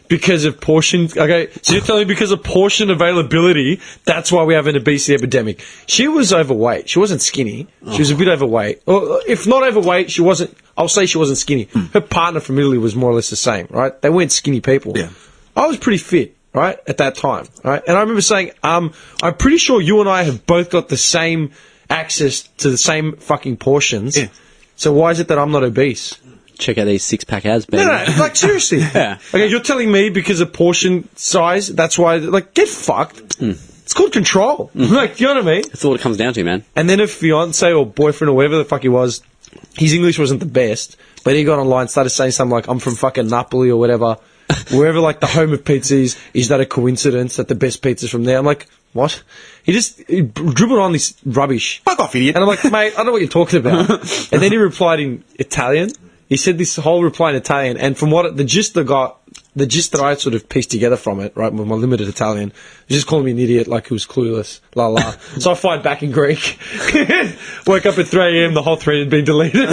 Because of portion. Okay, so you're telling me because of portion availability, that's why we have an obesity epidemic. She was overweight. She wasn't skinny. She was a bit overweight. Or if not overweight, she wasn't. I'll say she wasn't skinny. Her partner from Italy was more or less the same, right? They weren't skinny people. Yeah. I was pretty fit, right, at that time, right? And I remember saying, I'm pretty sure you and I have both got the same access to the same fucking portions. Yeah. So why is it that I'm not obese? Check out these six-pack abs, baby. No, like, seriously. Yeah. Okay, you're telling me because of portion size, that's why, like, get fucked. It's called control. Like, you know what I mean? That's all it comes down to, man. And then a fiance or boyfriend or whatever the fuck he was, his English wasn't the best, but he got online, started saying something like, I'm from fucking Napoli or whatever, wherever, like, the home of pizza is that a coincidence that the best pizza's from there? I'm like, what? He dribbled on this rubbish. Fuck off, idiot. And I'm like, mate, I don't know what you're talking about. And then he replied in Italian. He said this whole reply in Italian, and from what the gist that I sort of pieced together from it, right, with my limited Italian, was just calling me an idiot, like he was clueless, la la. So I fired back in Greek. Woke up at 3 a.m, the whole thread had been deleted.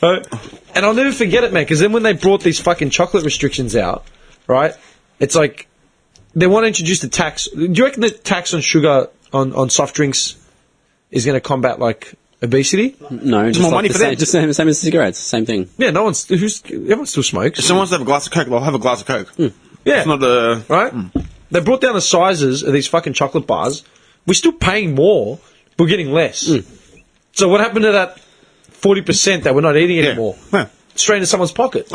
Right? And I'll never forget it, man, because then when they brought these fucking chocolate restrictions out, right, it's like, they want to introduce the tax. Do you reckon the tax on sugar, on soft drinks, is going to combat, like, obesity? No, just more like money the for same, them. just same as cigarettes, same thing. Yeah, everyone still smokes. If someone wants to have a glass of Coke, they'll have a glass of Coke. Yeah. It's not a... Right? They brought down the sizes of these fucking chocolate bars. We're still paying more, but we're getting less. So what happened to that 40% that we're not eating anymore? Yeah. Straight into someone's pocket.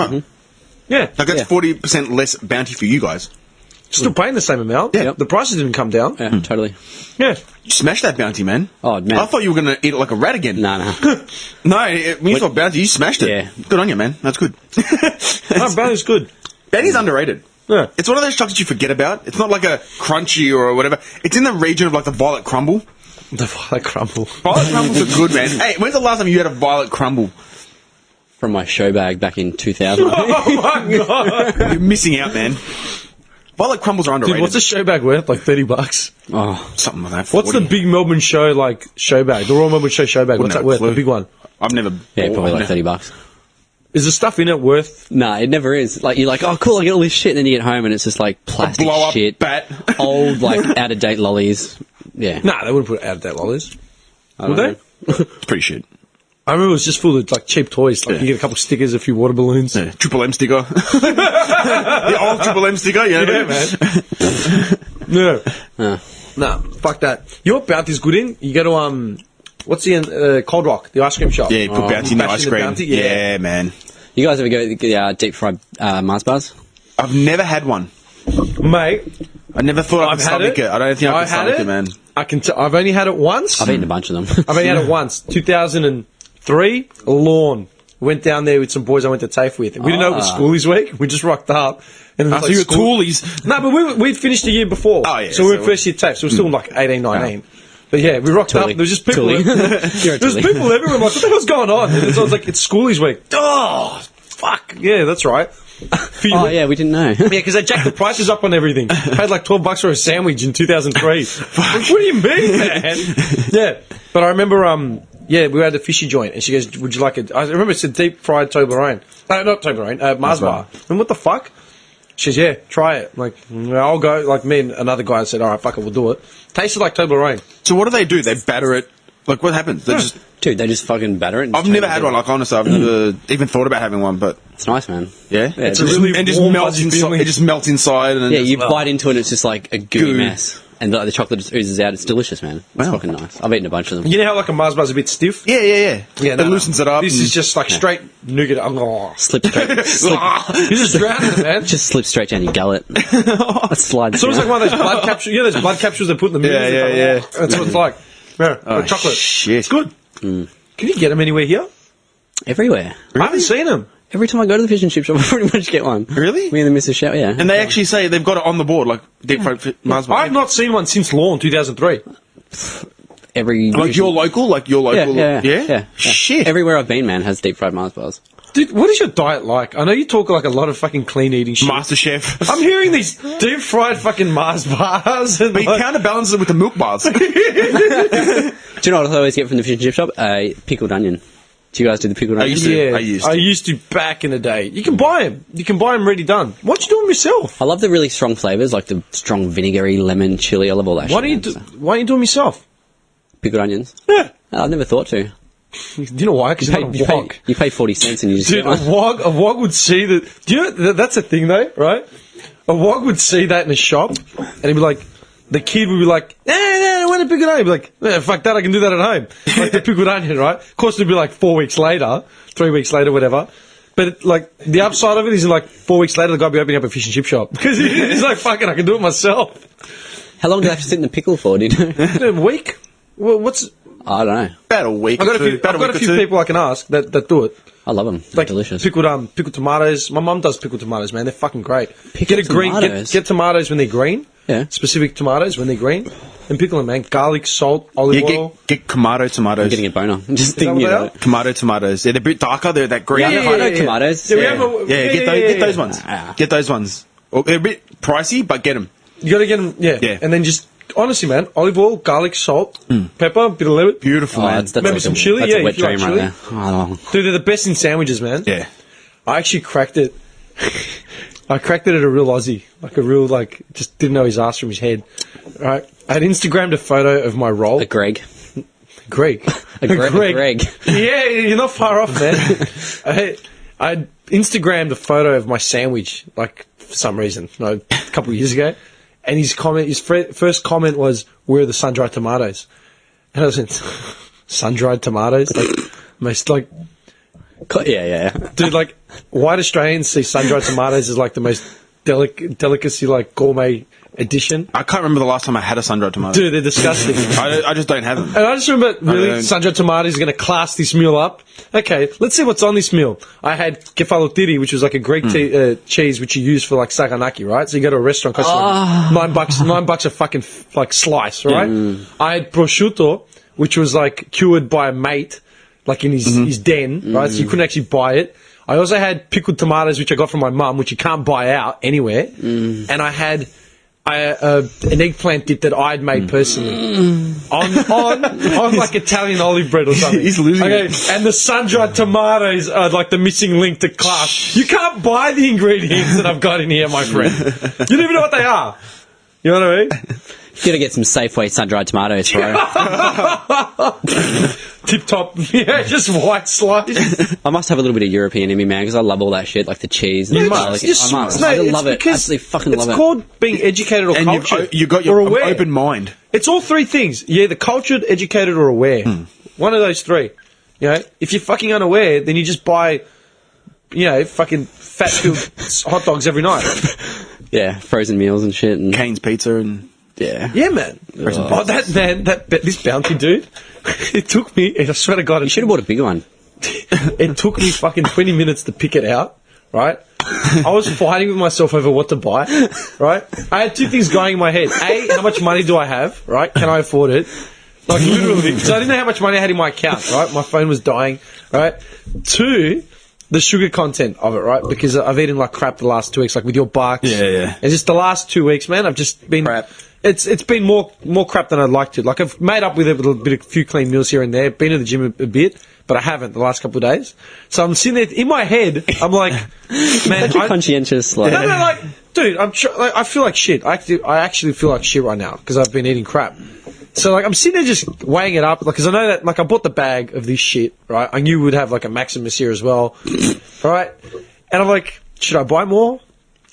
Yeah. Like, that's 40% less bounty for you guys. Still paying the same amount. Yeah. The prices didn't come down. Yeah, totally. Yeah. You smashed that bounty, man. Oh, man. I thought you were going to eat it like a rat again. No. No, when you thought bounty, you smashed it. Yeah. Good on you, man. That's good. No, bounty's good. Bounty's underrated. Yeah. It's one of those chocolates you forget about. It's not like a crunchy or whatever. It's in the region of like the violet crumble. The violet crumble. Violet crumbles are good, man. Hey, when's the last time you had a violet crumble? From my show bag back in 2000. Oh my god. You're missing out, man. Violet crumbles are underrated. Dude, what's a show bag worth? Like $30? Oh, Something like that. What's the 40. big Melbourne show, like, show bag? The Royal Melbourne show bag. Wouldn't What's that have a worth? clue. The big one. I've never... yeah, probably bought like one. $30. Is the stuff in it worth... Nah, it never is. Like, you're like, oh, cool, I get all this shit, and then you get home and it's just like plastic blow-up shit. bat. Old, like, out-of-date lollies. Yeah. Nah, they wouldn't put it out of that lollies. I Would don't they? know. It's pretty shit. I remember it was just full of, like, cheap toys. Like, Yeah. you get a couple stickers, a few water balloons. Yeah. Triple M sticker. The old Triple M sticker, you know? Yeah. Uh, Nah, fuck that. You know what Bounty's good in? You go to, what's the, Cold Rock, the ice cream shop. Yeah, you put Bounty in the Bash ice in the cream. Bounty, Yeah, man. you guys ever go to the deep fried Mars bars? I've never had one. Mate, I never thought I I've could had stomach it. I don't think I I've could had stomach it. it, man. I've only had it once. I've eaten a bunch of them. I've only had it once. 2003, Lawn. Went down there with some boys I went to TAFE with. We didn't know it was Schoolies Week. We just rocked up. And it was So you were school- toolies. No, but we'd finished a year before. Oh, yeah, So we were so first year TAFE. So we were still like 18, 19. But yeah, we rocked up. Toolie. There was just people. Toolie. You're a There was toolie. people everywhere. I'm like, what the hell's going on? And so I was like, it's Schoolies Week. Oh, fuck. Yeah, that's right. Oh, yeah, we didn't know. Yeah, because they jacked the prices up on everything. Paid like $12 for a sandwich in 2003. Like, what do you mean, man? Yeah, but I remember, yeah, we had a fishy joint, and she goes, "Would you like it?" I remember it said deep fried Toblerone. Not Toblerone, Mars bar. And what the fuck? She says, "Yeah, try it." I'm like, I'll go. Like me and another guy said, "All right, fuck it, we'll do it." Tasted like Toblerone. So what do? They batter it. Like, what happens? They just... Dude, they just fucking batter it. and I've just never change had it. one. Like, honestly, I've never even thought about having one, but... It's nice, man. Yeah? It's a really and just warm, melts fuzzy inside. feeling. It just melts inside. And Yeah, just, you bite into it and it's just like a gooey Goo. mess. And the chocolate just oozes out. It's delicious, man. It's Wow. fucking nice. I've eaten a bunch of them. You know how like a Mars bar's a bit stiff? Yeah. Yeah, It loosens it up. This and- is just like straight nougat. Oh. Slip straight. You just drown it, man. Just slip straight down your gullet. It slides It's almost like down. one of those blood capsules. You know those blood capsules they put in the mirrors? Yeah. That's what it's like. Yeah, Oh, chocolate. shit. It's good. Can you get them anywhere here? Everywhere. I haven't seen them. Every time I go to the fish and chip shop, I pretty much get one. Really? Me and the Mrs. Show, yeah. And they actually say they've got it on the board, like deep fried Mars bar. I've not seen one since Lawn 2003. Every Like your local? yeah. Shit. Everywhere I've been, man, has deep fried Mars bars. Dude, what is your diet like? I know you talk like a lot of fucking clean eating shit. Master Chef. I'm hearing these deep fried fucking Mars bars. And But you like, counterbalance it with the milk bars. Do you know what I always get from the fish and chip shop? Pickled onion. Do you guys do the pickled onion? used to. yeah, I I used used to back in the day. You can buy them. You can buy them ready done. Why don't you do them yourself? I love the really strong flavours, like the strong vinegary, lemon, chili. I love all that Why shit. don't you do them yourself? Pickled onions? Yeah. I've never thought to. Do you know why? Because you're not a wog. You pay 40 cents and you just Dude, get one. a wog would see that. Do you know that's a thing though, right? A wog would see that in a shop, and he'd be like, the kid would be like, nah, I want to pick it up. He'd be like, fuck that, I can do that at home. Like the pickled onion, right? Of course, it'd be like 4 weeks later, 3 weeks later, whatever. But like the upside of it is, in like 4 weeks later, the guy will be opening up a fish and chip shop because he's like, fuck it, I can do it myself. How long do they have to sit in the pickle for? Do you know? A week? Well, what's? I don't know. About a week. I've got a few people I can ask that do it. I love them. They're Like delicious. pickled tomatoes. My mum does pickled tomatoes, man. They're fucking great. Pickled tomatoes? Get tomatoes when they're green. Yeah. Specific tomatoes when they're green, and pickle them, man. Garlic, salt, olive oil. Get Kamado tomatoes. I'm getting a boner. Just that what thinking they about are? it. Kamado tomatoes. They're a bit darker. They're that green. Yeah, I know tomatoes. Yeah, we Yeah. have a- Get those ones. Ah. Get those ones. Oh, they're a bit pricey, but get them. You got to get them, yeah. And then just honestly, man, olive oil, garlic, salt, pepper, bit of lemon. Beautiful, Oh, man. that's Maybe like some a, chili, That's yeah, a wet if you like dream right chili. there. Oh, Dude, they're the best in sandwiches, man. Yeah. I actually cracked it. I cracked it at a real Aussie, like a real just didn't know his ass from his head. Right, I had Instagrammed a photo of my roll. a Greg. Greg. A Greg. Yeah, you're not far off, man. I Instagrammed a photo of my sandwich, like, for some reason, a couple of years ago. And his first comment was, "Where are the sun-dried tomatoes?" And I was like, sun-dried tomatoes? Like, most, like, Yeah. dude, like, white Australians see sun-dried tomatoes as, like, the most delicacy, like, gourmet edition. I can't remember the last time I had a sun-dried tomato. Dude, they're disgusting. I just don't have them. And I just remember, really, don't- sun-dried tomatoes are going to class this meal up. Okay, let's see what's on this meal. I had kefalotiri, which was like a Greek cheese which you use for like saganaki, right? So you go to a restaurant, costs like $9 a fucking like slice, right? I had prosciutto, which was like cured by a mate, like in his den, right? So you couldn't actually buy it. I also had pickled tomatoes, which I got from my mum, which you can't buy out anywhere. And I had an eggplant dip that I'd made personally on like Italian olive bread or something. He's losing Okay, it. and the sun-dried tomatoes are like the missing link to class. You can't buy the ingredients that I've got in here, my friend. You don't even know what they are. You know what I mean? You gotta get some Safeway sun-dried tomatoes, bro. Tip top, yeah, just white slice. I must have a little bit of European in me, man, because I love all that shit, like the cheese and the garlic. I must. No, I it's love it. because Absolutely fucking love it. It's called being educated or And cultured. you got or your aware. open mind. It's all three things. You're either cultured, educated, or aware. One of those three. You know, if you're fucking unaware, then you just buy, fucking fat-filled hot dogs every night. Yeah, frozen meals and shit. And Cane's Pizza and... yeah. Yeah, man. Oh, this bounty dude. It took me. I swear to God, You should have bought a bigger one. it took me fucking 20 minutes to pick it out. Right. I was fighting with myself over what to buy. Right. I had two things going in my head. A, how much money do I have? Right. Can I afford it? Like literally. So I didn't know how much money I had in my account. Right. My phone was dying. Right. Two, the sugar content of it, right? Because I've eaten like crap the last 2 weeks, like with your bucks. Yeah. And just the last 2 weeks, man, I've just been Crap. It's been more crap than I'd like to. Like I've made up with it with a few clean meals here and there. Been to the gym a bit, but I haven't the last couple of days. So I'm sitting there in my head. I'm like, man, Such a conscientious, like... no, like, dude, I feel like shit. I actually feel like shit right now because I've been eating crap. So like I'm sitting there just weighing it up, like, because I know that like I bought the bag of this shit, right? I knew we'd have like a Maximus here as well, right? And I'm like, should I buy more?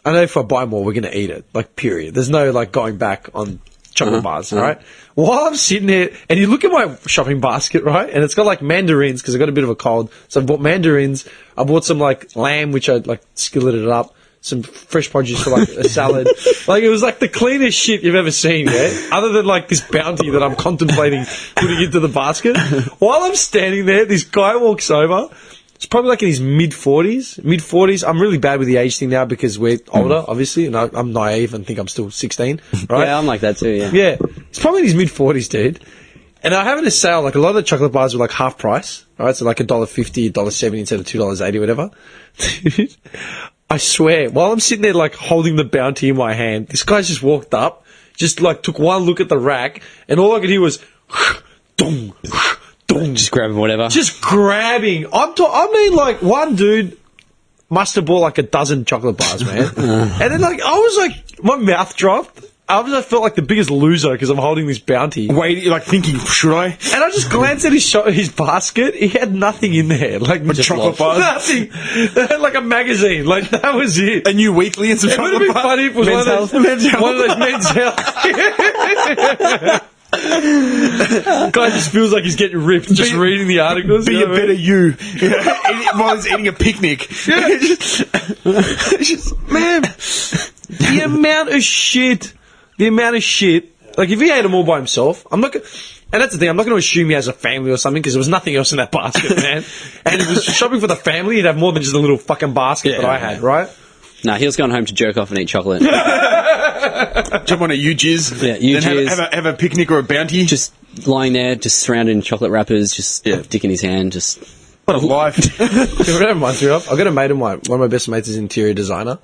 I know if I buy more, we're gonna eat it, like period. There's no like going back on chocolate bars, right? While I'm sitting there, and you look at my shopping basket, right? And it's got like mandarins because I got a bit of a cold, so I bought mandarins. I bought some like lamb, which I like skilleted it up. Some fresh produce for like a salad. Like it was like the cleanest shit you've ever seen, yeah? Other than like this bounty that I'm contemplating putting into the basket. While I'm standing there, this guy walks over. It's probably like in his mid-40s. I'm really bad with the age thing now because we're older, obviously, and I'm naive and think I'm still 16, right? Yeah, I'm like that too, yeah. Yeah. He's probably in his mid-40s, dude. And I having a sale, like a lot of the chocolate bars were like half price, right? So like $1.50, $1.70 instead of $2.80, whatever. Dude, I swear, while I'm sitting there like holding the bounty in my hand, this guy just walked up, just like took one look at the rack, and all I could hear was dong, dong. Just grabbing whatever. Just grabbing. I mean, like one dude must have bought like a dozen chocolate bars, man. And then like I was like, my mouth dropped. I felt like the biggest loser because I'm holding this bounty. Wait, like thinking, should I? And I just glanced at his basket. He had nothing in there. Like Just chocolate bars? Nothing. It had like a magazine. Like that was it. A new weekly and some It would have chocolate been bars? funny if it was Men's one of those men's health. Guy just feels like he's getting ripped just reading the articles. Be you a know what I better mean? you. While he's eating a picnic. Man, the amount of shit. Like if he ate them all by himself, I'm not. And that's the thing. I'm not going to assume he has a family or something because there was nothing else in that basket, man. And he was shopping for the family. He'd have more than just a little fucking basket that I had, right? Nah, he was going home to jerk off and eat chocolate. Jump on a U-Jizz. Yeah, U-Jizz. Then have a picnic or a bounty. Just lying there, just surrounded in chocolate wrappers, just dick in his hand, just... What a life. You know what that reminds me of? I've got a mate of mine. One of my best mates is an interior designer.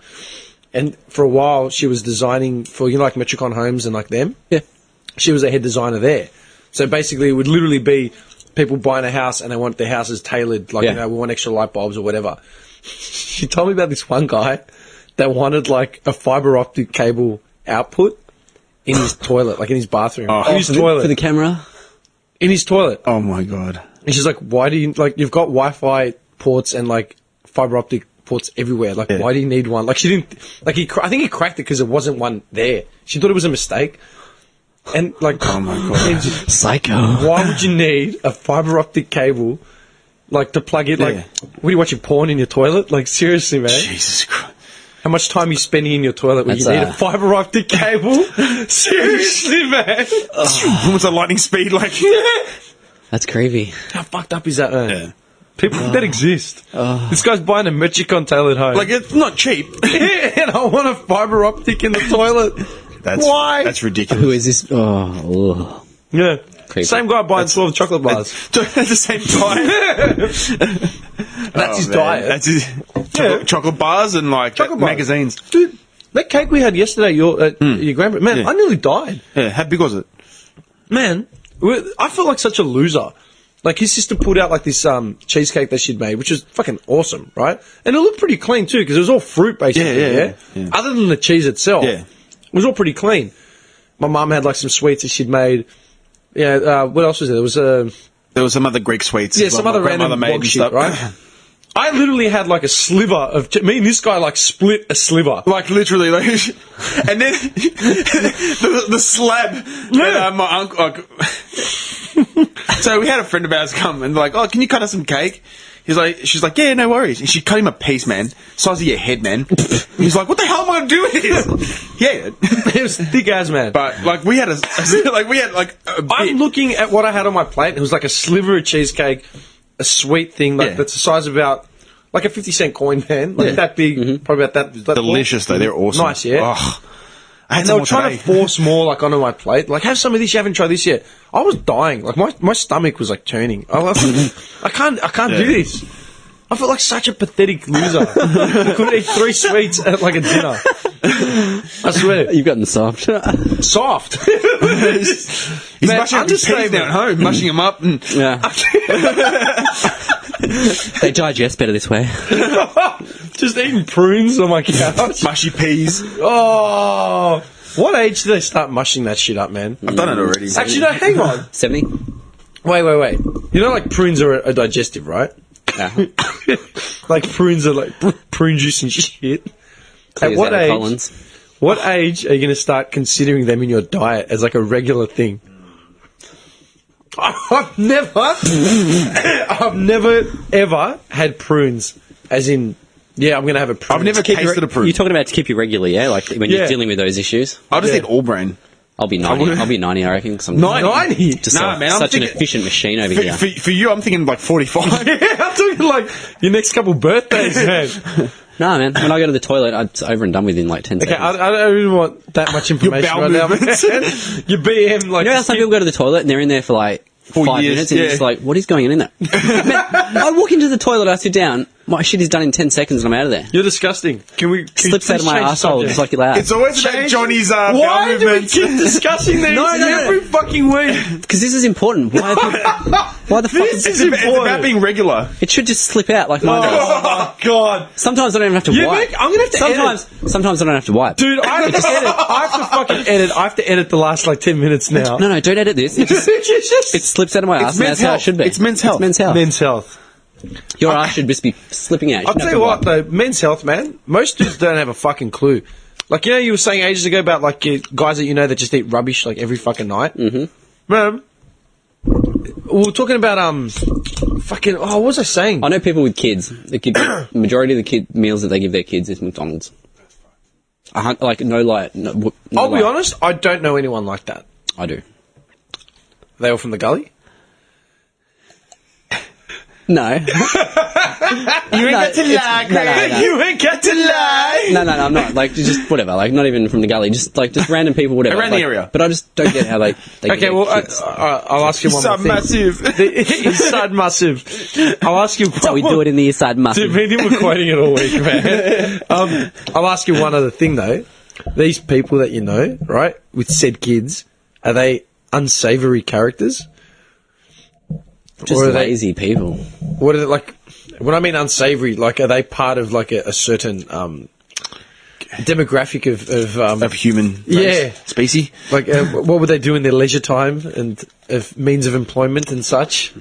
And for a while, she was designing for, like, Metricon Homes and, like, them. Yeah. She was a head designer there. So basically, it would literally be people buying a house and they want their houses tailored. Like, we want extra light bulbs or whatever. She told me about this one guy that wanted, like, a fibre optic cable output in his toilet, like in his bathroom. In his toilet. For the camera? In his toilet. Oh, my God. And she's like, why do you, like, you've got Wi-Fi ports and, like, fibre optic ports everywhere. Like, why do you need one? Like, she didn't, like, I think he cracked it because there wasn't one there. She thought it was a mistake. And, like, Oh, my God. Psycho. Why would you need a fibre optic cable, like, to plug it? Like, what are you watching porn in your toilet? Like, seriously, man. Jesus Christ. How much time are you spending in your toilet when you That's, need a fibre optic cable? Seriously, man. What's the lightning speed like? That's creepy. How fucked up is that, man? Yeah. People that exist. This guy's buying a Metricon tailored home. Like, it's not cheap. And I want a fibre optic in the toilet. Why? That's ridiculous. Who is this? Oh. Yeah. Creepy. Same guy buying 12 chocolate bars. That's the same guy. That's his diet. That's his chocolate bars and like Chocolate bars. magazines. Dude, that cake we had yesterday, your grandpa, man, I nearly died. Yeah, how big was it? Man, I felt like such a loser. Like, his sister pulled out, like, this cheesecake that she'd made, which was fucking awesome, right? And it looked pretty clean, too, because it was all fruit, basically, yeah? Other than the cheese itself. Yeah. It was all pretty clean. My mum had, like, some sweets that she'd made. Yeah, what else was there? There was some other Greek sweets. Yeah, as some well, other my grandmother random made bog and shit, stuff. right? I literally had, like, a sliver of... me and this guy, like, split a sliver. Like literally, like, and then the slab. Yeah. And, my uncle. Like, so we had a friend of ours come and like, oh, can you cut us some cake? She's like, yeah, no worries. And she cut him a piece, man, size of your head, man. He's like, what the hell am I going to do with this? Yeah, It was thick as, man. but like we had a bit. I'm looking at what I had on my plate. It was like a sliver of cheesecake, a sweet thing, like that's the size of about... like a 50-cent coin, man. Like that big, probably about that delicious though. They're awesome. Nice, yeah. Oh, I had And they some were more trying today. to force more, like, onto my plate. Like, have some of this. You haven't tried this yet. I was dying. Like, my stomach was like turning. I can't do this. I felt like such a pathetic loser. I couldn't eat 3 sweets at like a dinner. I swear. You've gotten soft. Soft. He's Man, mushing up his peas understatement. down at home, mushing them up, and Yeah. They digest better this way. Just eating prunes on my couch. mushy peas. Oh. What age do they start mushing that shit up, man? I've done it already. Actually, no, hang on. 70? Wait. You know, like, prunes are digestive, right? Yeah. Like, prunes are like prune juice and shit. At Clears what out the age? colons. What age are you going to start considering them in your diet as like a regular thing? I've never ever had prunes, as in, yeah, I'm going to have a prune. I've never tasted a prune. You're talking about to keep you regular, yeah? Like when Yeah. you're dealing with those issues? I'll just eat all brain. I'll be 90. I'll be 90, I reckon. 'Cause I'm 90? Just Nah, man, I'm such an thinking- efficient machine over here. For you, I'm thinking like 45. Yeah, I'm talking like your next couple birthdays, man. Nah, man. When I go to the toilet, it's over and done within like 10 Okay, seconds. I don't even want that much information bowel right now, man. movements. Your BM, like... You know how some people go to the toilet and they're in there for like 5 years, minutes and you're yeah. just like, what is going on in there? Man, I walk into the toilet, I sit down, My shit is done in 10 seconds and I'm out of there. You're disgusting. Can you Slips out of my please change the asshole subject? just like your loud. It's always about Johnny's bowel Why do we movements. keep discussing these every fucking week? Because this is important. Why the fuck? This It's is about important. being regular. It should just slip out like mine does. Oh my god. Sometimes I don't even have to You wipe. think I'm gonna have to Sometimes I don't have to wipe. Dude, I have to edit. I have to fucking edit. I have to edit the last like 10 minutes now. No, don't edit this. It slips out of my ass and that's how it should be. It's men's health. It's men's health. Men's health. Your ass should just be slipping out. I'll tell you what though, men's health, man. Most dudes don't have a fucking clue. Like, you know, you were saying ages ago about like guys that you know that just eat rubbish like every fucking night. Mm-hmm. Man, we were talking about fucking. Oh, what was I saying? I know people with kids. The majority of the meals that they give their kids is McDonald's. Like no lie. No I'll be lie. honest. I don't know anyone like that. I do. They were from the gully. No. You ain't got to lie, Craig. No. You ain't got to lie. No, I'm not. Like, just whatever. Like, not even from the gully. Just random people, whatever. Around the area. But I just don't get how they Okay, give well, their kids. I'll ask you one more thing. Inside massive. I'll ask you. That's how we do it in the east side muscle. Dude, me and him were quoting it all week, man. I'll ask you one other thing though. These people that you know, right, with said kids, are they unsavory characters? Just or are they- lazy people. What are they like? When I mean unsavory, like, are they part of like a certain demographic Of human Yeah. species. like what would they do in their leisure time and of means of employment and such?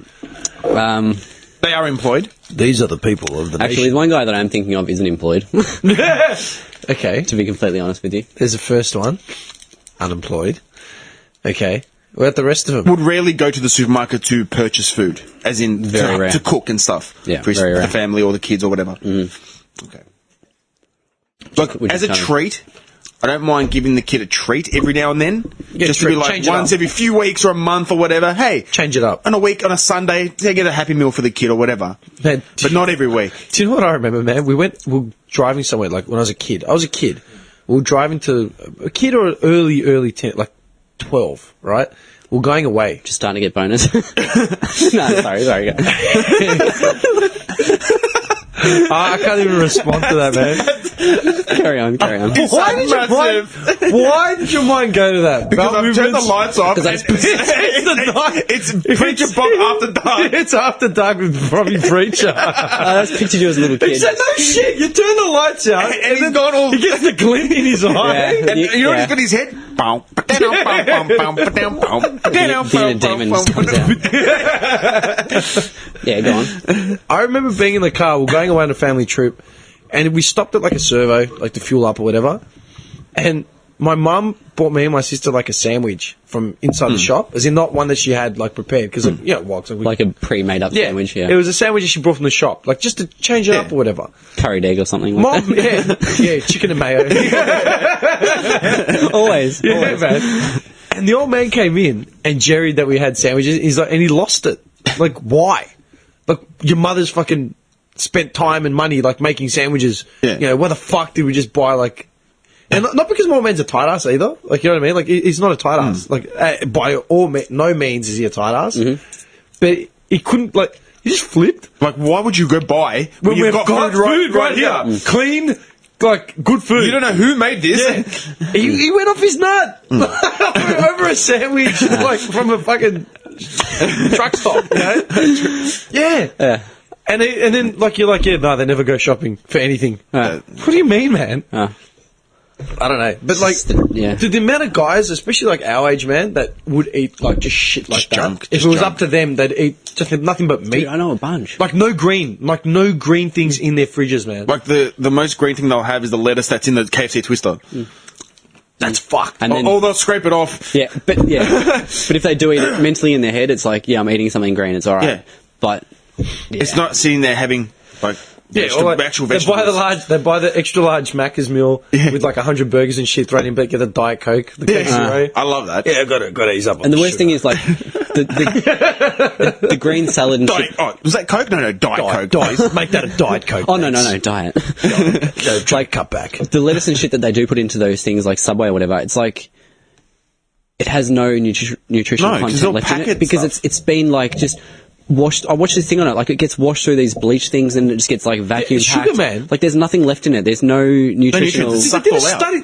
They are employed. These are the people of the Actually, the one guy that I'm thinking of isn't employed, Okay, to be completely honest with you. there's the first one, unemployed. Okay, what about the rest of them? Would rarely go to the supermarket to purchase food, as in Very rare. to cook and stuff. Yeah, for very the rare. family or the kids or whatever. Okay. Look, Which as is a kind of- treat, I don't mind giving the kid a treat every now and then, just to be treat. like Change it once up. every few weeks or a month or whatever. Hey, Change it up. on a week, on a Sunday, they get a Happy Meal for the kid or whatever. Man, But not every week. do you know what I remember, man? We were driving somewhere, like, when I was a kid. We were driving to a kid or early 10, like 12, right? We're going away. Just starting to get bonus. No, sorry. Go. I can't even respond to that, man. Carry on. Why did your mind go to that? Because I've turned the lights off. Because and it's Preacher Bob after dark. It's after dark with Robbie Preacher. I just pictured you as a little He kid. said, no shit, you turn the lights out, And he's gone all... he gets the glint in his eye. Yeah. And you know what he's got his head? The demon just comes out. Yeah, go on. I remember being in the car, we're going away on a family trip, and we stopped at like a servo, like to fuel up or whatever, and my mum bought me and my sister like a sandwich from inside the shop, as in not one that she had like prepared, because you know, well, 'cause we, Like a pre-made up sandwich, yeah. it was a sandwich that she brought from the shop, like just to change it up or whatever. Curried egg or something like Mom, yeah, chicken and mayo. that. Always. Yeah, man. And the old man came in, and Jerry, that we had sandwiches, he's like, and he lost it. Like, why? Like, your mother's fucking spent time and money, like, making sandwiches. Yeah. You know, why the fuck did we just buy, like... And not because my old man's a tight ass either. Like, you know what I mean? Like, he's not a tight ass. Like, by no means is he a tight ass. But he couldn't, like... He just flipped. Like, why would you go buy When you've we've got food right here. Clean, like, good food. You don't know who made this. Yeah. He went off his nut over a sandwich, like from a fucking truck stop, you know? Yeah. And then, like, you're like, yeah, no, they never go shopping for anything. What do you mean, man? I don't know. But, like, Yeah. the amount of guys, especially, like, our age, man, that would eat, like, just shit like Just that. junk, If just it was junk. up to them, they'd eat just nothing but meat. Dude, I know a bunch. Like, no green things in their fridges, man. Like, the most green thing they'll have is the lettuce that's in the KFC Twister. That's fucked. And then, Or they'll scrape it off. yeah, but if they do eat it mentally in their head, it's like, yeah, I'm eating something green, it's alright. Yeah. But It's not sitting there having, like, Or like, actual they vegetables. buy the extra large Macca's meal with like 100 burgers and shit thrown in, but get the Diet Coke, the queso. I love that. Yeah, got to ease up. and the worst thing is like the green salad and shit. Was that Coke? No, Diet Coke. Make that a Diet Coke. Oh no, diet. Like cut back. The lettuce and shit that they do put into those things like Subway or whatever, it's like it has no nutritional No, 'cause content they'll left in pack it it because stuff. it's been like just washed. I watched this thing on it. Like, it gets washed through these bleach things, and it just gets like vacuum it's packed. sugar, man. Like, there's nothing left in it. There's no nutritional. nutrients.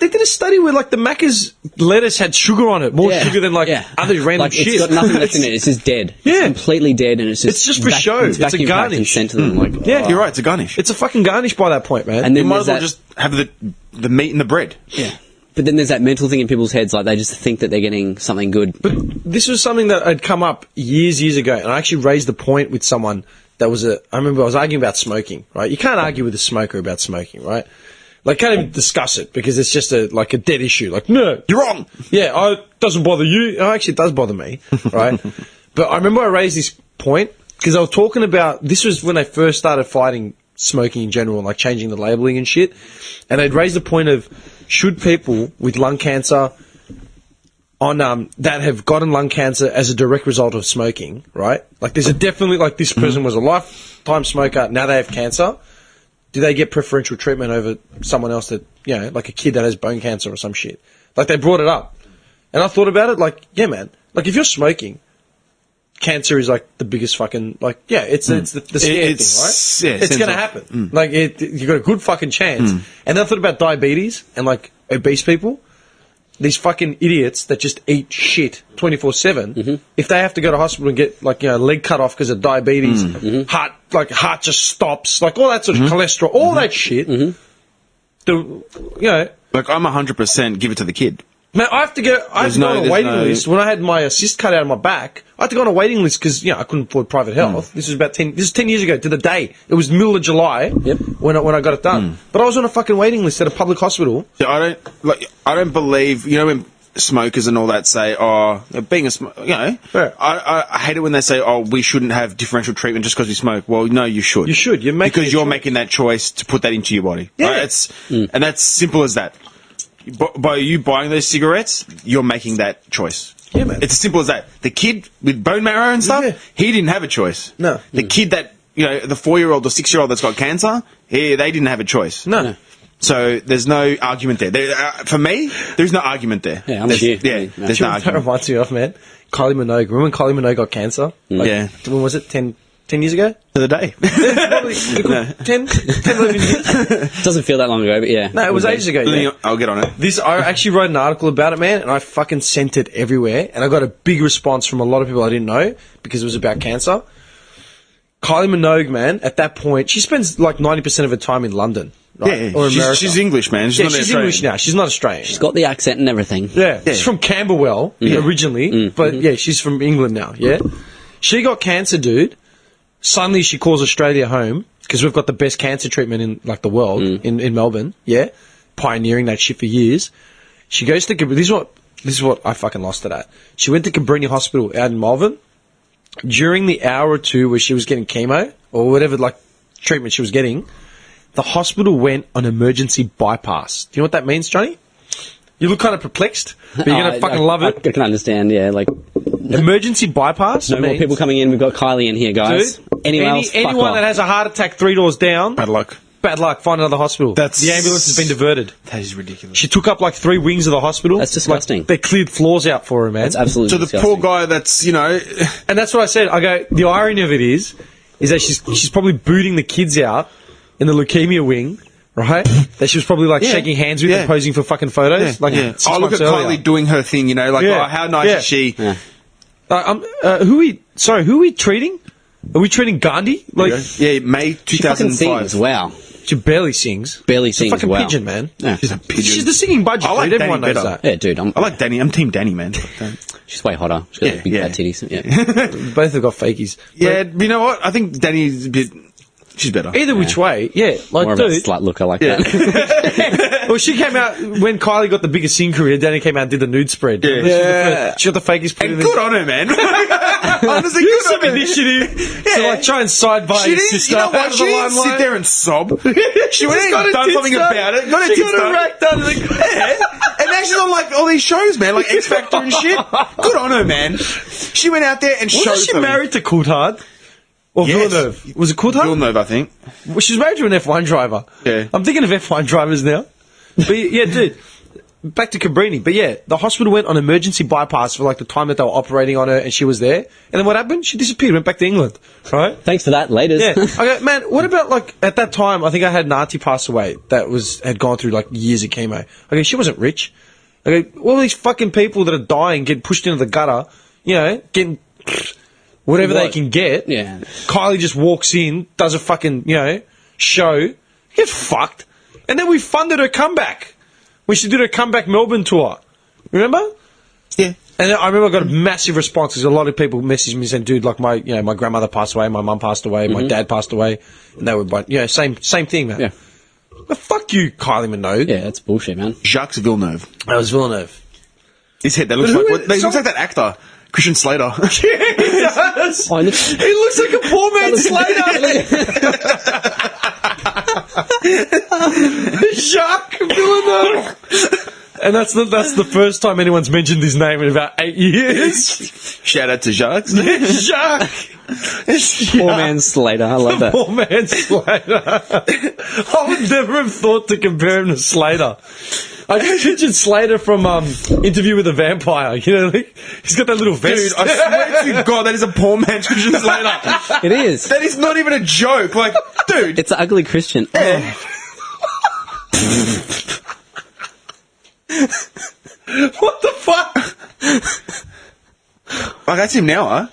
They did a study where like the Macca's lettuce had sugar on it, more sugar than like other random like, shit. It's got nothing left in it. It's just dead. Yeah. It's completely dead, and it's just for show. It's a vacuum packed and garnish. sent to them. Like, Yeah. You're right. It's a garnish. It's a fucking garnish by that point, man. And You then might there's as well that, just have the meat and the bread. yeah. But then there's that mental thing in people's heads, like they just think that they're getting something good. But this was something that had come up years ago, and I actually raised the point with someone that was I remember I was arguing about smoking, right? You can't argue with a smoker about smoking, right? Like, can't even discuss it because it's just a dead issue. Like, no, You're wrong. yeah, it doesn't bother you. Oh, actually, it does bother me, right? But I remember I raised this point because I was talking about, this was when they first started fighting smoking in general, like changing the labeling and shit, and they'd raised the point of, should people with lung cancer that have gotten lung cancer as a direct result of smoking, right? Like, there's a definitely, like, this person was a lifetime smoker, now they have cancer. Do they get preferential treatment over someone else that, you know, like a kid that has bone cancer or some shit? Like, they brought it up. And I thought about it, like, yeah, man. Like, if you're smoking, cancer is, like, the biggest fucking, like, yeah, it's the scare thing, right? Yeah, It's going to happen. Like, you've got a good fucking chance. And then I thought about diabetes and, like, obese people. These fucking idiots that just eat shit 24/7. If they have to go to hospital and get, like, you know, leg cut off because of diabetes, heart just stops, like all that sort of cholesterol, all that shit. You know, Like, I'm 100% give it to the kid. man, I have to go on a waiting list. When I had my cyst cut out of my back, I had to go on a waiting list because, you know, I couldn't afford private health. This was this is 10 years ago to the day. It was middle of July when I got it done. But I was on a fucking waiting list at a public hospital. Yeah, I don't believe, you know, when smokers and all that say, being a smoker, you know, Yeah. I hate it when they say, we shouldn't have differential treatment just because we smoke. Well, no, you should. You should. Because you're making that choice to put that into your body. Yeah. Right? And that's simple as that. By you buying those cigarettes, you're making that choice. Yeah, man. It's as simple as that. The kid with bone marrow and stuff, he didn't have a choice. No. The kid that, you know, the 4-year-old or 6-year-old that's got cancer, they didn't have a choice. No. So there's no argument there. For me, there's no argument there. Yeah, I'm with you. Yeah, there's no That argument. reminds me of, man, Kylie Minogue. Remember when Kylie Minogue got cancer? Like, Yeah. When was it? 10 years ago? For the day. Probably 10, 11 years. Doesn't feel that long ago, but yeah. No, it was ages ago. Yeah. I'll get on it. I actually wrote an article about it, man, and I fucking sent it everywhere, and I got a big response from a lot of people I didn't know because it was about cancer. Kylie Minogue, man, at that point, she spends like 90% of her time in London, right? Yeah, Or America. she's English, man. She's not she's Australian. English now. She's not Australian. She's got the accent and everything. Yeah, she's from Camberwell originally, but yeah, she's from England now. Yeah, she got cancer, dude. Suddenly, she calls Australia home because we've got the best cancer treatment in like the world in Melbourne. Yeah, pioneering that shit for years. She goes to this is what I fucking lost it at. She went to Cabrini Hospital out in Melbourne. During the hour or two where she was getting chemo or whatever like treatment she was getting, the hospital went on emergency bypass. Do you know what that means, Johnny? You look kind of perplexed, but you're gonna fucking love it. I can understand, yeah. Like, Emergency bypass. no more means, people coming in. We've got Kylie in here, guys. dude. Anyone else? Fuck anyone off. that has a heart attack 3 doors down, Bad luck. bad luck. Find another hospital. That's- The ambulance has been diverted. That is ridiculous. She took up like 3 wings of the hospital. That's disgusting. Like, they cleared floors out for her, man. That's absolutely So the disgusting. poor guy that's, you know... And that's what I said. I go, the irony of it is that she's probably booting the kids out in the leukemia wing, right? That she was probably like shaking hands with and posing for fucking photos. Like, 6 look months at earlier. Kylie doing her thing, you know, like, Yeah. how nice Yeah. is she? Yeah. Who are we treating? Are we treating Gandhi? Like, Yeah, May She fucking 2005. sings. Wow. she barely sings. Barely She's sings. a fucking wow. pigeon, man. Yeah. She's a pigeon. She's the singing budget, I like dude. Everyone Danny knows better. that. Yeah, dude. I like Danny. I'm Team Danny, man. She's way hotter. She's got Yeah, big yeah. fat titties. Yeah. Both have got fakies. Yeah, you know what? I think Danny's a bit... She's better. Either which way, yeah. Like, More of a dude. slut looker like that. Well, she came out when Kylie got the biggest sing career. Danny came out and did the nude spread. Yeah. She got the fakies. put And in the- good on her, man. Honestly, Use good some on her. initiative to like try and sidebar She your didn't, sister. you know out what? of She the didn't limelight. sit there and sob. She went She's in got and her done tits something done. about it. Got her She tits got her done. rack done. Like, And now she's on like all these shows, man, like X Factor and shit. Good on her, man. She went out there and showed wasn't she something. married to Coulthard? Or Yes. Villeneuve? Was it Coulthard? Villeneuve, I think. Well, she's married to an F1 driver. Yeah. I'm thinking of F1 drivers now. But yeah, dude. back to Cabrini. But yeah, the hospital went on emergency bypass for like the time that they were operating on her, and she was there. And then what happened? She disappeared, went back to England, right? Thanks for that. Later. Yeah. I go, man, what about like at that time? I think I had an auntie pass away that had gone through like years of chemo. I go, she wasn't rich. I go, all these fucking people that are dying, getting pushed into the gutter, you know, getting whatever they can get. Yeah. Kylie just walks in, does a fucking, you know, show, gets fucked, and then we funded her comeback. When she did her comeback Melbourne tour. Remember? Yeah. And I remember I got a massive response because a lot of people messaged me saying, dude, like my grandmother passed away, my mum passed away, my dad passed away. And they were, same thing, man. Yeah. But fuck you, Kylie Minogue. Yeah, that's bullshit, man. Jacques Villeneuve. That was Villeneuve. His head, that looks like that actor, Christian Slater. Yeah, he does. Oh, He looks like a poor man's Slater. Jacques Villeneuve. And that's the first time anyone's mentioned his name in about 8 years. Shout out to Jacques. Jacques. Poor man Slater. I love that. Poor man Slater. I would never have thought to compare him to Slater. I just pictured Slater from Interview with a Vampire. You know, like, he's got that little vest. Dude, I swear to God, that is a poor man's Christian Slater. It is. That is not even a joke. Like, dude. It's an ugly Christian. What the fuck? Like, that's him now, huh?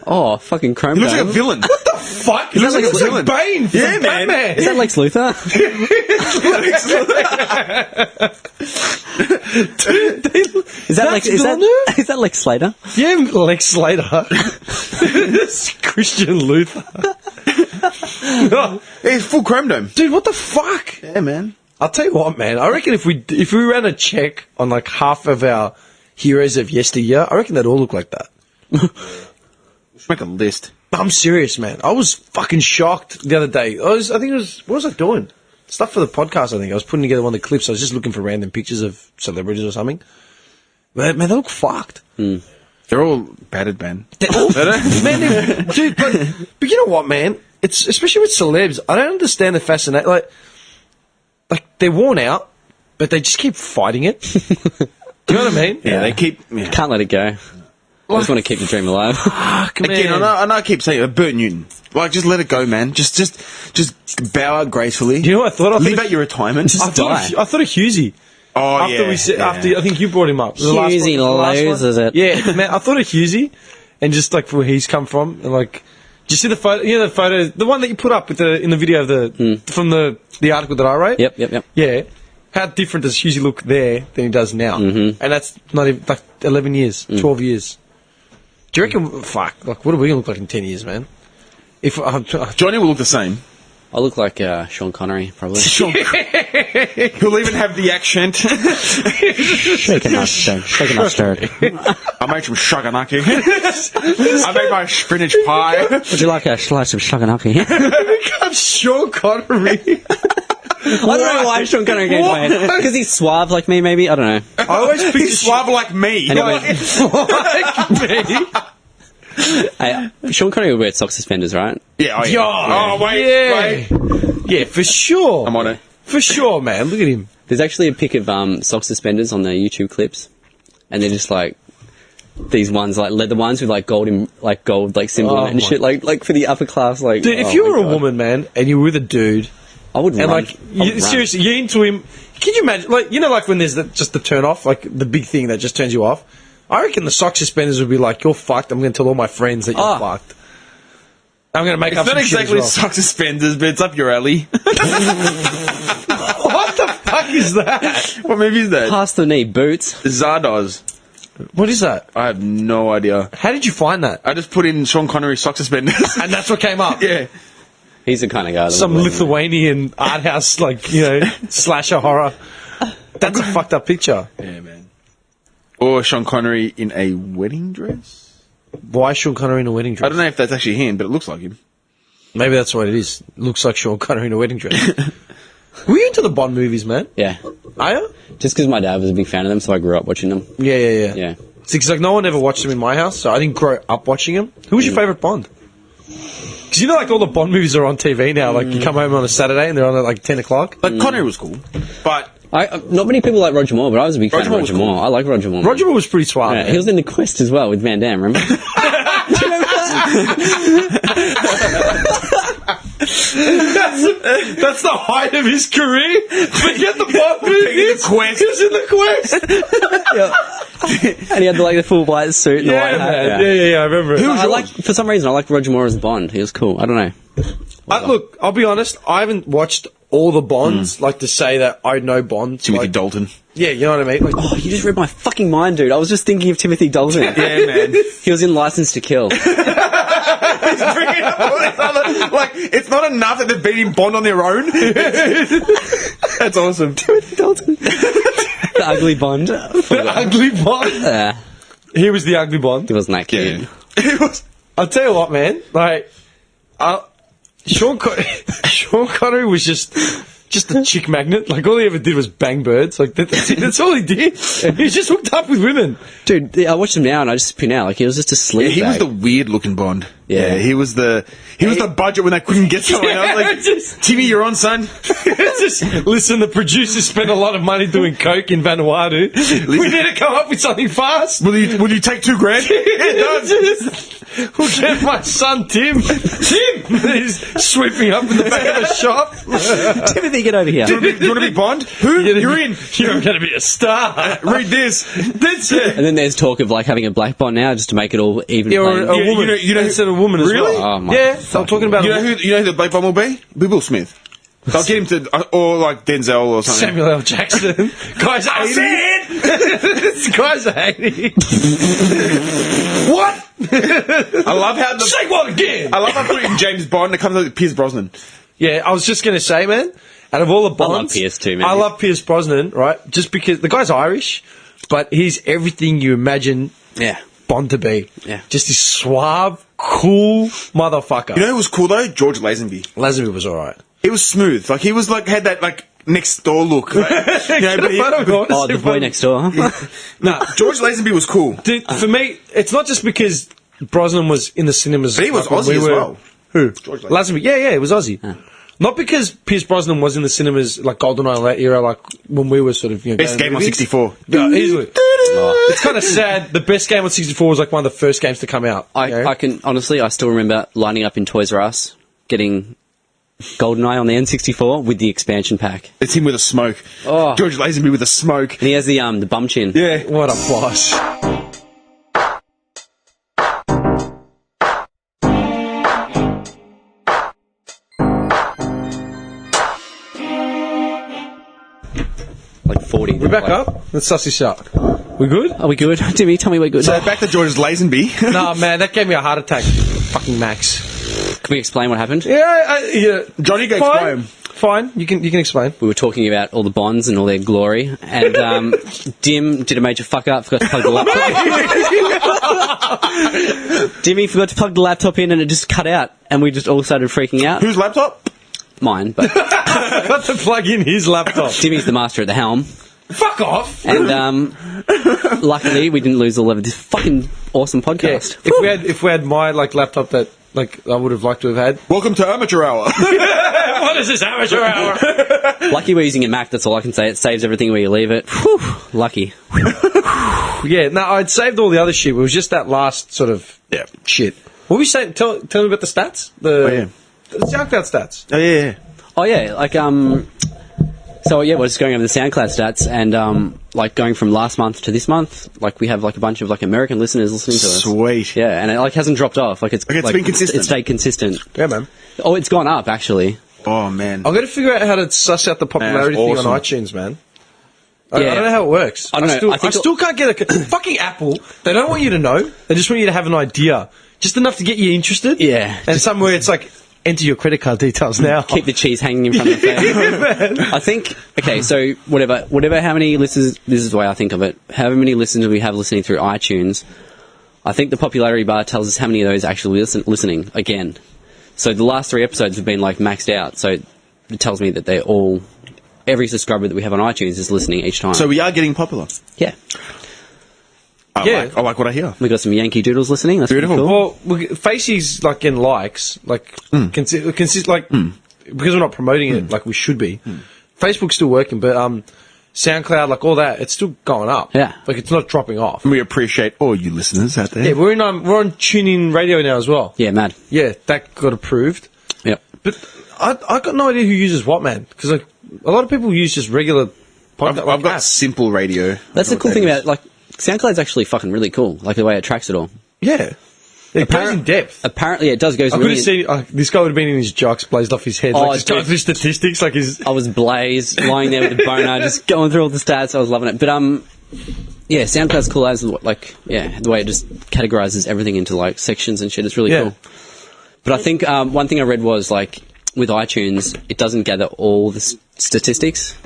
Oh, fucking Chrome He looks like a Dome. villain. What the fuck? He looks like a villain. Bane from Yeah, man. Batman. Is that Lex Luthor? Is that Lex Slater? Yeah, Lex Slater. It's Christian Luther. He's full chrome dome. Dude, what the fuck? Yeah, man. I'll tell you what, man. I reckon if we ran a check on like half of our heroes of yesteryear, I reckon they'd all look like that. We should make a list. I'm serious, man. I was fucking shocked the other day. What was I doing? Stuff for the podcast, I think. I was putting together one of the clips. I was just looking for random pictures of celebrities or something. Man, they look fucked. They're all battered, man. Man, dude, but you know what, man? It's especially with celebs. I don't understand the fascination. Like they're worn out, but they just keep fighting it. Do you know what I mean? Yeah, they keep... Yeah. Can't let it go. I just want to keep the dream alive. Fuck, man. Again, I know I keep saying it, Bert Newton. Like, just let it go, man. Just bow out gracefully. You know what I thought? Leave out your retirement. I thought of Husey. Oh, After yeah. we said, I think you brought him up. Husey loses it. Yeah, man, I thought of Husey, and just like where he's come from, and like, did you see the photo? You know the photo, the one that you put up with in the video of from the article that I wrote. Yep. Yeah, how different does Husey look there than he does now? And that's not even like 11 years, 12 years. Do you reckon? Fuck, like, what are we gonna look like in 10 years, man? If Johnny will look the same. I look like Sean Connery, probably. He'll even have the accent. Shaken not stirred. I made some shaganaki. I made my spinach pie. Would you like a slice of shaganaki? become Sean Connery. I don't know why Sean Connery came to my head. Because he's suave like me, maybe? I don't know. I always picture He's suave like me. Anyway. like me. Hey, Sean Connery would wear sock suspenders, right? Yeah, Yo, Oh, wait. Yeah, for sure. I'm on it. For sure, man. Look at him. There's actually a pic of sock suspenders on the YouTube clips. And they're just like... These ones, like leather ones with like gold symbol on it and shit, like for the upper class, like. Dude, if oh you were my a God. woman, man, and you were with a dude, I would and run. like, I would run. seriously, you're into him. Can you imagine, like, you know, like when there's just the turn off, like the big thing that just turns you off? I reckon the sock suspenders would be like, you're fucked, I'm going to tell all my friends that you're fucked. I'm going to make It's up not some shit exactly as well. sock suspenders, but it's up your alley. What the fuck is that? What movie is that? Past the knee boots. Zardoz. What is that? I have no idea. How did you find that? I just put in Sean Connery sock suspenders. And that's what came up? Yeah. He's the kind of guy. That Some would wear Lithuanian art house, like, you know, slasher horror. That's a fucked up picture. Yeah, man. Or Sean Connery in a wedding dress? Why Sean Connery in a wedding I dress? don't know if that's actually him, but it looks like him. Maybe that's what it is. Looks like Sean Connery in a wedding dress. Were you into the Bond movies, man? Yeah. Are you? Just because my dad was a big fan of them, so I grew up watching them. Yeah. Yeah. See, because like no one ever watched them in my house, so I didn't grow up watching them. Who was your favourite Bond? Because you know, like all the Bond movies are on TV now. Like you come home on a Saturday and they're on at like 10 o'clock. Like Connery was cool, but Not many people like Roger Moore, but I was a big fan of Roger Moore. I like Roger Moore. Roger Moore was pretty suave. Yeah, man. he was in The Quest as well with Van Damme, remember? Do you remember that? That's the height of his career. Forget the Bond movie. The Quest. He was in The Quest. And he had the full white suit and the white hat. man. Yeah, I remember it. For some reason, I like Roger Moore as Bond. He was cool. I don't know. Look, I'll be honest, I haven't watched all the Bonds, like to say that I know Bond. Timothy Dalton. Yeah, you know what I mean? Like, Oh, you just read my fucking mind, dude. I was just thinking of Timothy Dalton. Yeah, man. He was in License to Kill. He's bringing up all this other, like, it's not enough that they're beating Bond on their own. That's awesome. Timothy Dalton. The ugly Bond. the ugly Bond. Yeah, He was the ugly Bond. he wasn't that cute. Yeah. It was. I'll tell you what, man. Like, Sean Connery was just a chick magnet. Like, all he ever did was bang birds. Like, that's all he did. He just hooked up with women. Dude, I watched him now and I just spin out. Like, he was just a sleaze Yeah, he was bag. the weird looking Bond. Yeah. He was the budget when they couldn't get someone else. Like, Timmy, you're on, son. Just listen. The producers spent a lot of money doing coke in Vanuatu. We need to come up with something fast. Will you take $2,000? We'll get my son Tim. He's sweeping up in the back of the shop. Timothy, get over here. Do you want to be Bond? Who? You're in. You're going to be a star. Read this. That's it. And then there's talk of having a black Bond now just to make it all even. Yeah, or playing. a woman. you know instead of a woman as Really? well. Oh, my yeah, I'm talking about You know who the Black Bond will be? Will Smith. They'll get him to, or like Denzel or something. Samuel L. Jackson. Guy's 80. This guy's 80. What? I love how Say what again? I love how putting James Bond. It comes like Pierce Brosnan. Yeah, I was just going to say, man, out of all the Bonds, I love Pierce too, man. I love Pierce Brosnan, right? Just because the guy's Irish, but he's everything you imagine Yeah. Bond to be. Yeah. Just this suave, cool motherfucker. You know who was cool though? George Lazenby. Lazenby was alright. He was smooth. Like he was had that next door look. Like, Oh, the boy next door. No, George Lazenby was cool. Dude, for me, it's not just because Brosnan was in the cinemas. But he was when Aussie as well. Who? George Lazenby. Yeah, it was Aussie. Not because Pierce Brosnan was in the cinemas like GoldenEye that era, like when we were sort of Best going game on movies. 64. Yeah, easily. It's kind of sad. The best game on 64 was like one of the first games to come out. I can honestly, I still remember lining up in Toys R Us, getting GoldenEye on the N64 with the expansion pack. It's him with a smoke. Oh. George Lazenby with a smoke. And he has the bum chin. Yeah. What a boss. Like 40. We're back up. Let's suss this up. We good? Are we good? Timmy, tell me we're good. So back to George Lazenby. Nah, man, that gave me a heart attack. Fucking Max. Can we explain what happened? Yeah. Johnny, go Fine. explain. Fine. You can explain. We were talking about all the Bonds and all their glory, and Dim did a major fuck up, forgot to plug the laptop. Dimmy forgot to plug the laptop in and it just cut out, and we just all started freaking out. Whose laptop? Mine, but Got to plug in his laptop. Dimmy's the master at the helm. Fuck off. And luckily, we didn't lose all of this fucking awesome Yeah. podcast. If we had my laptop that I would have liked to have had. Welcome to Amateur Hour. What is this amateur hour? Lucky we're using a Mac. That's all I can say. It saves everything where you leave it. Whew, lucky. Yeah. No, I'd saved all the other shit. It was just that last sort of shit. What were you saying? Tell me about the stats. The SoundCloud stats. Oh yeah. Oh yeah, so yeah, we're just going over the SoundCloud stats, and going from last month to this month, we have a bunch of American listeners listening to us. Sweet. Yeah, and it hasn't dropped off. It's been consistent. It's stayed consistent. Yeah, man. Oh, it's gone up actually. Oh man. I've got to figure out how to suss out the popularity Man, that's thing on awesome. iTunes, man. I Yeah. don't know how it works. I don't know. I still can't get a... Fucking Apple, they don't want you to know. They just want you to have an idea. Just enough to get you interested. Yeah. And somewhere it's enter your credit card details now. Keep the cheese hanging in front of the face. I think, okay, so whatever, how many listeners, this is the way I think of it, however many listeners we have listening through iTunes, I think the popularity bar tells us how many of those actually listening again. So the last 3 episodes have been maxed out, so it tells me that every subscriber that we have on iTunes is listening each time. So we are getting popular. Yeah. Yeah. I like what I hear. We got some Yankee Doodles listening, that's pretty Beautiful. cool. Well, Facey's getting likes, because we're not promoting it like we should be. Facebook's still working, but SoundCloud, like all that, it's still going up. Yeah. Like it's not dropping off. We appreciate all you listeners out there. Yeah, we're on TuneIn Radio now as well. Yeah, mad. Yeah, that got approved. Yep. But I got no idea who uses what, man. Because like a lot of people use just regular podcast. I've got Simple Radio. That's the cool thing about, like, SoundCloud's actually fucking really cool. Like, the way it tracks it all. Yeah. It goes in depth. Apparently, it does go I could really... have seen this guy would have been in his jocks, blazed off his head, Oh, like just going dude. through statistics, like his. I was blazed, lying there with the boner, just going through all the stats. I was loving it. But, yeah, SoundCloud's cool as, like, yeah, the way it just categorizes everything into, like, sections and shit. It's really cool. But I think one thing I read was, like, with iTunes, it doesn't gather all the statistics.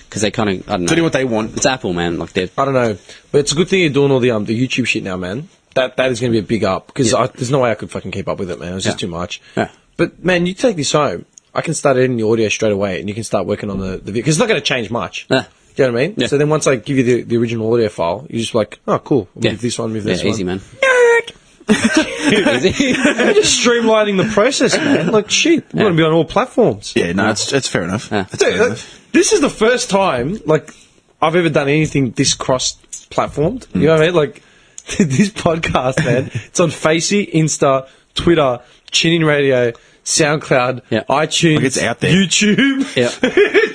Because they kind of, I don't know. They do what they want. It's Apple, man. Like, they're... I don't know, but it's a good thing you're doing all the YouTube shit now, man. That is going to be a big up because there's no way I could fucking keep up with it, man. It was just too much. Yeah. But man, you take this home, I can start editing the audio straight away, and you can start working on the video because it's not going to change much. Yeah. Do you know what I mean? Yeah. So then once I give you the original audio file, you just like, oh, cool. Move this one, move this one. Easy, man. You're just streamlining the process, man. Like shit, we're going to be on all platforms. Yeah, no, it's fair enough. Yeah. It's fair Dude, enough. this is the first time like I've ever done anything this cross-platformed. You know what I mean? Like this podcast, man. It's on Facey, Insta, Twitter, TuneIn Radio, SoundCloud, iTunes, Like, it's out there. YouTube. Yeah.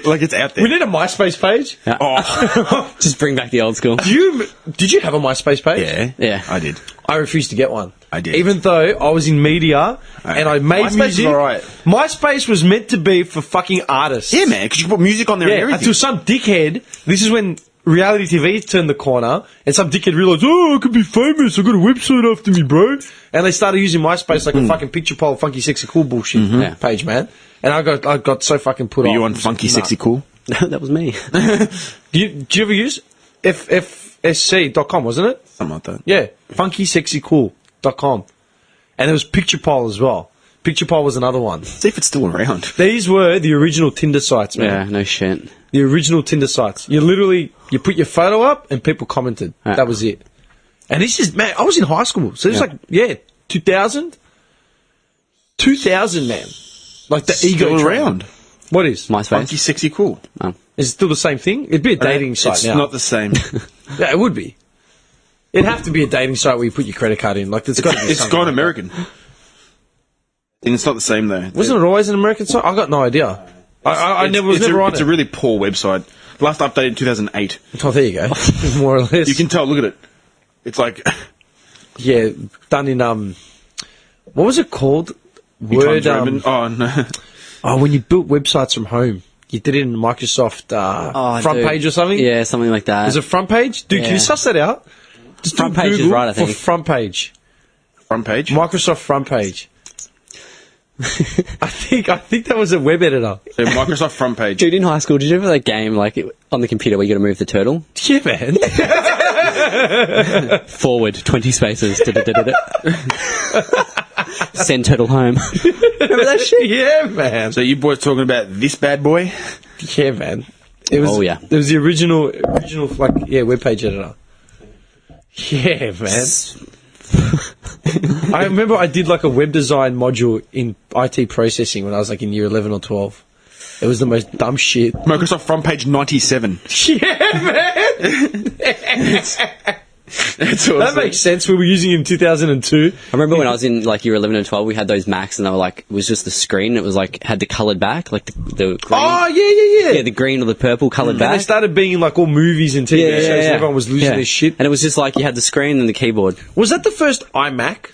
Like it's out there. We need a MySpace page. Yeah. Oh, Just bring back the old school. Did you have a MySpace page? yeah. Yeah. I did. I refused to get one. I did. Even though I was in media and I made MySpace music. was alright. MySpace was meant to be for fucking artists. Yeah, man, because you can put music on there and Yeah, everything. until some dickhead, this is when reality TV turned the corner, and some dickhead realised, oh, I could be famous, I got a website after me, bro. And they started using MySpace like a fucking picture poll, funky, sexy, cool bullshit page, man. And I got so fucking put Were off. you on Funky Sexy Cool? That was me. Did you ever use ffsc.com, wasn't it? Something like that. Yeah, funkysexycool.com. And there was Picture Poll as well. Picture Poll was another one. See if it's still around. These were the original Tinder sites, man. Yeah, no shit. The original Tinder sites. You put your photo up and people commented. Yeah. That was it. And this is, man, I was in high school. So it's like, 2000? 2000, man. Like the ego Still train. around. What is? MySpace. Funky Sexy Cool. Oh. Is it still the same thing? It'd be a dating site It's now. not the same. Yeah, it would be. It'd have to be a dating site where you put your credit card in. Like, it's got to be It's something gone like American. And it's not the same though. that. Wasn't it always an American site? I got no idea. I never was never on It's it. a really poor website. Last updated in 2008. Oh, there you go. More or less. You can tell. Look at it. It's like Yeah, done in, what was it called? Word, Times Roman. Oh no. when you built websites from home. You did it in Microsoft front dude. page or something? Yeah, something like that. Is it front page? Dude, can you Yeah. suss that out? Just Front do page is Google right, I think. For front page. Front page. Microsoft front page. I think that was a web editor. So Microsoft front page. Dude, in high school, did you ever that game like on the computer where you got to move the turtle? Yeah, man. Forward 20 spaces. Send turtle home. Remember that shit? Yeah, man. So you boys talking about this bad boy? Yeah, man. It was. Oh, yeah. It was the original web page editor. Yeah, man. I remember I did like a web design module in IT processing when I was like in year 11 or 12. It was the most dumb shit. Microsoft front page 97. Yeah, man. That's awesome. That makes sense. We were using it in 2002. I remember when I was in like year 11 and 12, we had those Macs and they were like, it was just the screen. It was like, had the coloured back, like the green. Oh, yeah. Yeah, the green or the purple coloured And they back. started being like all movies and TV shows and everyone was losing Yeah. their shit. And it was just like you had the screen and the keyboard. Was that the first iMac?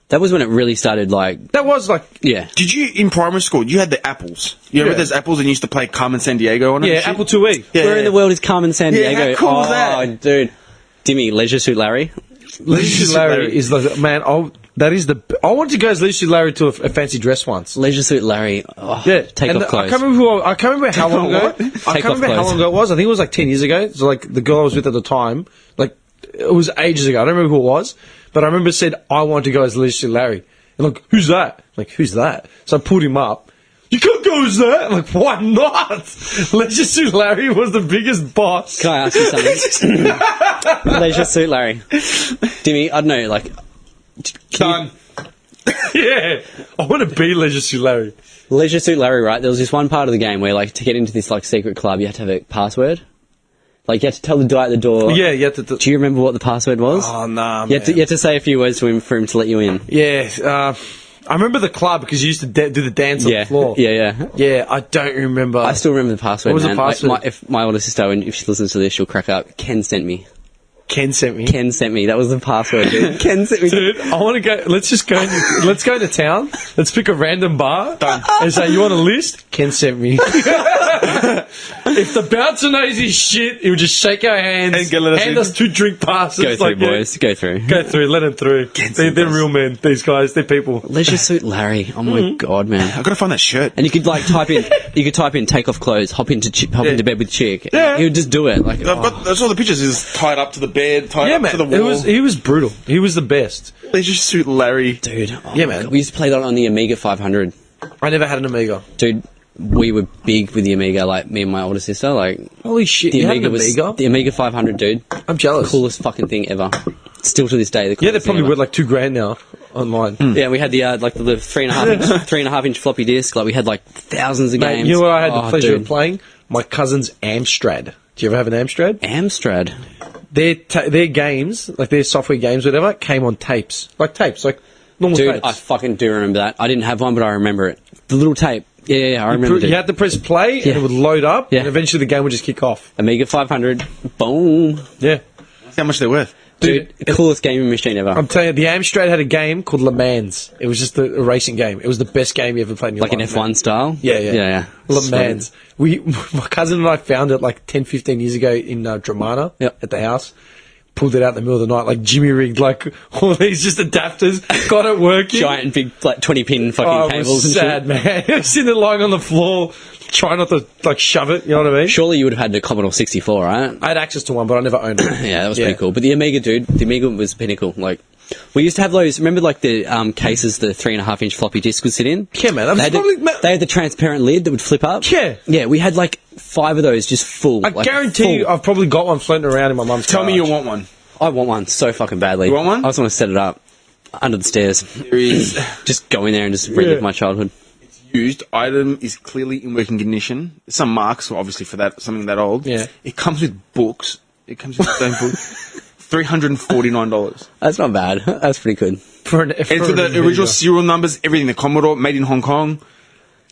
That was when it really started like, That was like... yeah. Did you, in primary school, you had the apples. You remember Yeah. those apples and you used to play Carmen Sandiego on it? Yeah, and shit? Apple IIe. Yeah, Where in the world is Carmen Sandiego? Yeah, how cool oh, is that? Dude. Dimmy, Leisure Suit Larry. Leisure Suit Larry is like... Man, I wanted to go as Leisure Suit Larry to a fancy dress once. Leisure Suit Larry. Oh, Yeah, take and off clothes. I can't remember how long ago. What? I Take can't off remember how clothes. long ago it was. I think it was like 10 years ago. So like the girl I was with at the time, like it was ages ago. I don't remember who it was, but I remember it said I want to go as Leisure Suit Larry. And like, who's that? I'm like, who's that? So I pulled him up. You can't go as that. I'm like, why not? Leisure Suit Larry was the biggest boss. Can I ask you something? Leisure Suit Larry. Dimmy, I don't know, like... Done. Yeah, I want to be Leisure Suit Larry. Leisure Suit Larry, right? There was this one part of the game where, like, to get into this, like, secret club, you had to have a password. Like, you had to tell the guy at the door. Yeah, you had to. Do you remember what the password was? Oh, nah, You had to say a few words to him for him to let you in. Yeah, I remember the club because you used to do the dance on Yeah, the floor. yeah. Yeah, I don't remember. I still remember the password. What was the man. password? Like, if my older sister, if she listens to this, she'll crack up. Ken sent me. Ken sent me. Ken sent me. That was the password, dude. Ken sent me. Dude, I want to go. Let's just go. Let's go to town. Let's pick a random bar and say, "You want a list?" Ken sent me. If the bouncer knows his shit, he would just shake our hands, And let us hand in. us 2 drink passes. Go through, boys. Go through. Go through. Let them through. They're real men. These guys. They're people. Leisure Suit Larry. Oh my god, man. I gotta find that shirt. And you could like type in. You could type in take off clothes, hop into bed with chick. Yeah. He would just do it. Like That's all the pictures. Is tied up to the bed, tied Yeah, up man. to the wall. He was brutal. He was the best. Leisure Suit Larry. dude. Oh Yeah, my man. God. We used to play that on the Amiga 500. I never had an Amiga. Dude, we were big with the Amiga. Like me and my older sister. Like Holy shit! the You had Amiga an was Amiga? the Amiga 500, dude. I'm jealous. Coolest fucking thing ever. Still to this day. The Yeah, they're coolest thing probably ever. worth like $2,000 now online. Yeah, we had the like the 3.5 inch floppy disk. Like we had like thousands of Mate, games. you know what I had the Oh, pleasure dude. of playing? My cousin's Amstrad. Do you ever have an Amstrad? Amstrad. Their games, like their software games, whatever, came on tapes. Like normal Dude, tapes. I fucking do remember that. I didn't have one, but I remember it. The little tape. Yeah, I remember it. You had to press play Yeah. and it would load up, Yeah. and eventually the game would just kick off. Amiga 500. Boom. Yeah. How much they're worth? Dude, coolest gaming machine ever. I'm telling you, the Amstrad had a game called Le Mans. It was just a racing game. It was the best game you ever played in your Like an life. F1 style? Yeah. Le Mans. My cousin and I found it like 10, 15 years ago in Dramana Yep. at the house. Pulled it out in the middle of the night, like Jimmy rigged, like all these just adapters, got it working. Giant big, like 20 pin fucking Oh, it cables was and sad, shit. man. I was sitting there lying on the floor, trying not to like shove it. You know what I mean? Surely you would have had the Commodore 64, right? I had access to one, but I never owned it. Yeah, that was pretty cool. But the Amiga, dude, the Amiga was pinnacle. Like, we used to have those. Remember, like the cases the 3.5 inch floppy disk would sit in. Yeah, man. They had the transparent lid that would flip up. Yeah. Yeah, we had like 5 of those just full. I like, guarantee you, full. I've probably got one floating around in my mum's Tell me you garage. want one. I want one so fucking badly. You want one? I just want to set it up under the stairs. There is Just go in there and just relive my childhood. used item is clearly in working condition. Some marks, obviously, for that something that old. Yeah. It comes with books. It comes with its own book. $349. That's not bad. That's pretty good. And for the original serial numbers, everything. The Commodore, made in Hong Kong,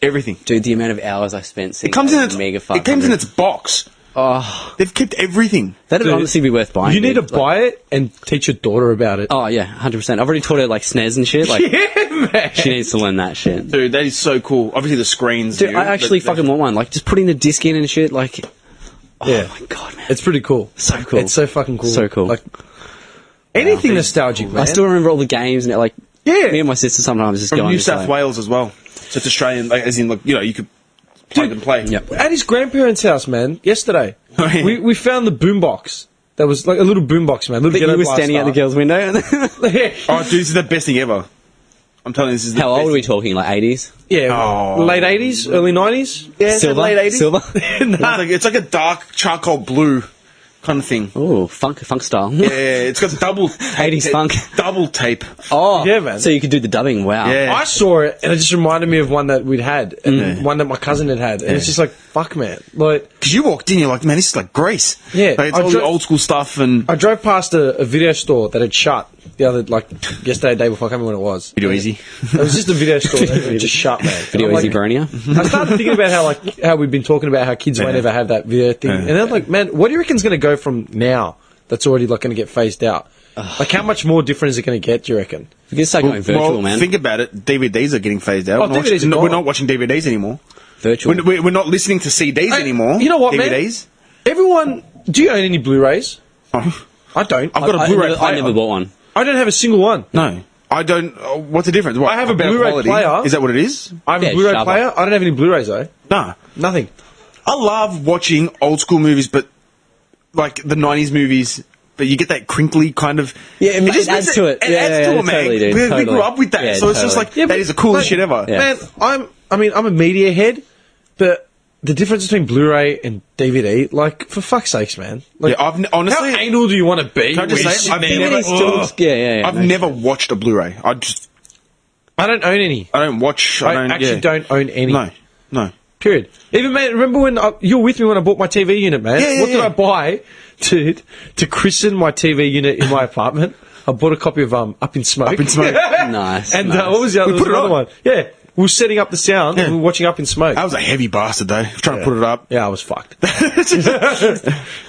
everything. Dude, the amount of hours I spent seeing It comes in that its. Amiga It 500. comes in its box. Oh, They've kept everything. that'd Dude, honestly be worth buying. You need to dude. Like- buy it and teach your daughter about it. Oh yeah, 100%. I've already taught her like SNES and shit. Like Yeah, man. she needs to learn that shit. Dude, that is so cool. Obviously, the screens. Dude, new, I actually but- fucking want one. Like just putting the disc in and shit. Like, oh Yeah. my god, man, It's pretty cool. so cool. It's so fucking cool. So cool. Like anything nostalgic, man. I still remember all the games and like. Yeah. Me and my sister sometimes just go From on New just, South like, Wales as well. So it's Australian, like, as in, like, you know, you could plug and play. Yep. At his grandparents' house, man. Yesterday, Oh, yeah. we found the boombox. That was like a little boombox, man. Little That ghetto you were blaster. standing at the girl's window. Yeah. Oh, dude, this is the best thing ever. I'm telling you, this is the How best old are we talking? Like 80s? Yeah, Oh. late 80s, early 90s. Yeah, Silver? late 80s. Silver? It's like a dark charcoal blue kind of thing. Oh, funk style. Yeah, it's got double tape. 80s funk. Double tape. Oh, Yeah, man. So you could do the dubbing. Wow. Yeah. I saw it, and it just reminded me of one that we'd had, and one that my cousin had had. And it's just like, fuck, man. Like, Because you walked in, you're like, man, this is like Greece. Yeah, Like, it's I all the dro- old school stuff and I drove past a video store that had shut the other, like, yesterday, day before. I can't remember when it was. Video Easy. It was just a video store that had just shut, man. Video I'm Easy like, Bronia. I started thinking about how we've been talking about how kids won't ever have that video thing, and then I'm like, man, what do you reckon's going to go from now? That's already like going to get phased out. Like, how much more different is it going to get? Do you reckon? We can start going virtual, well, man. think about it. DVDs are getting phased out. Oh, DVDs are gone. We're not watching DVDs anymore. Virtual. We're not listening to CDs anymore. You know what, man? DVDs. Everyone, do you own any Blu-rays? Oh, I don't. I've got a Blu-ray player. I never bought one. I don't have a single one. No, I don't. What's the difference? What, I have a better Blu-ray quality? player. Is that what it is? I have Yeah, a Blu-ray sharper. player. I don't have any Blu-rays though. No. Nothing. I love watching old school movies, but like the 90s movies, but you get that crinkly kind of. Yeah, it just adds makes to it. It Yeah, adds yeah, to yeah, it, man. totally, dude, We totally. grew up with that, Yeah, so it's just totally. like that is the coolest shit ever. Yeah. Man, I'm a media head, but the difference between Blu-ray and DVD, like, for fuck's sakes, man. Like, Yeah, honestly, how anal do you want to be? Can I just when say, you're I've sitting there never- like, "Ugh." Yeah. I've never watched a Blu-ray. I I don't own any. don't watch. I actually don't own any. No. Period. Even, man, remember when you were with me when I bought my TV unit, man? Yeah, what did yeah. I buy, dude, to christen my TV unit in my apartment? I bought a copy of Up in Smoke. Up in Smoke. Nice. And nice. what was the other, We put it another on. one? Yeah. We were setting up the sound and we were watching Up in Smoke. I was a heavy bastard though, trying to put it up. Yeah, I was fucked.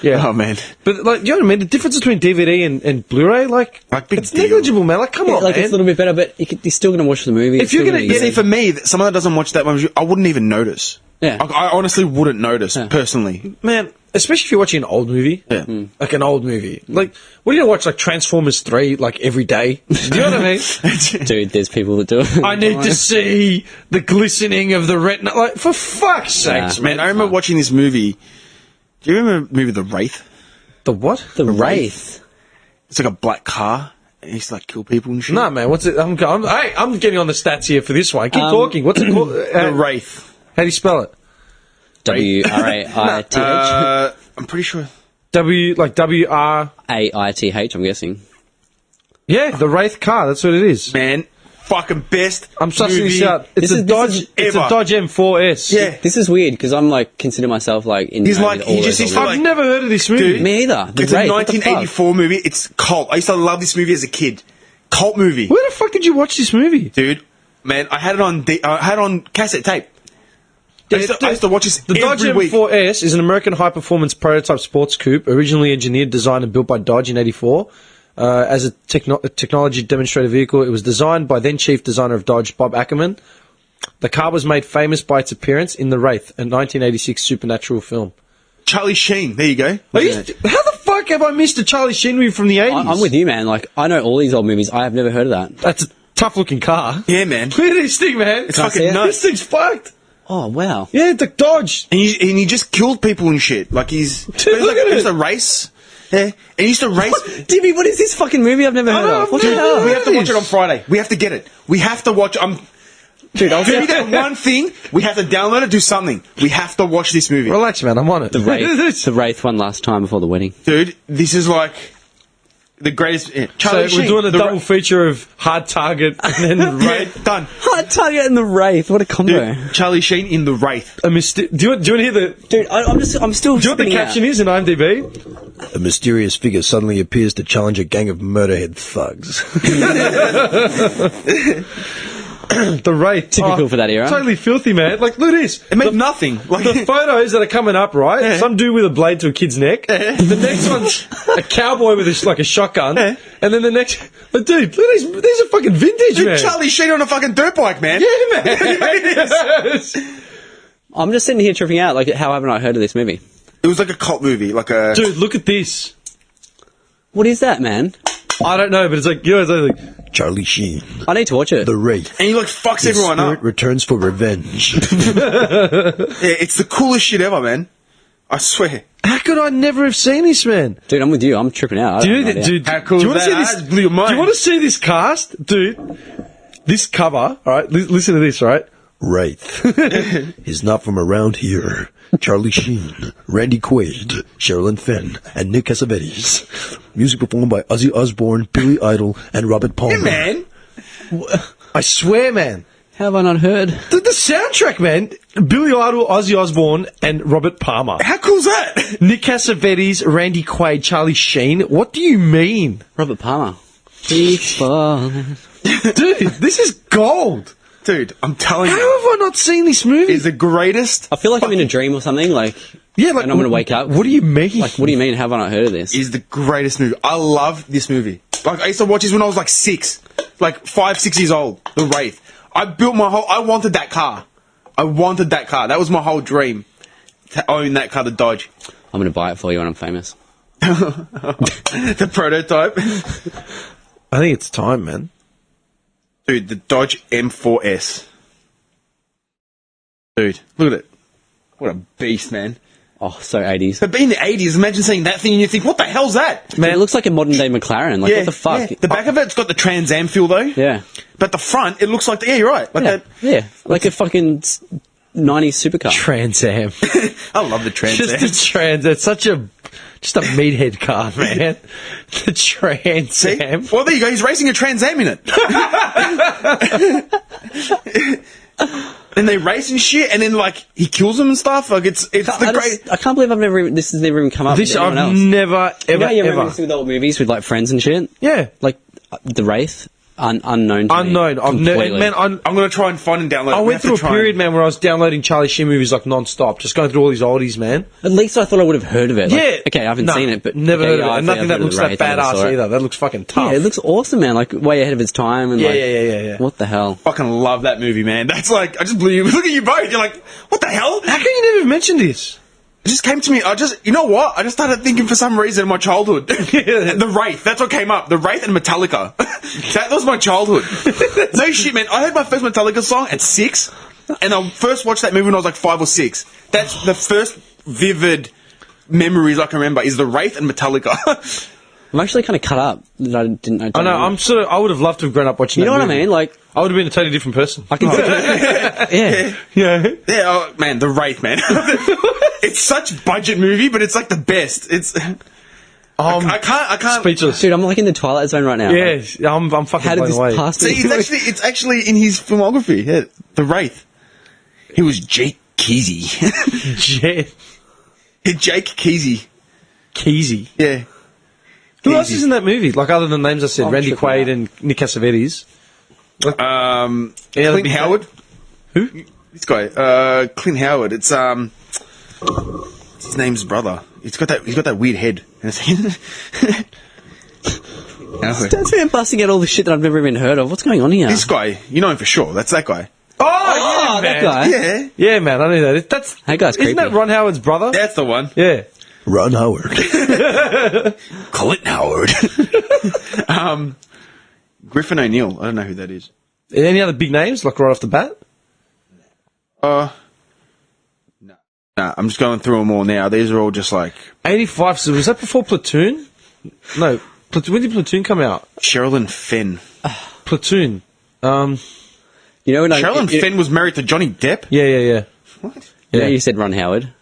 Yeah. Oh man. But, like, you know what I mean? The difference between DVD and Blu-ray, like Big it's deal. negligible, man. Like, come Yeah, on, like man. it's a little bit better, but you're still going to watch the movie. If It's you're still gonna- be See, good. for me, someone that doesn't watch that much, I wouldn't even notice. Yeah. I honestly wouldn't notice, personally. Man, especially if you're watching an old movie. Yeah. Like an old movie. Like, what are you going to watch, like Transformers 3, like, every day? Do you know what I mean? Dude, there's people that do it. I need to see the glistening of the retina. Like, for fuck's sakes, Yeah. man. Man, I remember watching this movie. Do you remember the movie The Wraith? The what? The Wraith. It's like a black car. And he used to like kill people and shit. Nah, man, what's it? I'm getting on the stats here for this one. Keep talking. What's it called? The Wraith. How do you spell it? WRAITH. I'm pretty sure. W-R... AITH, I'm guessing. Yeah, the Wraith car. That's what it is. Man, fucking best. I'm sussing movie this out. It's This a is- Dodge. this is It's a ever. Dodge M4S. Yeah. This is weird because I'm like consider myself like in. He's know like- with he all just those used to old I've like- never heard of this movie. Dude. movies. Me either. The It's Wraith, a what the fuck? 1984 movie. It's cult. I used to love this movie as a kid. Cult movie. Where the fuck did you watch this movie? Dude, man, I had it on cassette tape. I used to watch this The Dodge every week. M4S is an American high-performance prototype sports coupe, originally engineered, designed, and built by Dodge in '84. As a technology demonstrator vehicle, it was designed by then chief designer of Dodge, Bob Ackerman. The car was made famous by its appearance in The Wraith, a 1986 supernatural film. Charlie Sheen. There you go. How the fuck have I missed a Charlie Sheen movie from the 80s? I'm with you, man. Like I know all these old movies. I have never heard of that. That's a tough-looking car. Yeah, man. Look at this thing, man. It's Can I see fucking it? nuts. This thing's fucked. Oh wow. Yeah, the Dodge. And he just killed people and shit. Like he's Dude, he look at used it. to race. Yeah, and he used to race. Timmy, what is this fucking movie I've never heard know, of? What dude, the hell? We have to watch it on Friday. We have to get it. We have to watch. Dude, I'll Give me that one thing. We have to download it. Do something. We have to watch this movie, Relax, man. I'm on it. The Wraith one last time before the wedding. dude. This is like the greatest. Yeah. So Charlie we're Sheen, doing a the double feature of Hard Target and then Yeah, Wraith. done. Hard Target and the Wraith. What a combo. Dude, Charlie Sheen in The Wraith. Do you want to hear the... Dude, I'm still. Do you know what the spinning caption out. is in IMDb? A mysterious figure suddenly appears to challenge a gang of murderhead thugs. The Wraith. Typical for that era. Totally filthy, man. Like, look at this. It meant nothing. Like The photos that are coming up, right? Some dude with a blade to a kid's neck. The next one's a cowboy with a shotgun. And then the next... But dude, look at these. These are fucking vintage, dude, man. Charlie Sheen on a fucking dirt bike, man. Yeah, man. I'm just sitting here tripping out. Like, how haven't I heard of this movie? It was like a cult movie, like a. Dude, look at this. What is that, man? I don't know, but it's like, you know, it's like Charlie Sheen, I need to watch it. the Wraith. And he like fucks everyone up. Returns for revenge. Yeah, it's the coolest shit ever, man. I swear. How could I never have seen this, man? Dude, I'm with you. I'm tripping out. I don't know, Dude, How cool do you is wanna that? see this? That blew your mind. Do you want to see this cast, dude? This cover, all right. Listen to this, all right. Wraith is not from around here. Charlie Sheen, Randy Quaid, Sherilyn Fenn, and Nick Cassavetes. Music performed by Ozzy Osbourne, Billy Idol, and Robert Palmer. Yeah, man. I swear, man. How have I not heard? The soundtrack, man. Billy Idol, Ozzy Osbourne, and Robert Palmer. How cool's that? Nick Cassavetes, Randy Quaid, Charlie Sheen. What do you mean? Robert Palmer. Falling. Dude, this is gold. Dude, I'm telling How you. have I not seen this movie? Is the greatest. I feel like I'm in a dream or something. Like, Yeah, like, and I'm gonna wake up. What do you mean? Like, what do you mean? Have I not heard of this? Is the greatest movie. I love this movie. Like I used to watch this when I was like 6, like 5, 6 years old. The Wraith. I built my whole. I wanted that car. I wanted that car. That was my whole dream to own that car, the Dodge, I'm gonna buy it for you when I'm famous. the prototype. I think it's time, man. Dude, the Dodge M4S. Dude, look at it. What a beast, man. Oh, so 80s. But being the 80s, imagine seeing that thing and you think, what the hell's that? Man, it looks like a modern day McLaren. Like, what the fuck? yeah. The back of it's got the Trans Am feel though. Yeah. But the front, it looks like, yeah, you're right. Like Yeah. that. Yeah. Like a fucking 90s supercar. Trans Am. I love the Trans Just Am. the Trans. It's such a meathead car, man. The Trans See? Am. Well, there you go. He's racing a Trans Am in it. And they race and shit, and then like he kills them and stuff. Like it's the great. I can't believe this has never even come up. This with anyone I've else. never, You know, ever, you ever. reminiscing with old movies with like friends and shit. Yeah. Like The Wraith, unknown. To Unknown. Me, I've never, completely. man, I'm gonna try and find and download. I went through a period, man, where I was downloading Charlie Sheen movies like non-stop, just going through all these oldies, man. At least I thought I would have heard of it. Like, Yeah. okay, I haven't No, seen it, but never okay, heard of yeah, it. I've And nothing heard that of looks The that Wraith, I never saw badass it. either. That looks fucking tough. Yeah, it looks awesome, man. Like way ahead of its time. And Yeah, like, yeah. What the hell? Fucking love that movie, man. That's like I just blew you. Look at you both. You're like, what the hell? How can you never mention this? It just came to me. You know what? I just started thinking for some reason in my childhood. The Wraith. That's what came up. The Wraith and Metallica. That was my childhood. No shit, man. I heard my first Metallica song at 6, and I first watched that movie when I was like 5 or 6. That's the first vivid memories I can remember is The Wraith and Metallica. I'm actually kind of cut up that I didn't. I know. I would have loved to have grown up watching. You know that what I movie. mean? Like I would have been a totally different person. I can. Yeah. Yeah. Yeah, oh, man, The Wraith, man. It's such budget movie, but it's like the best. It's. I can't. Speechless. Dude, I'm like in the Twilight Zone right now. Yeah, Like, I'm fucking how did blown this away. pass me? See, it's actually in his filmography. Yeah, The Wraith. He was Jake Kesey. Jake Kesey. Keezy. Yeah. Who else is in that movie? Like other than the names I said, I'm Randy tripping Quaid out. and Nick Cassavetes. Clint Howard. Who? This guy, Clint Howard. It's his name's brother. He's got that weird head. That's man busting out all the shit that I've never even heard of. What's going on here? This guy, you know him for sure. That's that guy. Oh, yeah, that man. guy. Yeah, Yeah, man, I knew that. That guy's Isn't that creepy. Ron Howard's brother? that's the one. Yeah. Ron Howard. Clint Howard. Griffin O'Neill. I don't know who that is. Any other big names, like right off the bat? No. Nah, I'm just going through them all now. These are all just like 85, so was that before Platoon? No. When did Platoon come out? Sherilyn Fenn. Platoon. You know when Sherilyn Fenn was married to Johnny Depp. Yeah. What? You know, Yeah. you said Ron Howard.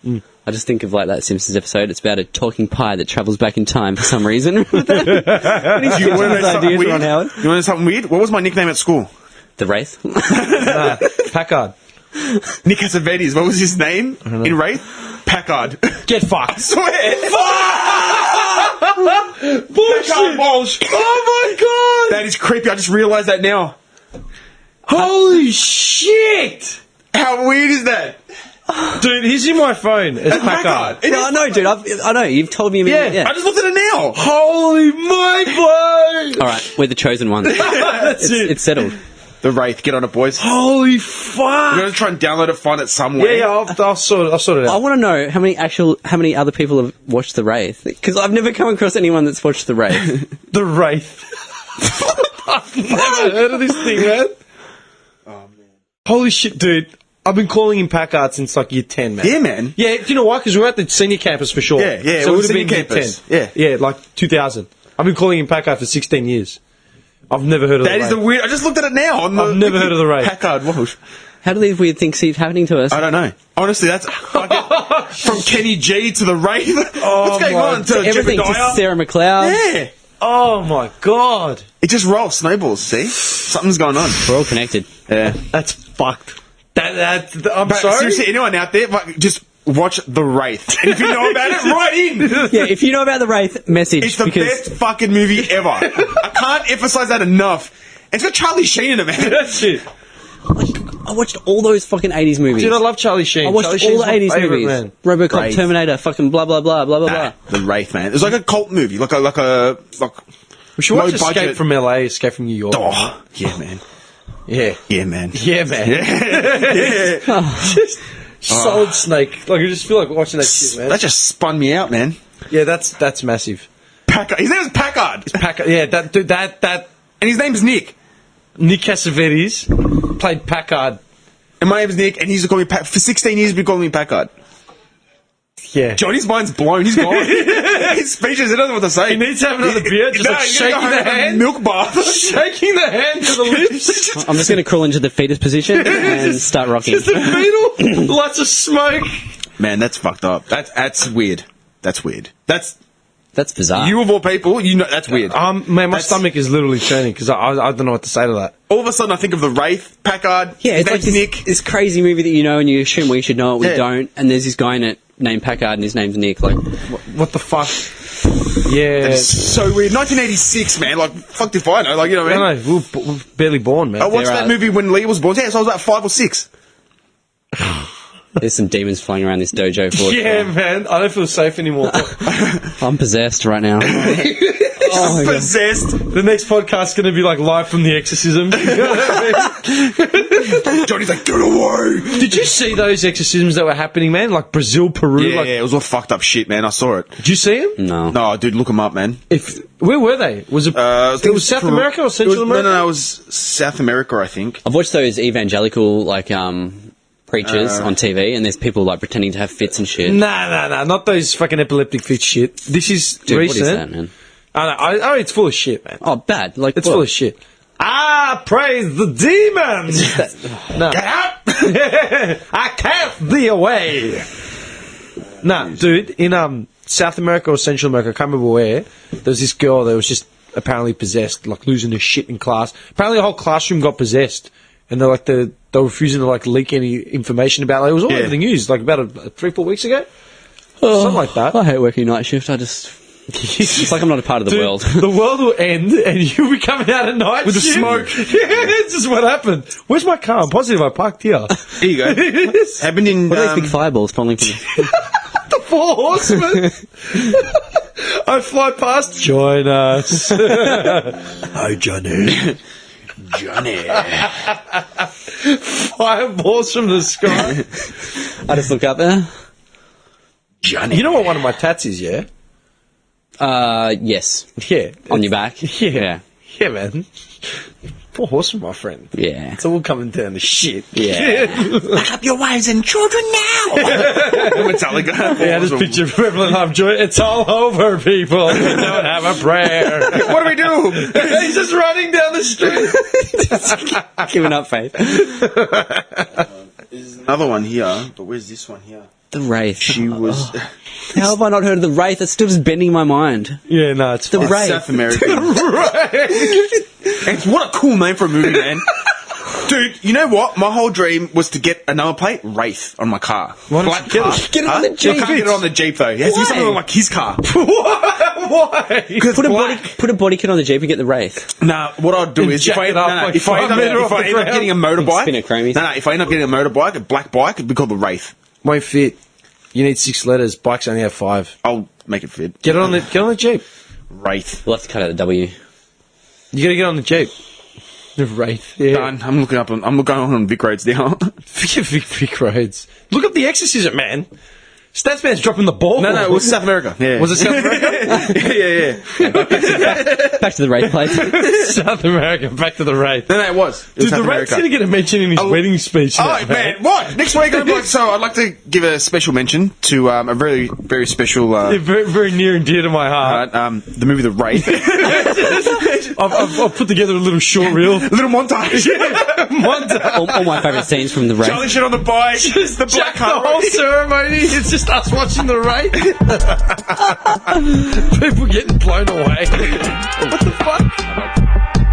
I just think of like that Simpsons episode. It's about a talking pie that travels back in time for some reason. Do you want to know something ideas, weird? Ron Howard? You want to know something weird? What was my nickname at school? The Wraith. Packard. Nick Cassavetes. What was his name in Wraith? Packard. Get fucked. Swear. Bullshit. Walsh. Oh my god! That is creepy. I just realised that now. Holy shit! How weird is that? Dude, he's in my phone. It's Packard. It No, I is know, dude. I know. You've told me. Yeah. I just looked at it now. Holy mind blown! All right, we're the chosen ones. That's it. It's settled. The Wraith. Get on it, boys. Holy I'm fuck! going to try and download it, find it somewhere. Yeah, I'll sort it I out. want to know how many other people have watched The Wraith, because I've never come across anyone that's watched The Wraith. The Wraith. I've never heard of this thing, man. Oh, man. Holy shit, dude. I've been calling him Packard since like year 10, man. Yeah, man. Yeah, do you know why? Because we were at the senior campus for sure. Yeah, yeah, So it it was would have been senior year campus. 10. Yeah, like 2000. I've been calling him Packard for 16 years. I've never heard of That the is the Wraith. weird. I just looked at it now. I've never heard of the Wraith. Packard Walsh. How do these weird things keep happening to us? I don't know. Honestly, that's fucking from Kenny G to the Wraith. Oh What's going my- on? To Everything to Jebediah? Sarah McLeod. Yeah. Oh my god. It just rolls snowballs, see? Something's going on. We're all connected. Yeah. That's fucked. I'm But sorry. seriously, anyone out there, like, just watch The Wraith. And if you know about it, write in. Yeah, if you know about The Wraith, message. It's the because best fucking movie ever. I can't emphasize that enough. It's got Charlie Sheen in it, man. That's it. I watched all those fucking 80s movies. Dude, I love Charlie Sheen. I watched Charlie all Sheen's the my 80s favourite, movies. man. Robocop, Wraith. Terminator, fucking blah, blah, blah, blah, blah, blah. The Wraith, man. It's like a cult movie. Like We should watch low Escape budget. from LA, Escape from New York. Oh, yeah, man. Yeah. Yeah, man. Yeah, man. Yeah. Solid Snake. Like, I just feel like watching that shit, man. That just spun me out, man. Yeah, that's massive. Packard. His name is Packard. Packard. Yeah, that. And his name's Nick. Nick Cassavetes played Packard. And my name's Nick, and he's called me for 16 years. He's been calling me Packard. Yeah. Johnny's mind's blown. He's gone. He's speechless. He doesn't know what to say. He needs to have another beer, just like he's gonna shaking go the home and have a hand. milk bath. Shaking the hand to the lips. I'm just going to crawl into the fetus position and start rocking. Just a beetle. Lots of smoke. Man, that's fucked up. That's weird. That's weird. That's That's bizarre. You of all people, you know that's weird. Man, my That's- stomach is literally turning because I don't know what to say to that. All of a sudden, I think of the Wraith, Packard, yeah, it's like Nick. this crazy movie that you know and you assume we should know it, we Yeah. don't, and there's this guy in it named Packard and his name's Nick. Like, What the fuck? Yeah. It's so weird. 1986, man. Like, fuck if I know. Like, you know what I mean? No, we were barely born, man. I watched There that are- movie when Lee was born. Yeah, so I was about 5 or 6. there's some demons flying around this dojo floor. Yeah, man. I don't feel safe anymore. I'm possessed right now. Oh, my possessed. The next podcast's going to be like live from the exorcism. Johnny's like, get away. Did you see those exorcisms that were happening, man? Like Brazil, Peru. Yeah, like, yeah, it was all fucked up shit, man. I saw it. Did you see them? No. No, dude, look them up, man. Where were they? Was it? I think it was South America or Central America? No, it was South America, I think. I've watched those evangelical, like, preachers on TV, and there's people, like, pretending to have fits and shit. Nah, not those fucking epileptic fit shit. This is Dude, recent. what is that, man? I it's full of shit, man. Oh, bad. Like, It's what? full of shit. Praise the demons! No. Get out! I cast thee away! Nah, dude, in South America or Central America, I can't remember where, there was this girl that was just apparently possessed, like losing her shit in class. Apparently the whole classroom got possessed. And they're like, they were refusing to like leak any information about it. It was all over the news, like about 3-4 weeks ago. Something like that. I hate working night shift. It's like I'm not a part of the Dude, world. The world will end and you'll be coming out at night With the shift. smoke. Yeah, it's just what happened. Where's my car? I'm positive I parked here. Here you go. Happened in... What are these big fireballs falling from The Four Horsemen. I fly past. Join us. Hi, Johnny. Johnny. Fireballs from the sky. I just look up there. Johnny. You know what one of my tats is, yeah? Yes. Yeah. On your back? Yeah. Yeah, man. Four Horsemen, my friend. Yeah. It's all coming down to shit. Yeah. Lock up your wives and children now! Metallica. Yeah, just picture Reverend Lovejoy. It's all over, people. We don't have a prayer. What do we do? He's just running down the street. Giving up faith. There's another one here, but where's this one here? The Wraith. She was... How have I not heard of the Wraith? It's still just bending my mind. Yeah, no, it's The fine. Wraith. South America. It's what a cool name for a movie, man. Dude, you know what? My whole dream was to get a number plate Wraith on my car. Why don't Black you get car. it? Get it on the You Jeep. can't get it on the Jeep though. It has to be something Why? like his car. Why? Put a, black. put a body kit on the Jeep and get the Wraith. Nah, what I'd do And is jack if I it up like if I 5 metre off the end up ground. getting a Spin motorbike, it, chromies. no, if I end up getting a motorbike, a black bike, it'd be called the Wraith. Won't fit. You need 6 letters. Bikes only have 5. I'll make it fit. Get on the Jeep. Wraith. We'll have to cut out the W. You gotta get on the Jeep. The Wraith. Yeah. Done. I'm looking up. I'm going on Vic Roads now. Vic Roads. Look up the exorcism, man. Statsman's dropping the ball. No, it was South America. Yeah. Was it South America? yeah. Back to the Wraith place. South America. Back to the Wraith. No, it was. It was Dude, South the Wraith's America. gonna get a mention in his wedding speech. Oh now, man, what? Next week, so I'd like to give a special mention to a very, very special. They're very, very near and dear to my heart. The movie The Wraith. I've put together a little short reel. Little montage. all my favourite scenes from the Wraith. Charlie shit on the bike. The black The whole car. ceremony, it's just us watching the Wraith. People getting blown away. What the fuck?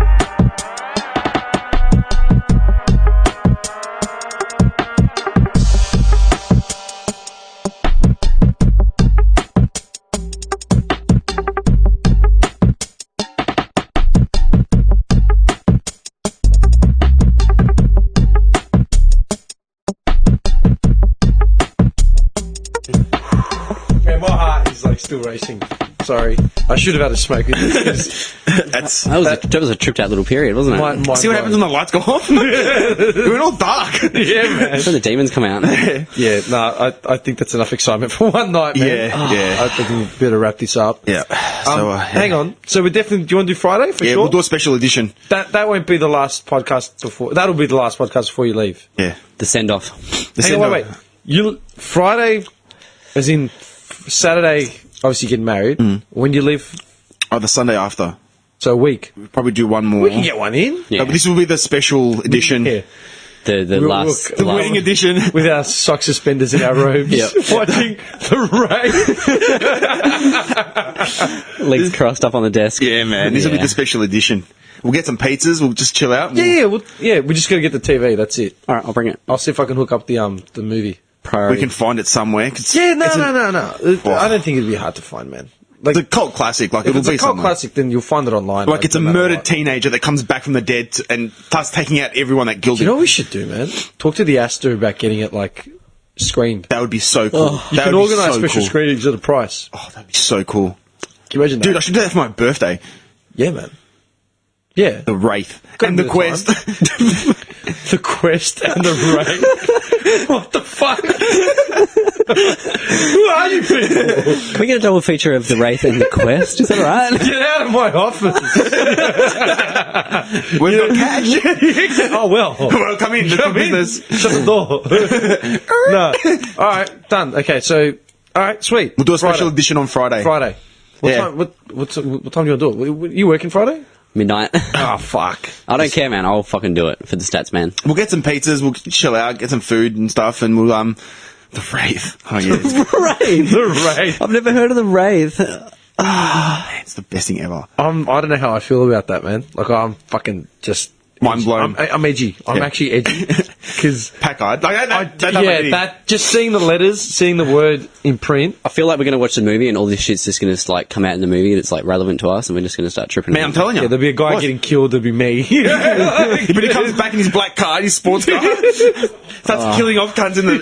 Man, my heart is like still racing. Sorry, I should have had a smoke. That's. That was a tripped out little period, wasn't it? See what happens when the lights go off? It went all dark. Yeah, man. That's when the demons come out. Yeah, no, I think that's enough excitement for one night, man. Yeah. I think we better wrap this up. Yeah. So, Hang on. So we're definitely. Do you want to do Friday for Yeah, sure? we'll do a special edition. That won't be the last podcast before. That'll be the last podcast before you leave. Yeah. The send off. Hang on, wait. You Friday, as in Saturday. Obviously, getting married. When do you leave? Oh, the Sunday after. So a week. We'll probably do one more. We can get one in. Yeah. No, but this will be the special edition. Yeah. The last. The wedding edition. with our sock suspenders in our robes, Yep. watching the rain. Legs crossed up on the desk. Yeah, man. This will be the special edition. We'll get some pizzas. We'll just chill out. Yeah, we just gotta get the TV. That's it. All right, I'll bring it. I'll see if I can hook up the movie. Priority. We can find it somewhere. Yeah, no. I don't think it'd be hard to find, man. Like, It's a cult classic. Like, if it'll it's a be cult somewhere. classic, then you'll find it online. Like, it's a no matter murdered what. teenager that comes back from the dead and starts taking out everyone that killed Do you him. know what we should do, man? Talk to the Astor about getting it, like, screened. That would be so cool. You That can would be organise so special cool. screenings at a price. Oh, that'd be so cool. Can you imagine that? Dude, I should do that for my birthday. Yeah, man. Yeah. The Wraith. Got And a the bit of Quest. The Quest and the Rain. What the fuck? Who are you people? Can we get a double feature of the Wraith and the Quest? Is that right? Get out of my office. We've got cash. Oh, well. Well, come in. Let's Come do in. business. Shut the door. No. All right, done. Okay, so, all right, sweet. We'll do a special Friday. edition on Friday. What Yeah. time? What time do you want to do it? You working Friday? Midnight. Oh, fuck. I don't care, man. I'll fucking do it for the stats, man. We'll get some pizzas. We'll chill out, get some food and stuff, and we'll the Wraith. Oh yeah, Wraith. The Rain. I've never heard of the Wraith. it's the best thing ever. I don't know how I feel about that, man. Like, I'm fucking just Mind edgy. blown. I'm edgy. I'm Yeah. actually edgy because Pack-eyed. Like that just seeing the letters, seeing the word in print. I feel like we're going to watch the movie and all this shit's just going to like come out in the movie that's like relevant to us and we're just going to start tripping. Man, out. I'm telling you. Yeah, there'll be a guy What? getting killed. There'll be me. But he comes back in his black car, his sports car, starts killing off cunts in the.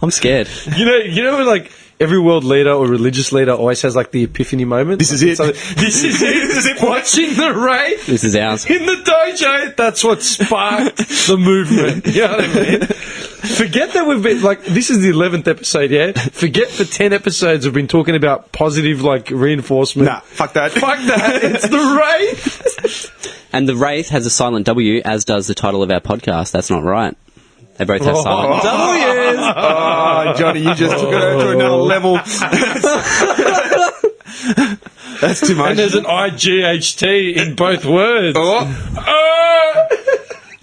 I'm scared. You know, when, like, every world leader or religious leader always has like the epiphany moment. This is it. So, this is it. This is it. Watching the rain This is ours. in the dojo. That's what sparked the movement. You know what I mean? Forget that we've been like, this is the 11th episode. Yeah. Forget for 10 episodes we've been talking about positive like reinforcement. Nah, fuck that. Fuck that. It's the rain. And the Wraith has a silent W, as does the title of our podcast. That's not right. They both have silent W's. Oh, Johnny, you just took it to another level. That's too much. And there's an IGHT in both words.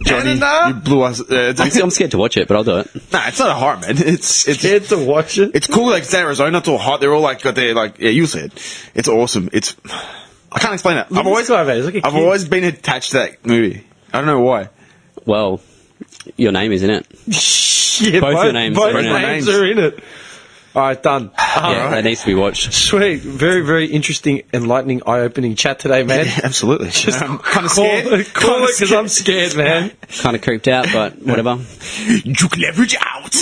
Johnny, you blew us. I'm scared to watch it, but I'll do it. Nah, it's not a horror, man. It's Scared to watch it. It's cool. Like it's Arizona, it's all hot. They're all like got their like. Yeah, you said it's awesome. It's I can't explain it. Look at this guy, man. He's like a I've kid. always been attached to that movie. I don't know why. Well, your name is in it. Shit, Both your names both are in it. names are in it. All right, done. Yeah, that needs to be watched. Sweet, very, very interesting, enlightening, eye-opening chat today, man. Yeah, absolutely. Just kind of call scared. it because I'm scared, man. Kind of creeped out, but whatever. You can leverage out.